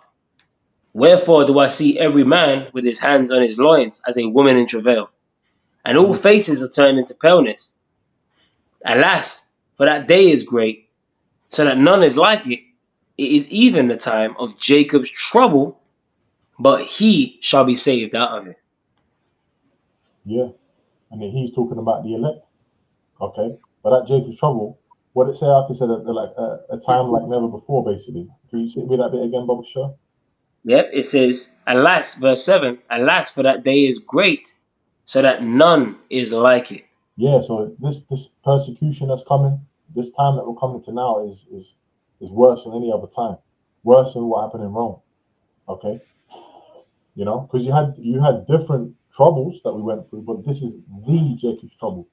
Wherefore do I see every man with his hands on his loins as a woman in travail, and all faces are turned into paleness. Alas, for that day is great, so that none is like it. It is even the time of Jacob's trouble, but he shall be saved out of it. Yeah, and then he's talking about the elect. Okay, but that Jacob's trouble, what it say? I said like a time like never before, basically. Can you read that bit again, Bob Shaw? Yep, it says, alas, verse 7, alas, for that day is great, so that none is like it. yeah, so this persecution that's coming, this time that we're coming to now is worse than any other time, worse than what happened in Rome. Okay, you know, because you had different troubles that we went through, but this is the Jacob's trouble.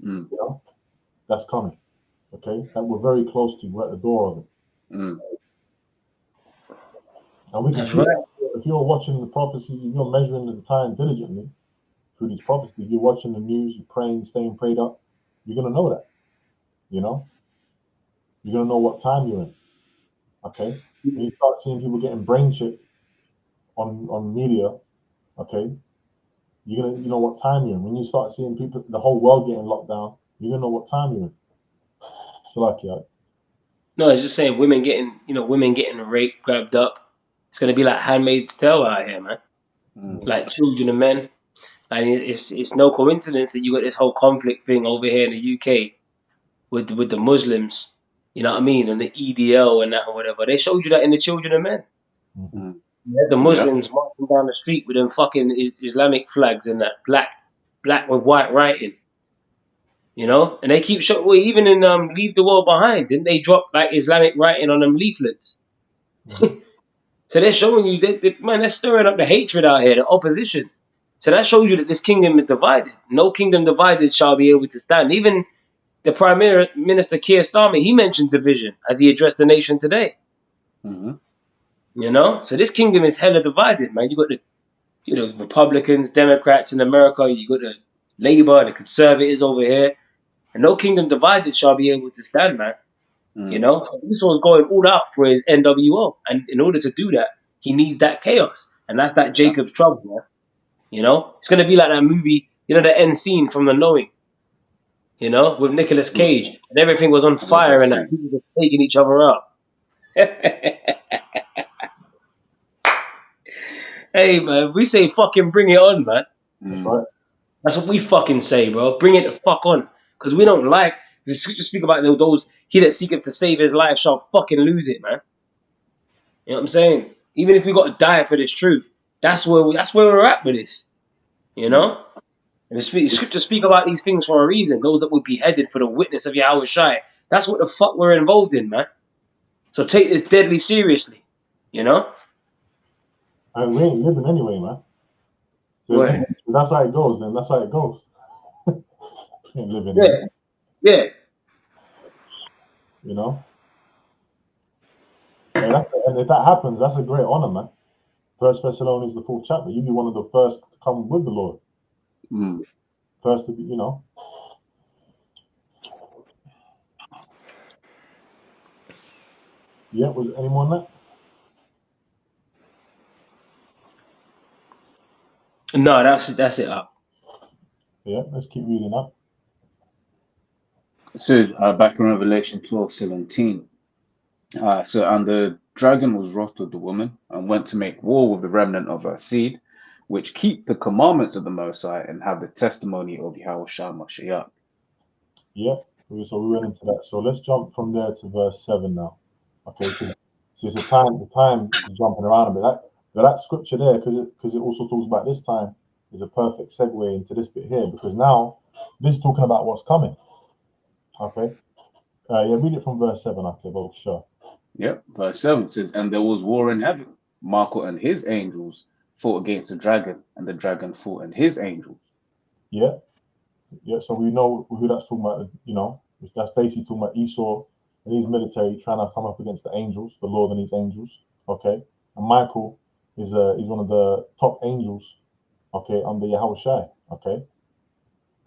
Mm. You know, that's coming. Okay, and we're very close to. We're at the door of it, Mm. and we can That's see right. if you're watching the prophecies, if you're measuring the time diligently through these prophecies, you're watching the news, you're praying, staying prayed up, you're gonna know that. You know, you're gonna know what time you're in. Okay, when you start seeing people getting brain chipped on media, okay, you know what time you're in. When you start seeing people, the whole world getting locked down, you're gonna know what time you're in. So like, yeah, No, it's just saying women getting raped, grabbed up. It's gonna be like Handmaid's Tale out here, man. Mm. Like children and men. And it's no coincidence that you got this whole conflict thing over here in the UK with the Muslims. You know what I mean? And the EDL and that or whatever. They showed you that in the children and men. mm-hmm. Mm. You had the Yeah. Muslims marching down the street with them fucking Islamic flags and that black with white writing. You know, and they keep showing. Well, even in Leave the World Behind, didn't they drop like Islamic writing on them leaflets? So they're showing you that man, they're stirring up the hatred out here, the opposition. So that shows you that this kingdom is divided. No kingdom divided shall be able to stand. Even the Prime Minister Keir Starmer, he mentioned division as he addressed the nation today. Mm-hmm. You know, so this kingdom is hella divided, man. You got the Republicans, Democrats in America. You got the Labour, the Conservatives over here, and no kingdom divided shall be able to stand, man. You Mm. know, so Esau's going all out for his NWO, and in order to do that, he needs that chaos, and that's that Jacob's trouble, man. You know, it's gonna be like that movie, the end scene from The Knowing, with Nicolas Cage, and everything was on I love fire that and that scene. people were taking each other out. Hey man, we say fucking bring it on, man. That's Mm. right. That's what we fucking say, bro. Bring it the fuck on, because we don't like the scriptures speak about those he that seeketh to save his life shall fucking lose it, man. You know what I'm saying? Even if we got to die for this truth, that's where we're at with this. You Mm. know? And the scriptures speak about these things for a reason. Those that would be headed for the witness of Yahweh Shai. That's what the fuck we're involved in, man. So take this deadly seriously. You know? And we ain't living anyway, man. So Right. if that's how it goes, then that's how it goes. We ain't living Yeah. here, Yeah. you know. And if that happens, that's a great honor, man. First Thessalonians, the 4th chapter. You'll be one of the first to come with the Lord. Mm. First to be, you know. Yeah, was it any more than that? No, that's it up. Yeah, let's keep reading up. It says back in Revelation 12:17. So and the dragon was wroth with the woman and went to make war with the remnant of her seed, which keep the commandments of the Most High and have the testimony of Yahweh Shah Mashiach. Yeah, so we went into that. So let's jump from there to verse 7 now. Okay, because it's the time is jumping around a bit. That scripture there, because it also talks about this time, is a perfect segue into this bit here, because now this is talking about what's coming. Okay, yeah, read it from verse 7. Okay, well, sure. Yep, verse 7 says, and there was war in heaven. Michael and his angels fought against the dragon, and the dragon fought and his angels. Yeah, yeah. So we know who that's talking about. You know, that's basically talking about Esau and his military trying to come up against the angels, the Lord and his angels. Okay, and Michael is one of the top angels. Okay, under Yahweh Shai. Okay,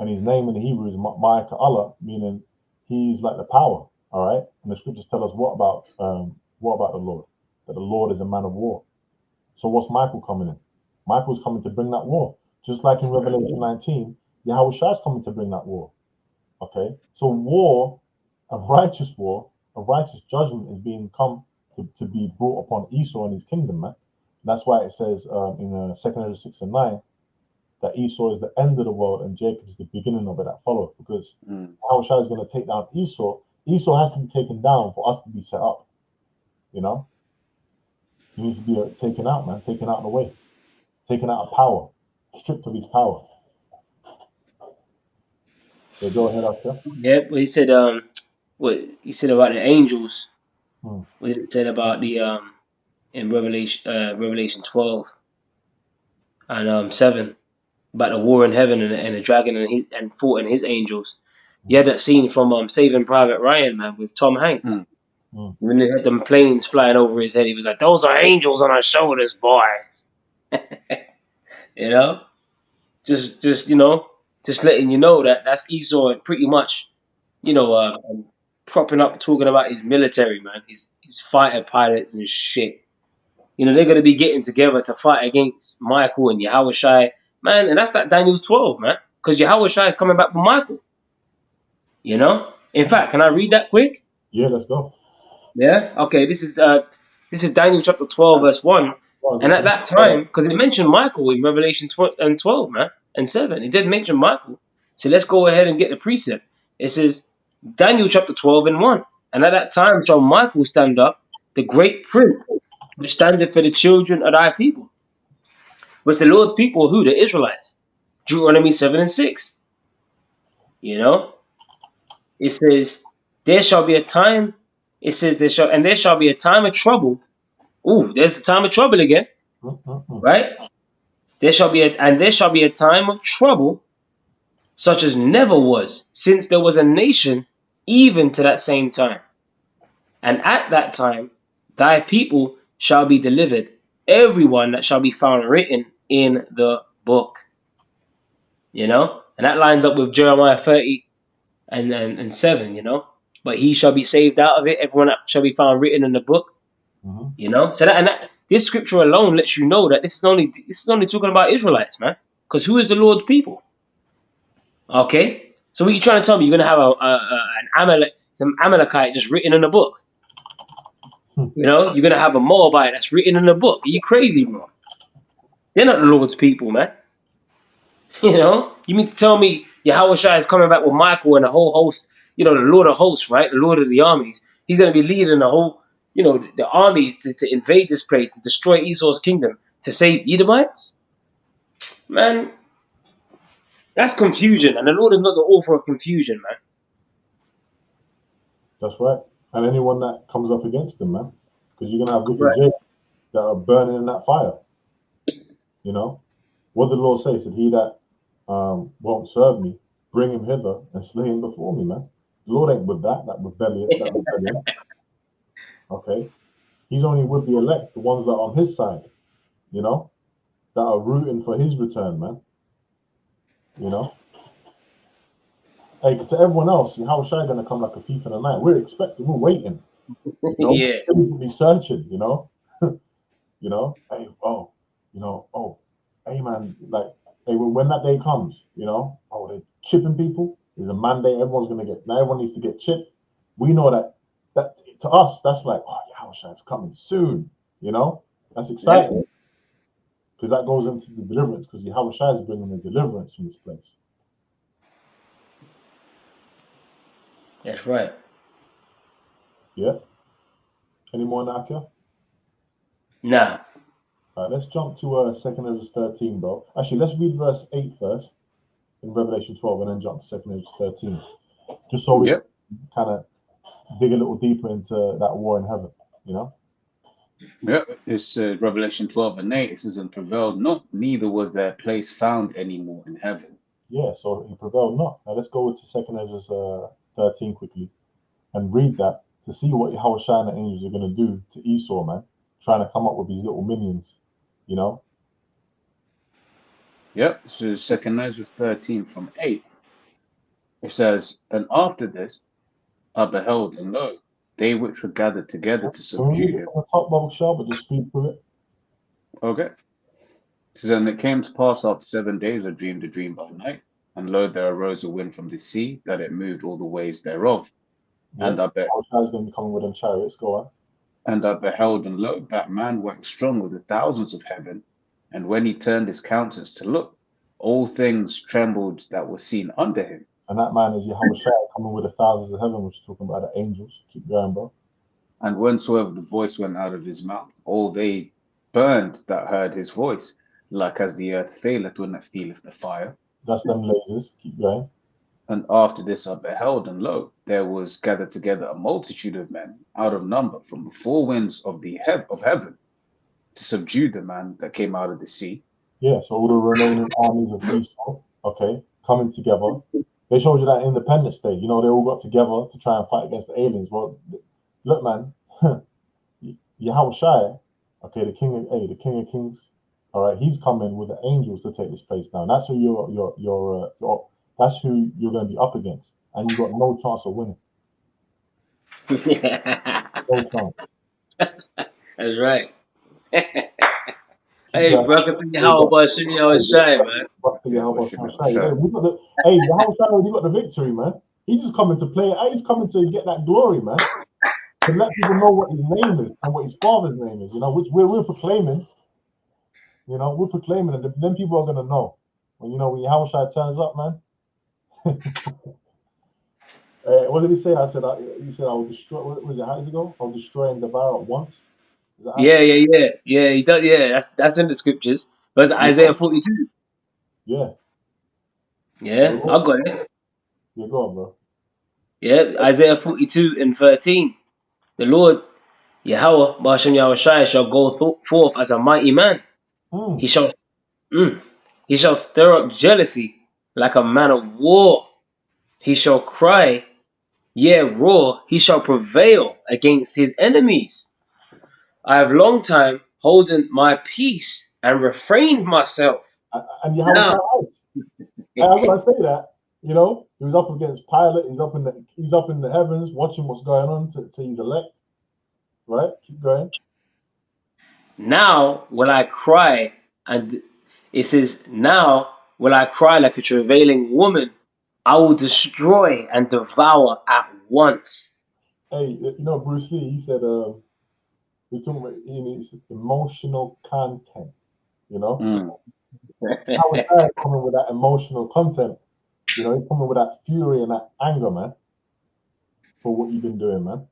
and his name in the Hebrew is Ma'aka Allah, meaning he's like the power. All right, and the scriptures tell us what about the Lord? That the Lord is a man of war. So what's Michael coming in? Michael's coming to bring that war, just like in Revelation 19. Yahweh Shai is coming to bring that war. Okay, so war, a righteous judgment is being come to be brought upon Esau and his kingdom, man. That's why it says in 2 Ezra 6 and 9 that Esau is the end of the world and Jacob is the beginning of it that follows. Because Yahweh Shai is going to take down Esau. Esau has to be taken down for us to be set up. You know, he needs to be taken out, man, taken out of the way, taken out of power, stripped of his power. Yeah, go ahead, Akia. Yeah, but he said what he said about the angels. Hmm. What he said about the in Revelation 12 and 7 about the war in heaven and the dragon and fought and his angels. You had that scene from Saving Private Ryan, man, with Tom Hanks. Mm. Mm. When they had them planes flying over his head, he was like, "Those are angels on our shoulders, boys." You know, just just letting you know that that's Esau pretty much, propping up, talking about his military, man, his fighter pilots and shit. They're gonna be getting together to fight against Michael and Yahushai, man, and that's that Daniel 12, man, because Yahushai is coming back with Michael. In fact, can I read that quick? Yeah, let's go. Yeah. Okay. This is Daniel chapter 12 verse 1, and at that time, because it mentioned Michael in Revelation 12, man, and 7, it did mention Michael. So let's go ahead and get the precept. It says Daniel chapter 12 and 1, and at that time shall Michael stand up, the great prince, which standeth for the children of thy people. Which the Lord's people, who? The Israelites. Deuteronomy 7 and 6. It says, there shall be a time. It says there shall be a time of trouble. Ooh, there's the time of trouble again, right? There shall be a time of trouble, such as never was since there was a nation, even to that same time. And at that time, thy people shall be delivered, everyone that shall be found written in the book. And that lines up with Jeremiah 30 and 7. But he shall be saved out of it, everyone that shall be found written in the book. So this scripture alone lets you know that this is only talking about Israelites, man. Because who is the Lord's people? Okay, so what are you trying to tell me? You're gonna have some Amalekite just written in a book? You're gonna have a Moabite that's written in a book? Are you crazy, bro? They're not the Lord's people, man. You mean to tell me Yahushua is coming back with Michael and the whole host? The Lord of hosts, right? The Lord of the armies. He's gonna be leading the whole. The armies to invade this place and destroy Esau's kingdom to save Edomites? Man, that's confusion, and the Lord is not the author of confusion, man. That's right. And anyone that comes up against them, man, because you're gonna have wicked Jacob that are burning in that fire. What did the Lord say? He said, "He that won't serve me, bring him hither and slay him before me, man." The Lord ain't with that rebellion. Okay, He's only with the elect, the ones that are on His side, that are rooting for His return, man. Hey, to everyone else, how is Shai gonna come like a thief in the night? We're expecting, we're waiting. Yeah. We're searching, hey man, hey, when that day comes, they're chipping people. There's a mandate. Everyone needs to get chipped. We know that to us, that's like, oh, Yahushua coming soon. That's exciting because that goes into the deliverance. Because Yahushua is bringing the deliverance from this place. That's right. Yeah. Any more, Nakia? Nah. All right, let's jump to 2 Ezra 13, bro. Actually, let's read verse 8 first in Revelation 12 and then jump to 2 Ezra 13. Just so we kind of dig a little deeper into that war in heaven, Yep, it's Revelation 12 and 8. It says, and prevailed not, neither was their place found anymore in heaven. Yeah, so he prevailed not. Now let's go to 2 Ezra 13 quickly and read that to see what Yahushua and the angels are going to do to Esau, man. Trying to come up with these little minions, Yep, this is 2 Ezra 13 from 8. It says, and after this I beheld, and lo, they which were gathered together to subdue him. On the top bubble shell, but just speed through it. Okay. It says, and it came to pass after 7 days I dreamed a dream by night, and lo, there arose a wind from the sea, that it moved all the ways thereof. Yeah. And I bet Yahushua's going to be coming with them chariots. Go on. And I beheld, and lo, that man waxed strong with the thousands of heaven. And when he turned his countenance to look, all things trembled that were seen under him. And that man is Yahushua coming with the thousands of heaven, which is talking about the angels. Keep going, bro. And whensoever the voice went out of his mouth, all they burned that heard his voice, like as the earth faileth when it feeleth the fire. That's them lasers. Keep going. And after this I beheld, and lo, there was gathered together a multitude of men out of number from the four winds of of heaven to subdue the man that came out of the sea. Yeah, so all the remaining armies of Esau, okay, coming together. They showed you that Independence Day. You know, they all got together to try and fight against the aliens. Well, look, man, Yahushua, okay, the King of Kings. All right, he's coming with the angels to take this place down. That's who that's who you're going to be up against, and you got no chance of winning. No chance. That's right. Keep Hey, that. bro, I think how about Shimmy always shine, man. Hey, Yahushua already got the victory, man. He's just coming to play. He's coming to get that glory, man. To let people know what his name is and what his father's name is, you know, which we're proclaiming. You know, we're proclaiming it. Then people are gonna know. When Yahushua turns up, man. What did he say? He said I will destroy. What was it? How does it go? I'll destroy and devour at once. Is that Yeah. He does. Yeah, that's in the scriptures. That's Isaiah 42. Yeah. Yeah, I got it. Yeah, go on, bro. Yeah, Isaiah 42 and 13. The Lord Yahweh, Bashem Yahushai, shall go forth as a mighty man. Mm. He shall stir up jealousy like a man of war. He shall cry, yea, roar. He shall prevail against his enemies. I have long time holden my peace and refrained myself. And Yahushua I'm gonna say that. You know, he was up against Pilate. He's up in the heavens, watching what's going on to his elect. Right? Keep going. Now will I cry, and it says, now will I cry like a travailing woman. I will destroy and devour at once. Hey, you know Bruce Lee? He said, he's talking about his emotional content. You know, Yahushua coming with that emotional content. You know, he's coming with that fury and that anger, man, for what you've been doing, man.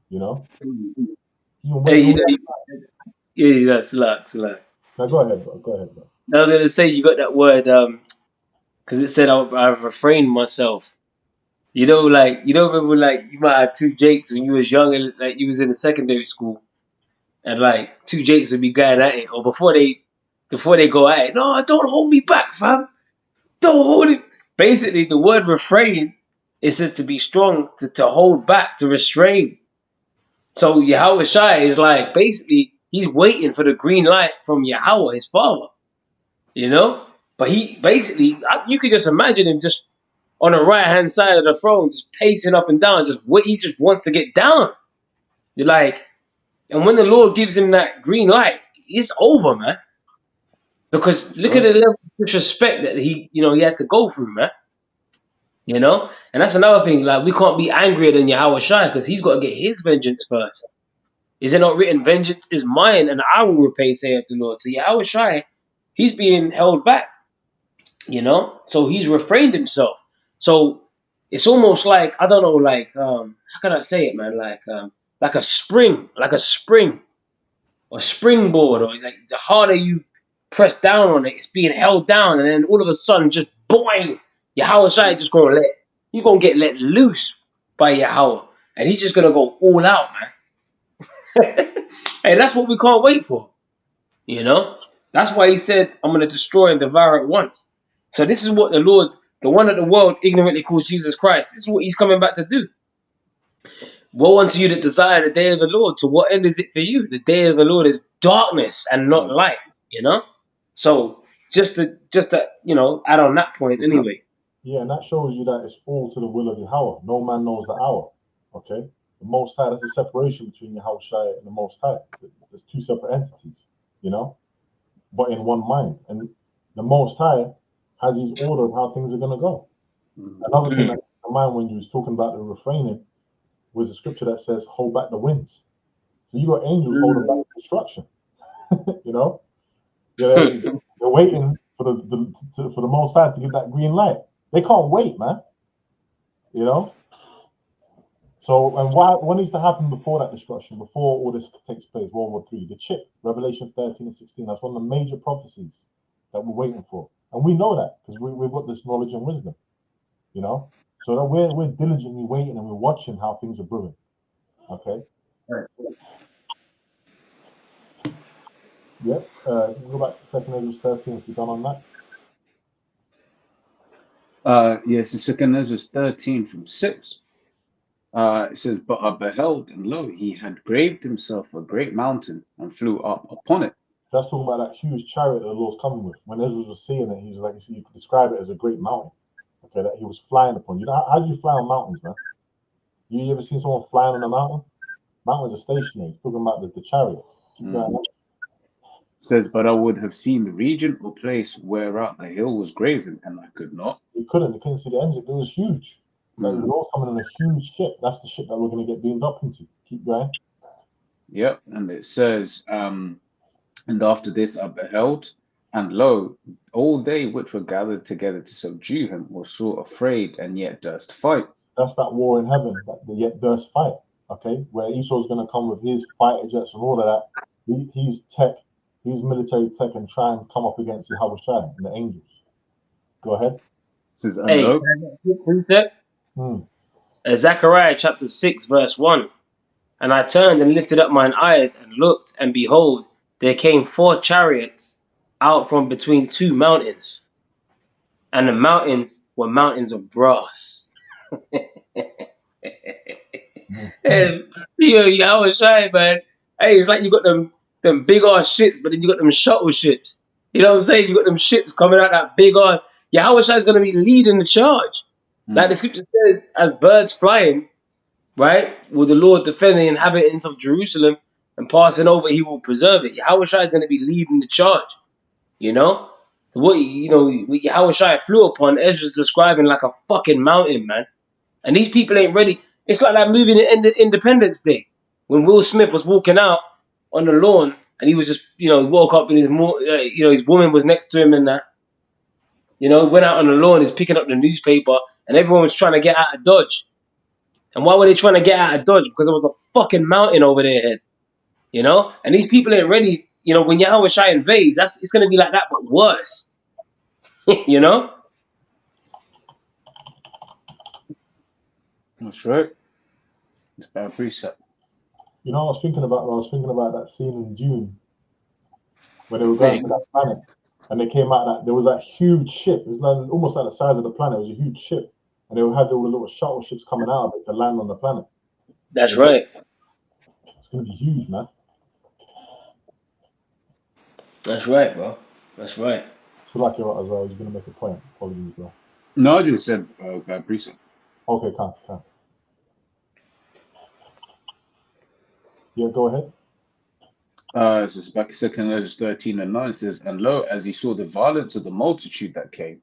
You know. Hey, yeah, that's a lot. Now go ahead, bro. Go ahead, bro. I was gonna say you got that word, because it said I've refrained myself. You know, like you don't remember like you might have two Jakes when you was young and like you was in the secondary school, and like two Jakes would be going at it, or before they go at it. No, don't hold me back, fam. Don't hold it. Basically, the word refrain it says to be strong, to hold back, to restrain. So Yahweh Shai is like basically he's waiting for the green light from Yahweh, his father. You know? But he basically, you could just imagine him just on the right hand side of the throne, just pacing up and down, just what he just wants to get down. You're like, and when the Lord gives him that green light, it's over, man. Because look at the level of disrespect that he had to go through, man. You know? And that's another thing, like we can't be angrier than Yahweh Shai because he's got to get his vengeance first. Is it not written, vengeance is mine and I will repay, saith the Lord. So Yahweh Shai, he's being held back. You know, so he's refrained himself. So it's almost like I don't know, like how can I say it, man? Like a spring or springboard, or like the harder you press down on it, it's being held down, and then all of a sudden, just boing, Yahweh Shai just he's gonna get let loose by Yahweh, and he's just gonna go all out, man. And that's what we can't wait for, you know. That's why he said, "I'm gonna destroy and devour at once." So this is what the Lord, the one that the world ignorantly calls Jesus Christ, this is what he's coming back to do. Woe unto you that desire the day of the Lord. To what end is it for you? The day of the Lord is darkness and not light, you know? So just to add on that point anyway. Yeah, and that shows you that it's all to the will of Yahweh. No man knows the hour. Okay? The Most High, there's a separation between Yahushua and the Most High. There's two separate entities, you know? But in one mind. And the Most High has his order of how things are going to go. Another thing that came to mind when you was talking about the refraining was a scripture that says, hold back the winds. So you got angels holding back destruction. You know? They're waiting for the Most High to give that green light. They can't wait, man. You know? So, and what needs to happen before that destruction, before all this takes place, World War III? The chip, Revelation 13 and 16, that's one of the major prophecies that we're waiting for. And we know that because we've got this knowledge and wisdom. you know. So that we're diligently waiting and we're watching how things are brewing. Okay. Right. Yep. Go back to 2 Ezra 13 if you're done on that. Yes, it's 2 Ezra 13 from 6. It says, "But I beheld, and lo, he had graved himself a great mountain and flew up upon it." That's talking about that huge chariot that the Lord's coming with. When Ezra was seeing it, he was like, you could describe it as a great mountain. Okay, that he was flying upon. You know, how do you fly on mountains, man? You ever seen someone flying on a mountain? Mountains are stationary. Talking about the chariot. It says, "But I would have seen the region or place whereat the hill was graven, and I could not." You couldn't see the ends. It was huge. Like, the Lord's coming on a huge ship. That's the ship that we're going to get beamed up into. Keep going. Yep, and it says, "And after this I beheld, and lo, all they which were gathered together to subdue him were sore afraid, and yet durst fight." That's that war in heaven, that the yet durst fight. Okay, where Esau's going to come with his fighter jets and all of that. He's tech, he's military tech, and try and come up against Yahweh Shai and the angels. Go ahead. It says, "And Hey, lo," quick precept. Zechariah chapter 6 verse 1. "And I turned and lifted up mine eyes and looked, and behold, there came 4 chariots out from between 2 mountains, and the mountains were mountains of brass." And Yahweh Shai, man. Hey, it's like you got them big ass ships, but then you got them shuttle ships. You know what I'm saying? You got them ships coming out that big ass. Yahweh Shai is going to be leading the charge. Like the scripture says, as birds flying, right? Will the Lord defend the inhabitants of Jerusalem, and passing over, he will preserve it. Yahweh Shai is going to be leading the charge. You know? What Yahweh Shai flew upon, Ezra's describing like a fucking mountain, man. And these people ain't ready. It's like that movie Independence Day, when Will Smith was walking out on the lawn, and he was just, woke up and his woman was next to him and that. Went out on the lawn, he's picking up the newspaper, and everyone was trying to get out of Dodge. And why were they trying to get out of Dodge? Because there was a fucking mountain over their head. And these people ain't ready. When Yahweh Shai invades, it's going to be like that, but worse. That's right. It's bad precept. I was thinking about that scene in June when they were going to that planet, and they came out there was that huge ship. It was like, almost like the size of the planet. It was a huge ship, and they had all the little shuttle ships coming out of it to land on the planet. That's right. It's gonna be huge, man. That's right, bro. That's right. So like you're as well, you're gonna make a point. Apologies, bro. No, I just said bad precept. Okay, can't. Yeah, go ahead. So it's back in 2 Ezra 13 and 9. It says, "And lo, as he saw the violence of the multitude that came,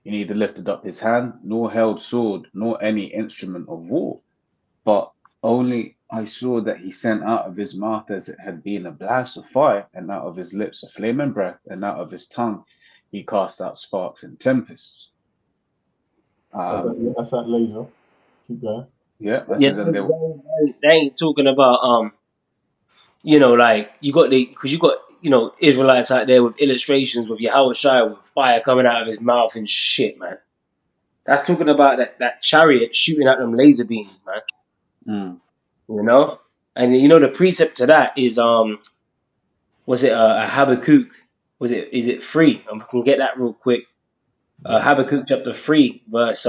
he neither lifted up his hand, nor held sword, nor any instrument of war, but only I saw that he sent out of his mouth as it had been a blast of fire, and out of his lips a flaming breath, and out of his tongue he cast out sparks and tempests." That's that laser. Keep going. Yeah, they ain't talking about like you got Israelites out there with illustrations with Yahweh Shai with fire coming out of his mouth and shit, man. That's talking about that chariot shooting out them laser beams, man. And the precept to that is was it a Habakkuk? Is it 3? I can get that real quick. Habakkuk chapter 3 verse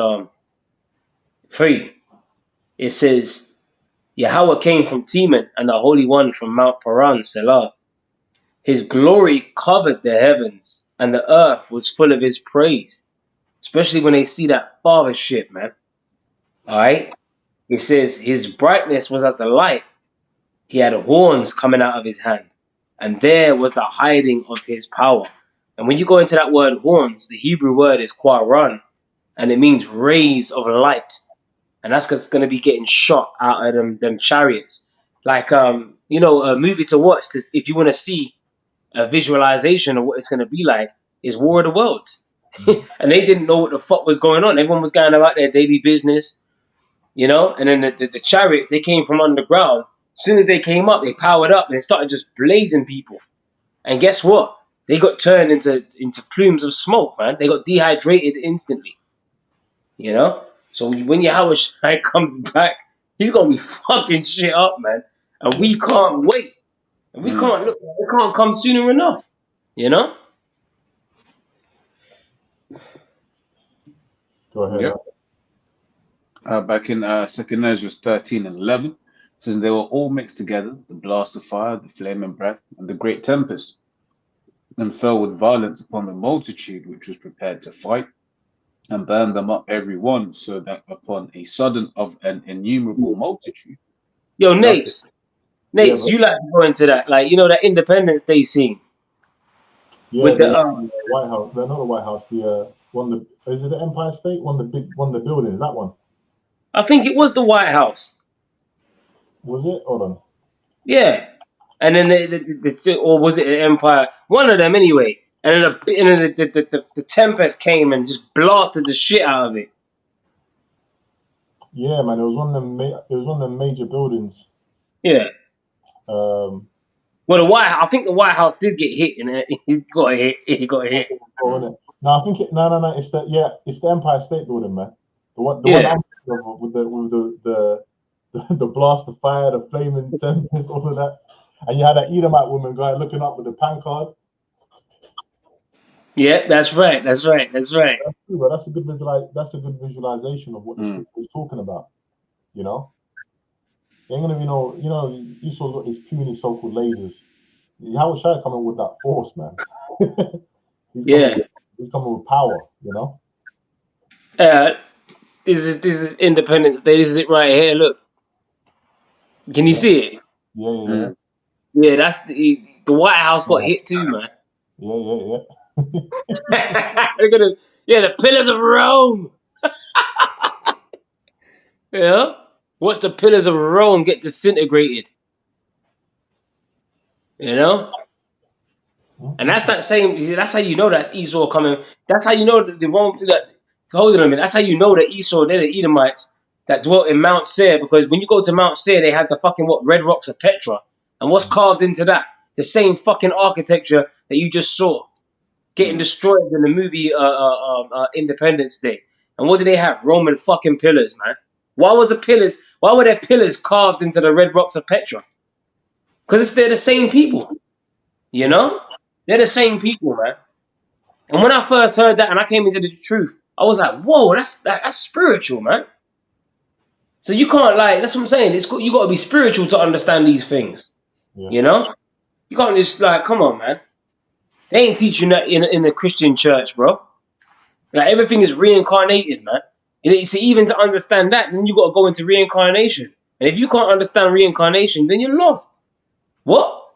3. It says, "Yahweh came from Teman, and the Holy One from Mount Paran, Selah. His glory covered the heavens, and the earth was full of his praise." Especially when they see that father ship, man. Alright? It says, "His brightness was as the light. He had horns coming out of his hand, and there was the hiding of his power." And when you go into that word horns, the Hebrew word is qaran, and it means rays of light. And that's because it's going to be getting shot out of them chariots. Like, a movie to watch if you want to see a visualization of what it's going to be like is War of the Worlds. And they didn't know what the fuck was going on. Everyone was going about their daily business, and then the chariots, they came from underground. As soon as they came up, they powered up and they started just blazing people. And guess what? They got turned into plumes of smoke, man. They got dehydrated instantly. You know? So when Yahweh Shai comes back, he's gonna be fucking shit up, man. And we can't wait. And we can't look, it can't come sooner enough. You know? Go ahead. Yep. Back in 2nd Ezra 13 and 11, it says they were all mixed together, the blast of fire, the flaming breath, and the great tempest, and fell with violence upon the multitude which was prepared to fight, and burned them up every one, so that upon a sudden of an innumerable multitude, Yo, nothing. Yeah, Napes, you like to go into that, like that Independence Day scene Yeah, with the the White House. No, not the White House. The one. Is it the Empire State? One of the big, one of the buildings. That one. I think it was the White House. Was it? Hold on. Yeah. And then or was it the Empire? One of them anyway. And then the Tempest came and just blasted the shit out of it. Yeah, man. It was one of them. It was one of the major buildings. Yeah. Um, Well, I think the White House did get hit, and he got hit. He got hit. No, I think it. No. It's the It's the Empire State Building, man. The one. Yeah. I'm thinking of with the blast of fire, the flaming tempest, all of that, and you had that Edomite woman guy looking up with the pan card. Yeah, that's right. That's right. That's right. That's true, but that's a good visualization of what the scripture is talking about. You know, there ain't gonna be no. Esau's got these puny so-called lasers. How Shai coming with that force, man? He's coming with power. You know. This is Independence Day. This is it right here. Look, can you see it? Yeah. Yeah, that's the White House got hit too, man. Yeah. Look at the pillars of Rome. Yeah, watch the pillars of Rome get disintegrated. You know, and that's that same. That's how you know that's Esau coming. That's how you know the Rome. Hold on a minute. That's how you know that Esau, they're the Edomites that dwelt in Mount Seir. Because when you go to Mount Seir, they have the fucking red rocks of Petra, and what's carved into that? The same fucking architecture that you just saw getting destroyed in the movie Independence Day. And what do they have? Roman fucking pillars, man. Why were there pillars carved into the red rocks of Petra? Because they're the same people. You know? They're the same people, man. And when I first heard that and I came into the truth, I was like, whoa, that's spiritual, man. So you can't that's what I'm saying. You got to be spiritual to understand these things. Yeah. You know? You can't just come on, man. They ain't teaching that in the Christian church, bro. Like everything is reincarnated, man. So even to understand that, then you got to go into reincarnation. And if you can't understand reincarnation, then you're lost. What?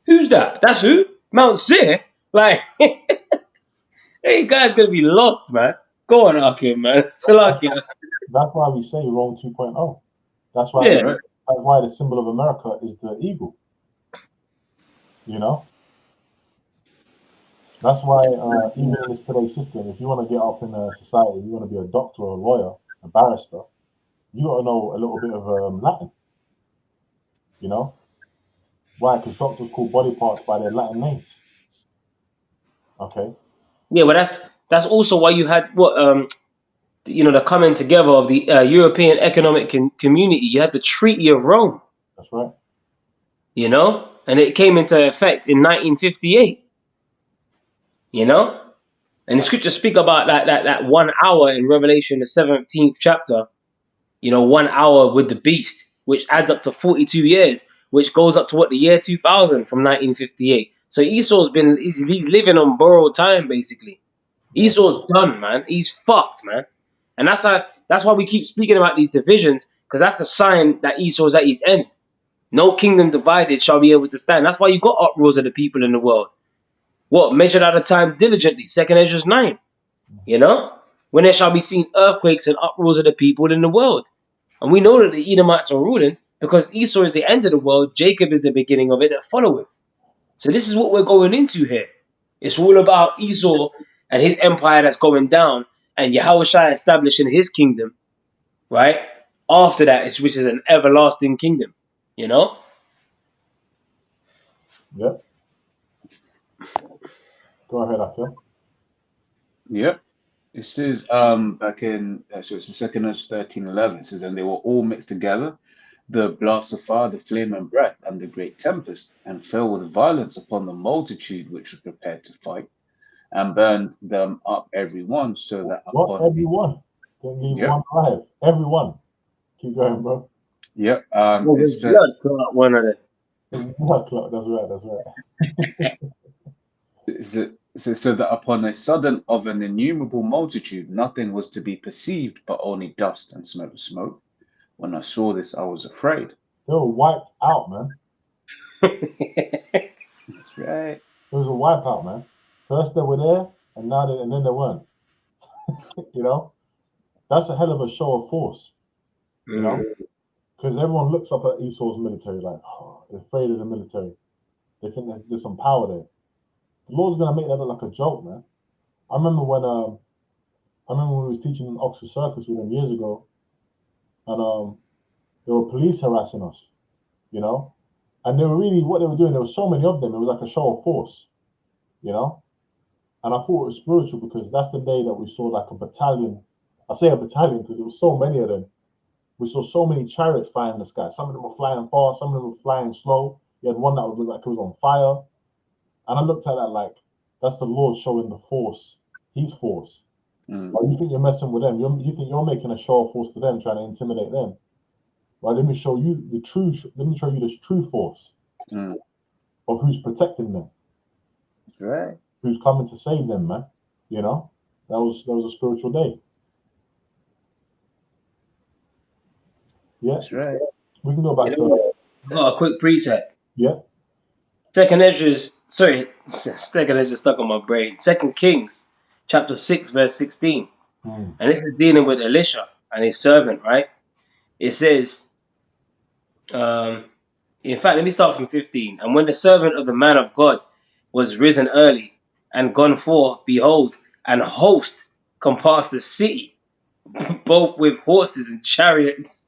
Who's that? That's who? Mount Seir? Like, hey, guy's gonna be lost, man. Go on, Akim, man. Salakia. That's why we say Rome 2.0. That's why. Yeah. That's why the symbol of America is the eagle. You know. That's why even in this today's system, if you want to get up in a society, you want to be a doctor or a lawyer, a barrister, you got to know a little bit of Latin. You know. Why? Because doctors call body parts by their Latin names. Okay. Yeah, but that's also why you had the coming together of the European Economic Community. You had the Treaty of Rome. That's right. You know, and it came into effect in 1958. You know, and the scriptures speak about that 1 hour in Revelation, the 17th chapter. 1 hour with the beast, which adds up to 42 years, which goes up to the year 2000 from 1958. So Esau's he's living on borrowed time, basically. Esau's done, man. He's fucked, man. And that's why we keep speaking about these divisions, because that's a sign that Esau's at his end. No kingdom divided shall be able to stand. That's why you got uproars of the people in the world. What? Measured out of time diligently. 2nd Ezra 9. You know? When there shall be seen earthquakes and uproars of the people in the world. And we know that the Edomites are ruling because Esau is the end of the world. Jacob is the beginning of it that followeth. So this is what we're going into here. It's all about Esau and his empire that's going down and Yahushua establishing his kingdom, right? After that, which is an everlasting kingdom, you know? Yep. Go ahead, Akhil. Yep. It says back in so it's the second of 13:11. It says, and they were all mixed together, the blast of fire, the flame and breath, and the great tempest, and fell with violence upon the multitude which was prepared to fight, and burned them up every one, so that What? upon Everyone? Didn't leave yep, one alive. Everyone. Keep going, bro. yep. Well, It there's said blood clot one of them. That's right. That's right. so that upon a sudden of an innumerable multitude, nothing was to be perceived but only dust and smoke of smoke. When I saw this, I was afraid. They were wiped out, man. That's right. It was a wipeout, man. First they were there, and then they weren't. You know, that's a hell of a show of force. You know, because everyone looks up at Esau's military like, oh, they're afraid of the military. They think there's some power there. The Lord's gonna make that look like a joke, man. I remember when we was teaching in Oxford Circus with them years ago, and there were police harassing us, you know, and they were really what they were doing. There were so many of them. It was like a show of force, you know. And I thought it was spiritual because that's the day that we saw like a battalion. I say a battalion because there was so many of them. We saw so many chariots flying in the sky. Some of them were flying fast, some of them were flying slow. You had one that would look like it was on fire. And I looked at that like, that's the Lord showing the force, His force. Like, you think you're messing with them? You think you're making a show of force to them, trying to intimidate them? Right? Let me show you the true. Let me show you the true force of who's protecting them. That's right. Who's coming to save them, man? You know, that was a spiritual day. Yeah, That's right. we can go back to. Got a quick precept. Yeah. Second Ezra's stuck on my brain. 2 Kings, chapter 6, verse 16. And this is dealing with Elisha and his servant, right? It says, in fact, let me start from 15. And when the servant of the man of God was risen early and gone forth, behold, an host compassed the city, both with horses and chariots.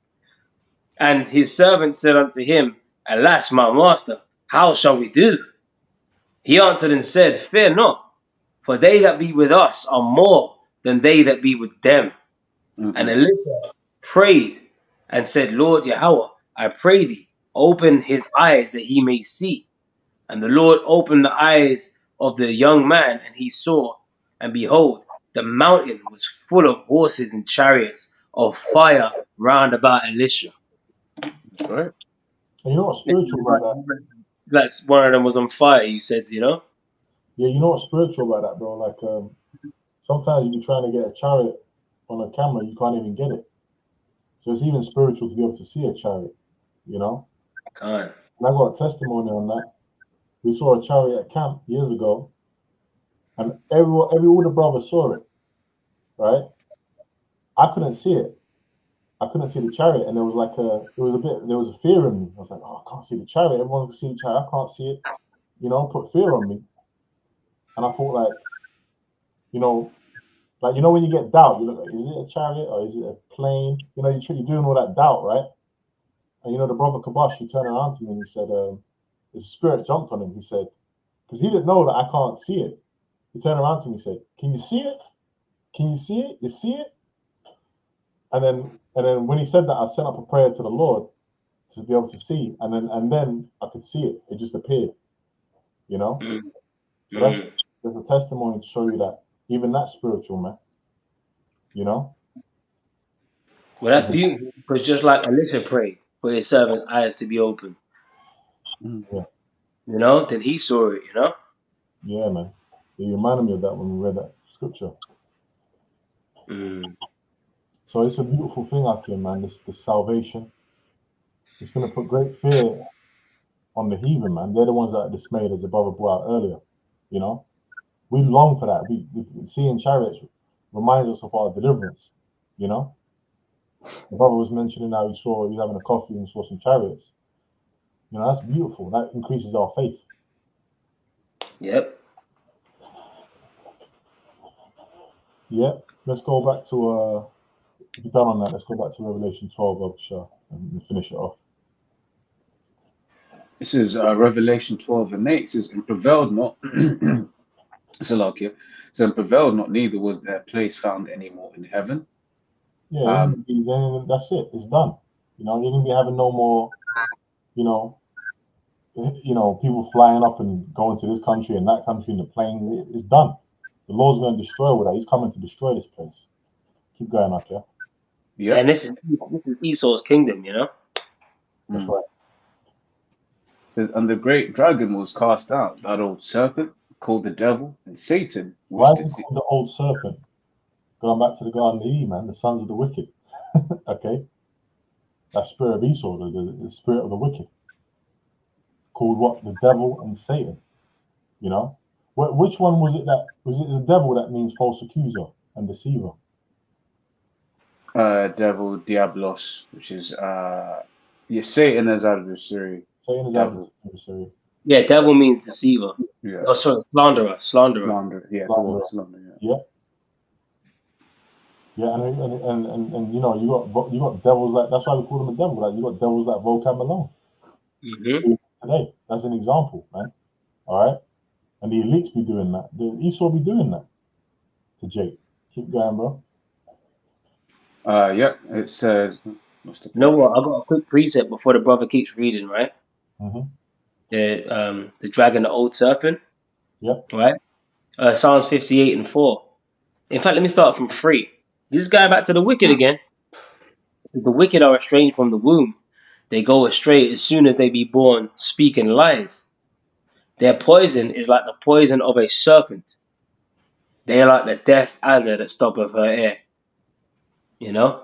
And his servant said unto him, Alas, my master, how shall we do? He answered and said, Fear not, for they that be with us are more than they that be with them. And Elisha prayed and said, Lord Yahweh, I pray thee, open his eyes that he may see. And the Lord opened the eyes of the young man, and he saw, and behold, the mountain was full of horses and chariots of fire round about Elisha. That's right. And you know what's spiritual about that? That's one of them was on fire, you said, you know? Yeah, you know what's spiritual about that, bro? Like, sometimes you be trying to get a chariot on a camera, you can't even get it. So it's even spiritual to be able to see a chariot, you know? God. And I got a testimony on that. We saw a chariot at camp years ago, and every older brother saw it, right? I couldn't see it. I couldn't see the chariot, and there was a fear in me. I was like, oh, I can't see the chariot. Everyone can see the chariot. I can't see it. You know, put fear on me. And I thought, like, you know, when you get doubt, you look like, is it a chariot or is it a plane? You know, you're doing all that doubt, right? And you know, the brother Kabash, he turned around to me and he said, the spirit jumped on him. He said, because he didn't know that I can't see it. He turned around to me and said, can you see it? Can you see it? You see it? And then when he said that, I sent up a prayer to the Lord to be able to see. And then I could see it. It just appeared, you know? So that's a testimony to show you that even that's spiritual, man. You know? Well, that's beautiful, because just like Elisha prayed for his servant's eyes to be open, Yeah. you know, then he saw it, you know? Yeah, man. You reminded me of that when we read that scripture. So it's a beautiful thing, Akim, man. This salvation. It's going to put great fear on the heathen, man. They're the ones that are dismayed, as the brother brought out earlier. You know? We long for that. We seeing chariots reminds us of our deliverance, you know? The brother was mentioning how he was having a coffee and saw some chariots. You know, that's beautiful. That increases our faith. Yep. Yeah. Let's go back to if you're done on that, let's go back to Revelation 12, and finish it off. This is Revelation 12 and 8. It says, and prevailed not Salakia, So and prevailed not, neither was their place found anymore in heaven. Yeah, then that's it. It's done. You know, you're gonna be having no more, you know, people flying up and going to this country and that country in the plane. It's done. The Lord's going to destroy with that. He's coming to destroy this place. Keep going up, yeah. Yeah. And this is Esau's kingdom, you know. That's right. And the great dragon was cast out, that old serpent called the devil and Satan, Why which is it called the old serpent? Going back to the Garden of Eden, man, the sons of the wicked. Okay, that spirit of Esau, the spirit of the wicked, called what? The devil and Satan. You know, which one was it? That was it? The devil that means false accuser and deceiver. devil, Diablos, which is Satan as adversary. Satan is Devil. adversary. Yeah, devil means deceiver. Yeah. Oh, sorry, slanderer. Slander. Yeah, the Slanderer. word slander. Yeah. Yeah, and you know, you got devils like, that's why we call them a devil. Like, you got devils like Vocab Malone today. That's an example, man. All right, and the elites be doing that. The Esau be doing that to Jake. Keep going, bro. Yeah. It says. You know what? I got a quick precept before the brother keeps reading, right? Mm-hmm. The dragon, the old serpent. Yep. Right. Psalms 58:4. In fact, let me start from 3. This guy back to the wicked again. The wicked are estranged from the womb. They go astray as soon as they be born, speaking lies. Their poison is like the poison of a serpent. They are like the deaf adder that stoppeth her ear. You know?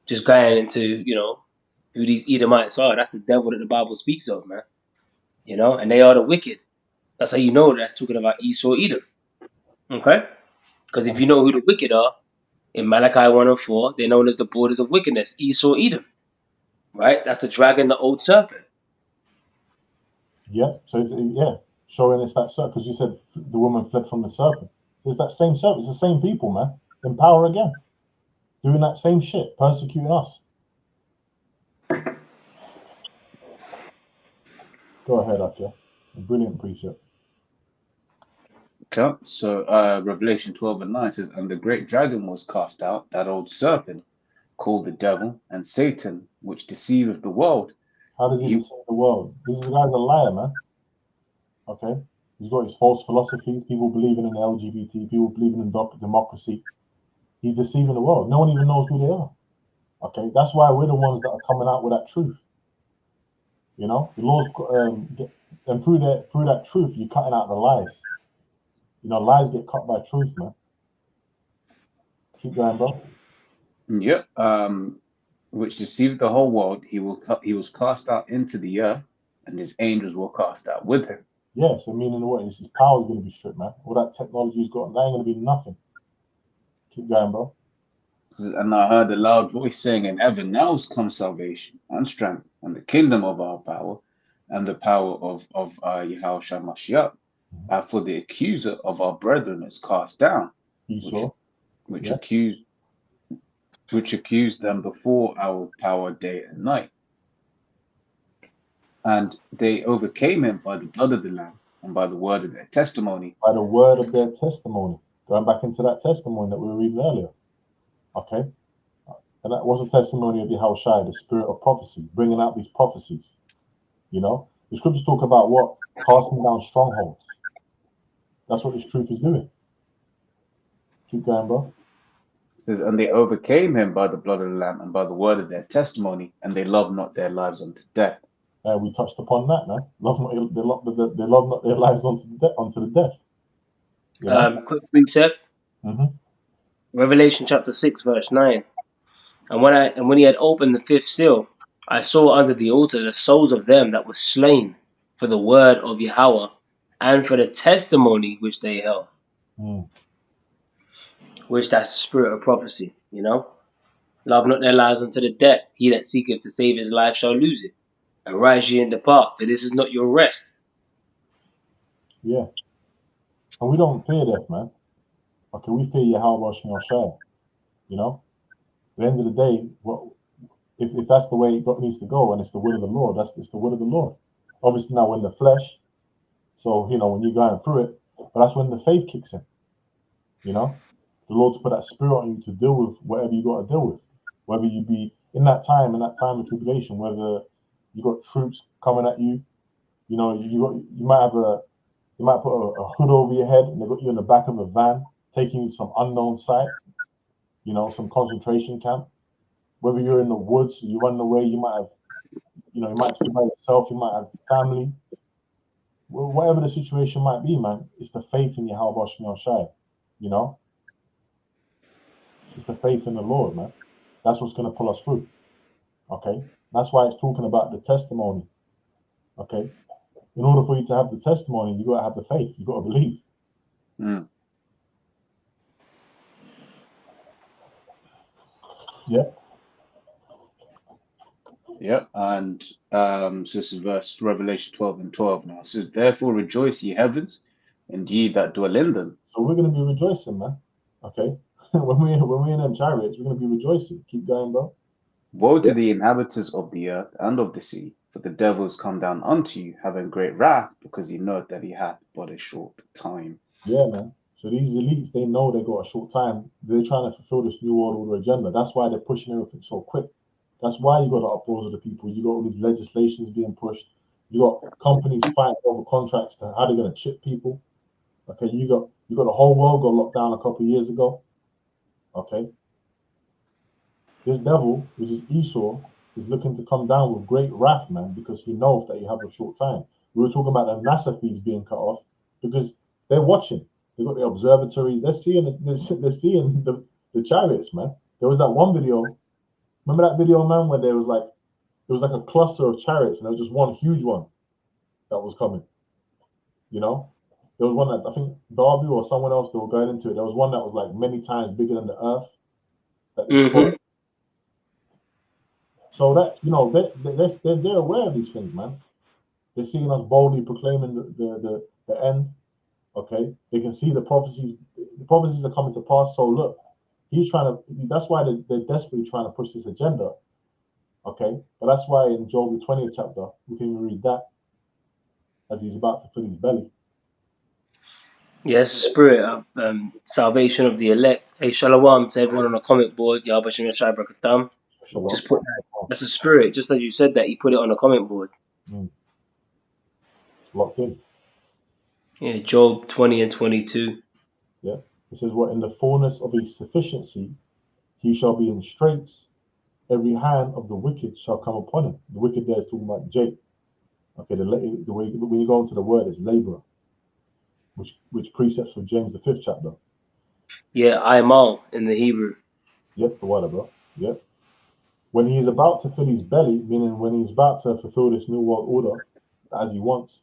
Just going into, you know, who these Edomites are. That's the devil that the Bible speaks of, man. You know? And they are the wicked. That's how you know that's talking about Esau, Edom. Okay? Because if you know who the wicked are, in Malachi 1:4, they're known as the borders of wickedness, Esau, Edom. Right? That's the dragon, the old serpent. Yeah. So showing it's that serpent, because you said the woman fled from the serpent. It's that same serpent. It's the same people, man. In power again, doing that same shit, persecuting us. Go ahead, Akia. A brilliant precept. Okay. So Revelation 12:9 says, and the great dragon was cast out, that old serpent called the devil and Satan, which deceiveth the world. How does he deceive the world? This guy's a liar, man. Okay? He's got his false philosophies, people believing in the LGBT, people believing in democracy. He's deceiving the world. No one even knows who they are. Okay? That's why we're the ones that are coming out with that truth. You know? The Lord's and through that truth, you're cutting out the lies. You know, lies get cut by truth, man. Keep going, bro. Yep. Which deceived the whole world. He was cast out into the earth, and his angels were cast out with him. Yeah, so meaning what? His power is going to be stripped, man. All that technology he's got, that ain't going to be nothing. Keep going, bro. And I heard a loud voice saying in heaven, now comes salvation and strength and the kingdom of our power and the power of Yahushua Mashiach. For the accuser of our brethren is cast down, Esau, which accused them before our power day and night. And they overcame him by the blood of the Lamb and by the word of their testimony. By the word of their testimony. Going back into that testimony that we were reading earlier. Okay? And that was a testimony of Yahushua, the spirit of prophecy, bringing out these prophecies. You know? The scriptures talk about what? Casting down strongholds. That's what this truth is doing. Keep going, bro. And they overcame him by the blood of the Lamb and by the word of their testimony, and they loved not their lives unto death. We touched upon that, man. They love not their lives unto the death. You know? Quick precept. Revelation chapter 6, verse 9. And when he had opened the 5th seal, I saw under the altar the souls of them that were slain for the word of Yahweh and for the testimony which they held. Which that's the spirit of prophecy, you know. Love not their lives unto the death. He that seeketh to save his life shall lose it. Arise ye and depart, for this is not your rest. Yeah. And we don't fear death, man. Okay, we fear Yahweh Shemel. You know? At the end of the day, if that's the way God needs to go and it's the will of the Lord, it's the will of the Lord. Obviously now we're in the flesh. So, you know, when you're going through it, but that's when the faith kicks in. You know, the Lord's put that spirit on you to deal with whatever you got to deal with. Whether you be in that time of tribulation, whether you got troops coming at you, you know, you might have you might put a hood over your head and they got you in the back of a van taking you to some unknown site, you know, some concentration camp. Whether you're in the woods, you're running away, you might have, you know, you might be by yourself, you might have family. Whatever the situation might be, man, it's the faith in Yahweh Shemel Shai, you know? It's the faith in the Lord, man. That's what's going to pull us through, okay? That's why it's talking about the testimony, okay? In order for you to have the testimony, you got to have the faith. You got to believe. Mm. Yeah. Yep. And so this is verse Revelation 12 and 12 now. It says, therefore rejoice, ye heavens, and ye that dwell in them. So we're going to be rejoicing, man. Okay. when we're in them chariots, we're going to be rejoicing. Keep going, bro. Woe to the inhabitants of the earth and of the sea, for the devil is come down unto you, having great wrath, because he knoweth that he hath but a short time. Yeah, man. So these elites, they know they got a short time. They're trying to fulfill this new world order agenda. That's why they're pushing everything so quick. That's why you got the uproars of the people. You got all these legislations being pushed. You got companies fighting over contracts to how they're going to chip people. Okay, you got the whole world got locked down a couple of years ago. Okay, this devil, which is Esau, is looking to come down with great wrath, man, because he knows that you have a short time. We were talking about the NASA fees being cut off because they're watching. They've got the observatories. They're seeing the chariots, man. There was that one video. Remember that video, man, where there was like a cluster of chariots and there was just one huge one that was coming. You know, there was one that I think Darby or someone else they were going into it. There was one that was like many times bigger than the Earth. That So that, you know, they're aware of these things, man. They're seeing us boldly proclaiming the end. Okay, they can see the prophecies. The prophecies are coming to pass. So look, he's trying to. That's why they're desperately trying to push this agenda. Okay, but that's why in Job the 20th chapter we can even read that as he's about to fill his belly. Yes, the spirit of salvation of the elect. Hey, shalom to everyone on the comment board. Yahweh Shem Yashai Barakatam. Just put that. That's a spirit. Just as you said that, you put it on the comment board. Locked in. Yeah, Job 20 and 22. Yeah, it says, "What in the fullness of his sufficiency, he shall be in straits. Every hand of the wicked shall come upon him." The wicked there is talking about Jake. Okay, the way when you go into the word, it's laborer, which precepts for James the 5th chapter. Yeah, Aimal in the Hebrew. Yep, the water, bro. Yep. When he is about to fill his belly, meaning when he's about to fulfill this new world order as he wants,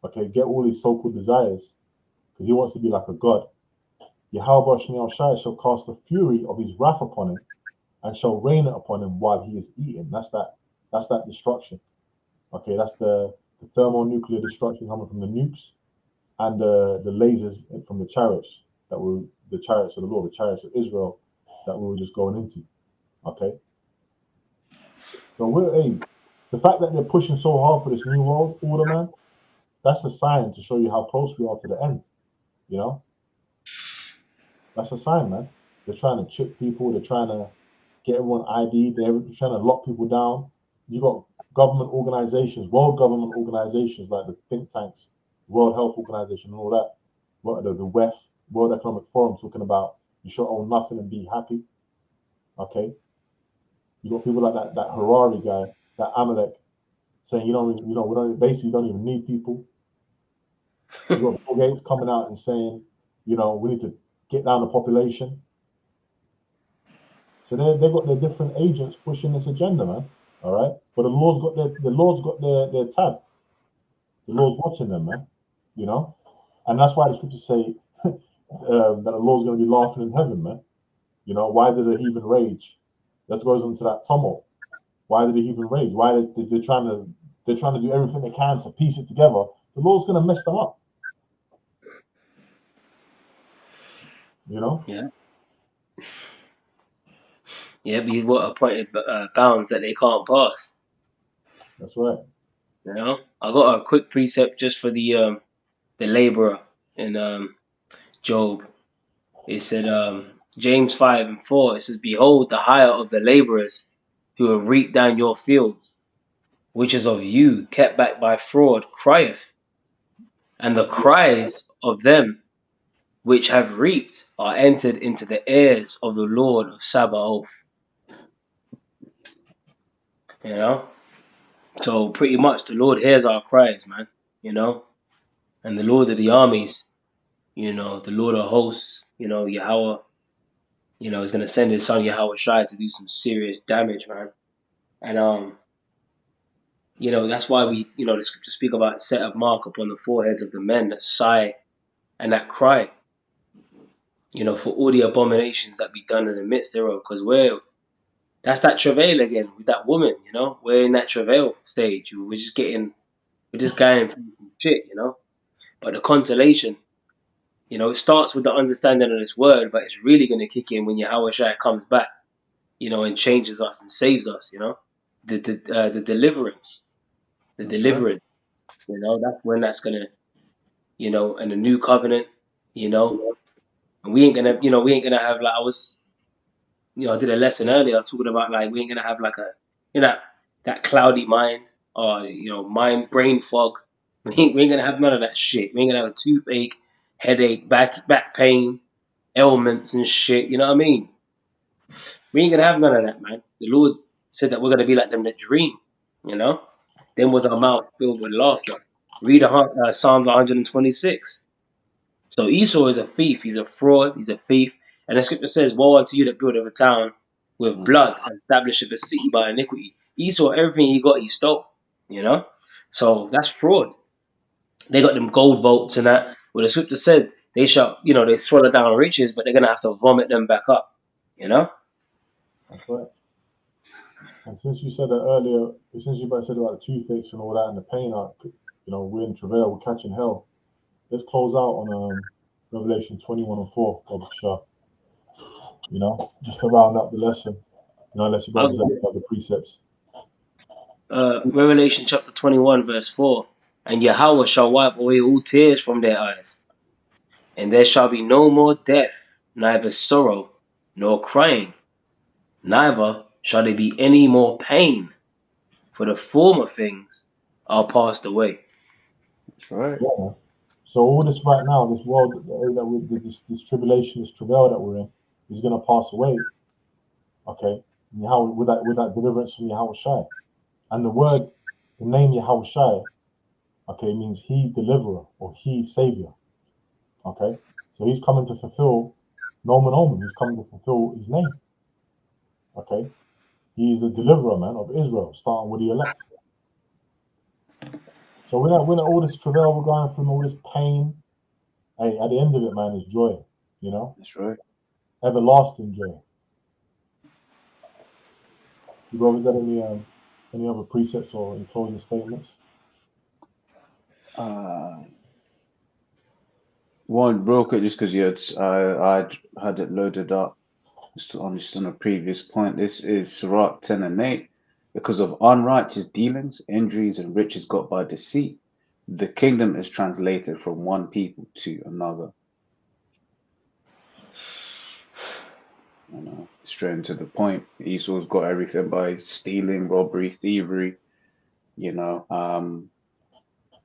okay, get all his so-called desires, because he wants to be like a god. Yahweh Shemel Shai shall cast the fury of his wrath upon him, and shall rain it upon him while he is eating. That's that destruction. Okay, that's the thermonuclear destruction coming from the nukes and the lasers from the chariots the chariots of the Lord, the chariots of Israel that we were just going into. Okay. So the fact that they're pushing so hard for this new world order, man, that's a sign to show you how close we are to the end. You know? That's a sign, man. They're trying to chip people, they're trying to get everyone ID, they're trying to lock people down. You got government organizations, world government organizations like the think tanks, World Health Organization and all that, the WEF, World Economic Forum, talking about you should own nothing and be happy. Okay. You got people like that Harari guy, that Amalek, saying we don't even need people. You got Bill Gates coming out and saying, we need to get down the population. So they've got their different agents pushing this agenda, man. All right, but the Lord's got their tab. The Lord's watching them, man. And that's why the scriptures say that the Lord's going to be laughing in heaven, man. Why did the heathen rage? That goes into that tumult. Why did the heathen rage? Why they're trying to do everything they can to piece it together? The Lord's going to mess them up. Yeah. Yeah, but you've got appointed bounds that they can't pass. That's right. I got a quick precept just for the laborer in Job. It said, James 5:4, it says, "Behold, the hire of the laborers who have reaped down your fields, which is of you, kept back by fraud, crieth, and the cries of them which have reaped are entered into the ears of the Lord of Sabaoth." You know? So pretty much the Lord hears our cries, man. You know? And the Lord of the armies, the Lord of hosts, Yahweh, is gonna send his son Yahweh Shai to do some serious damage, man. And that's why the scriptures speak about set a mark upon the foreheads of the men that sigh and that cry, for all the abominations that be done in the midst thereof, because that's that travail again with that woman, we're in that travail stage. We're just going through some shit, But the consolation, it starts with the understanding of this word, but it's really going to kick in when Yahweh Shai comes back, and changes us and saves us, the deliverance, the That's right. deliverance, that's when that's gonna, and the new covenant, and we ain't gonna have like I did a lesson earlier talking about like we ain't gonna have like that cloudy mind or brain fog. We ain't gonna have none of that shit. We ain't gonna have a toothache, headache, back pain, ailments and shit. You know what I mean? We ain't gonna have none of that, man. The Lord said that we're gonna be like them that dream. Then was our mouth filled with laughter. Read Psalms 126. So Esau is a thief. He's a fraud. He's a thief. And the scripture says, "Woe unto you that buildeth a town with blood and establisheth a city by iniquity." Esau, everything he got, he stole. So that's fraud. They got them gold vaults and that. Well, the scripture said they shall, they swallow down riches, but they're gonna have to vomit them back up. That's right. And since you said that earlier, since you said about the toothaches and all that and the pain, we're in travail, we're catching hell. Let's close out on Revelation 21:4, just to round up the lesson. Unless you brothers have other precepts. Revelation chapter 21, verse 4. "And Yahweh shall wipe away all tears from their eyes, and there shall be no more death, neither sorrow, nor crying, neither shall there be any more pain, for the former things are passed away." That's right. Yeah. So all this right now, this world that this tribulation, this travail that we're in, is going to pass away. Okay, with that deliverance from Yahweh Shai, and the name Yahweh Shai, okay, means He deliverer or He savior. Okay, so He's coming to fulfill Nomen Omen. He's coming to fulfill His name. Okay, He is the deliverer, man, of Israel, starting with the elect. So we're not all this travail we're going through, all this pain. Hey, at the end of it, man, is joy. That's right. Everlasting joy. You brothers got any other precepts or any closing statements? One real quick, just because I had it loaded up just on a previous point. This is Sirach 10:8. "Because of unrighteous dealings, injuries, and riches got by deceit, the kingdom is translated from one people to another." Straight to the point. Esau's got everything by stealing, robbery, thievery. The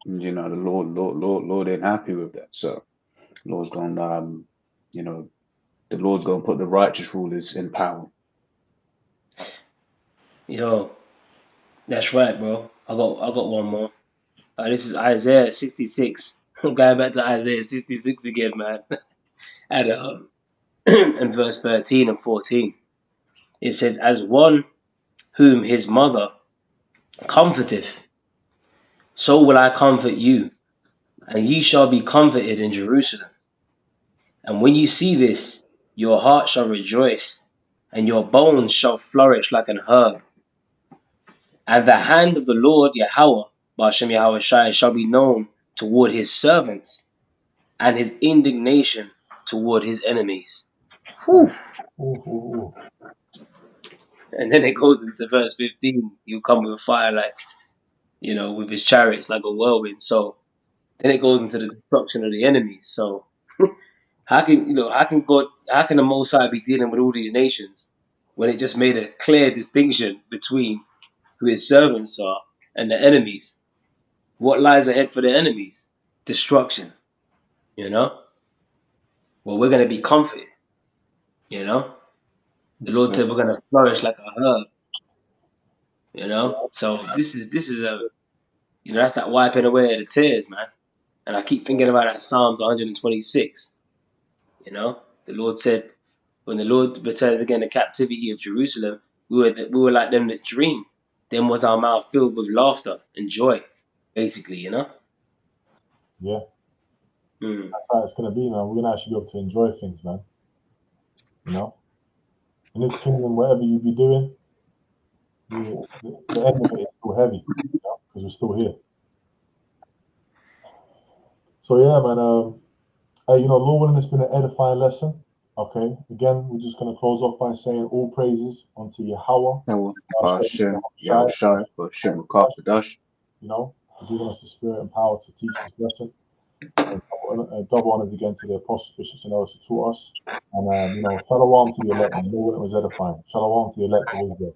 Lord ain't happy with that. So Lord's going, the Lord's going to put the righteous rulers in power. Yo, that's right, bro. I got one more. This is Isaiah 66. I'm going back to Isaiah 66 again, man. And in verse 13 and 14, it says, "As one whom his mother comforteth, so will I comfort you, and ye shall be comforted in Jerusalem. And when you see this, your heart shall rejoice, and your bones shall flourish like an herb. And the hand of the Lord Yahweh, Ba'ashem Yahweh Shai, shall be known toward his servants, and his indignation toward his enemies." Whew. Ooh. And then it goes into verse 15. "He'll come with fire with his chariots like a whirlwind." So then it goes into the destruction of the enemies. So How can how can the Most High be dealing with all these nations when it just made a clear distinction between who his servants are and the enemies? What lies ahead for the enemies? Destruction. You know? Well, we're gonna be comforted, you know? The Lord said we're gonna flourish like a herb, you know? So this is a that's that wiping away of the tears, man. And I keep thinking about that Psalms 126. You know? The Lord said when the Lord returned again the captivity of Jerusalem, we were like them that dream. Then was our mouth filled with laughter and joy, basically, you know? Yeah, Mm. that's how it's gonna be, man. We're gonna actually be able to enjoy things, man. You know, in this kingdom, whatever you be doing, the end of it is still heavy, you know, because we're still here. So yeah, man. Hey, Lord willing, it's been an edifying lesson. Okay. Again, we're just gonna close off by saying all praises unto Yahweh. Hashem, Yahushai, Hashem, Kafadash. For giving us the spirit and power to teach this lesson. And double honors again to the apostles, bishops, and elders who taught us. And shalom to the elect. And Lord, it was edifying. Shalom to the elect of Israel.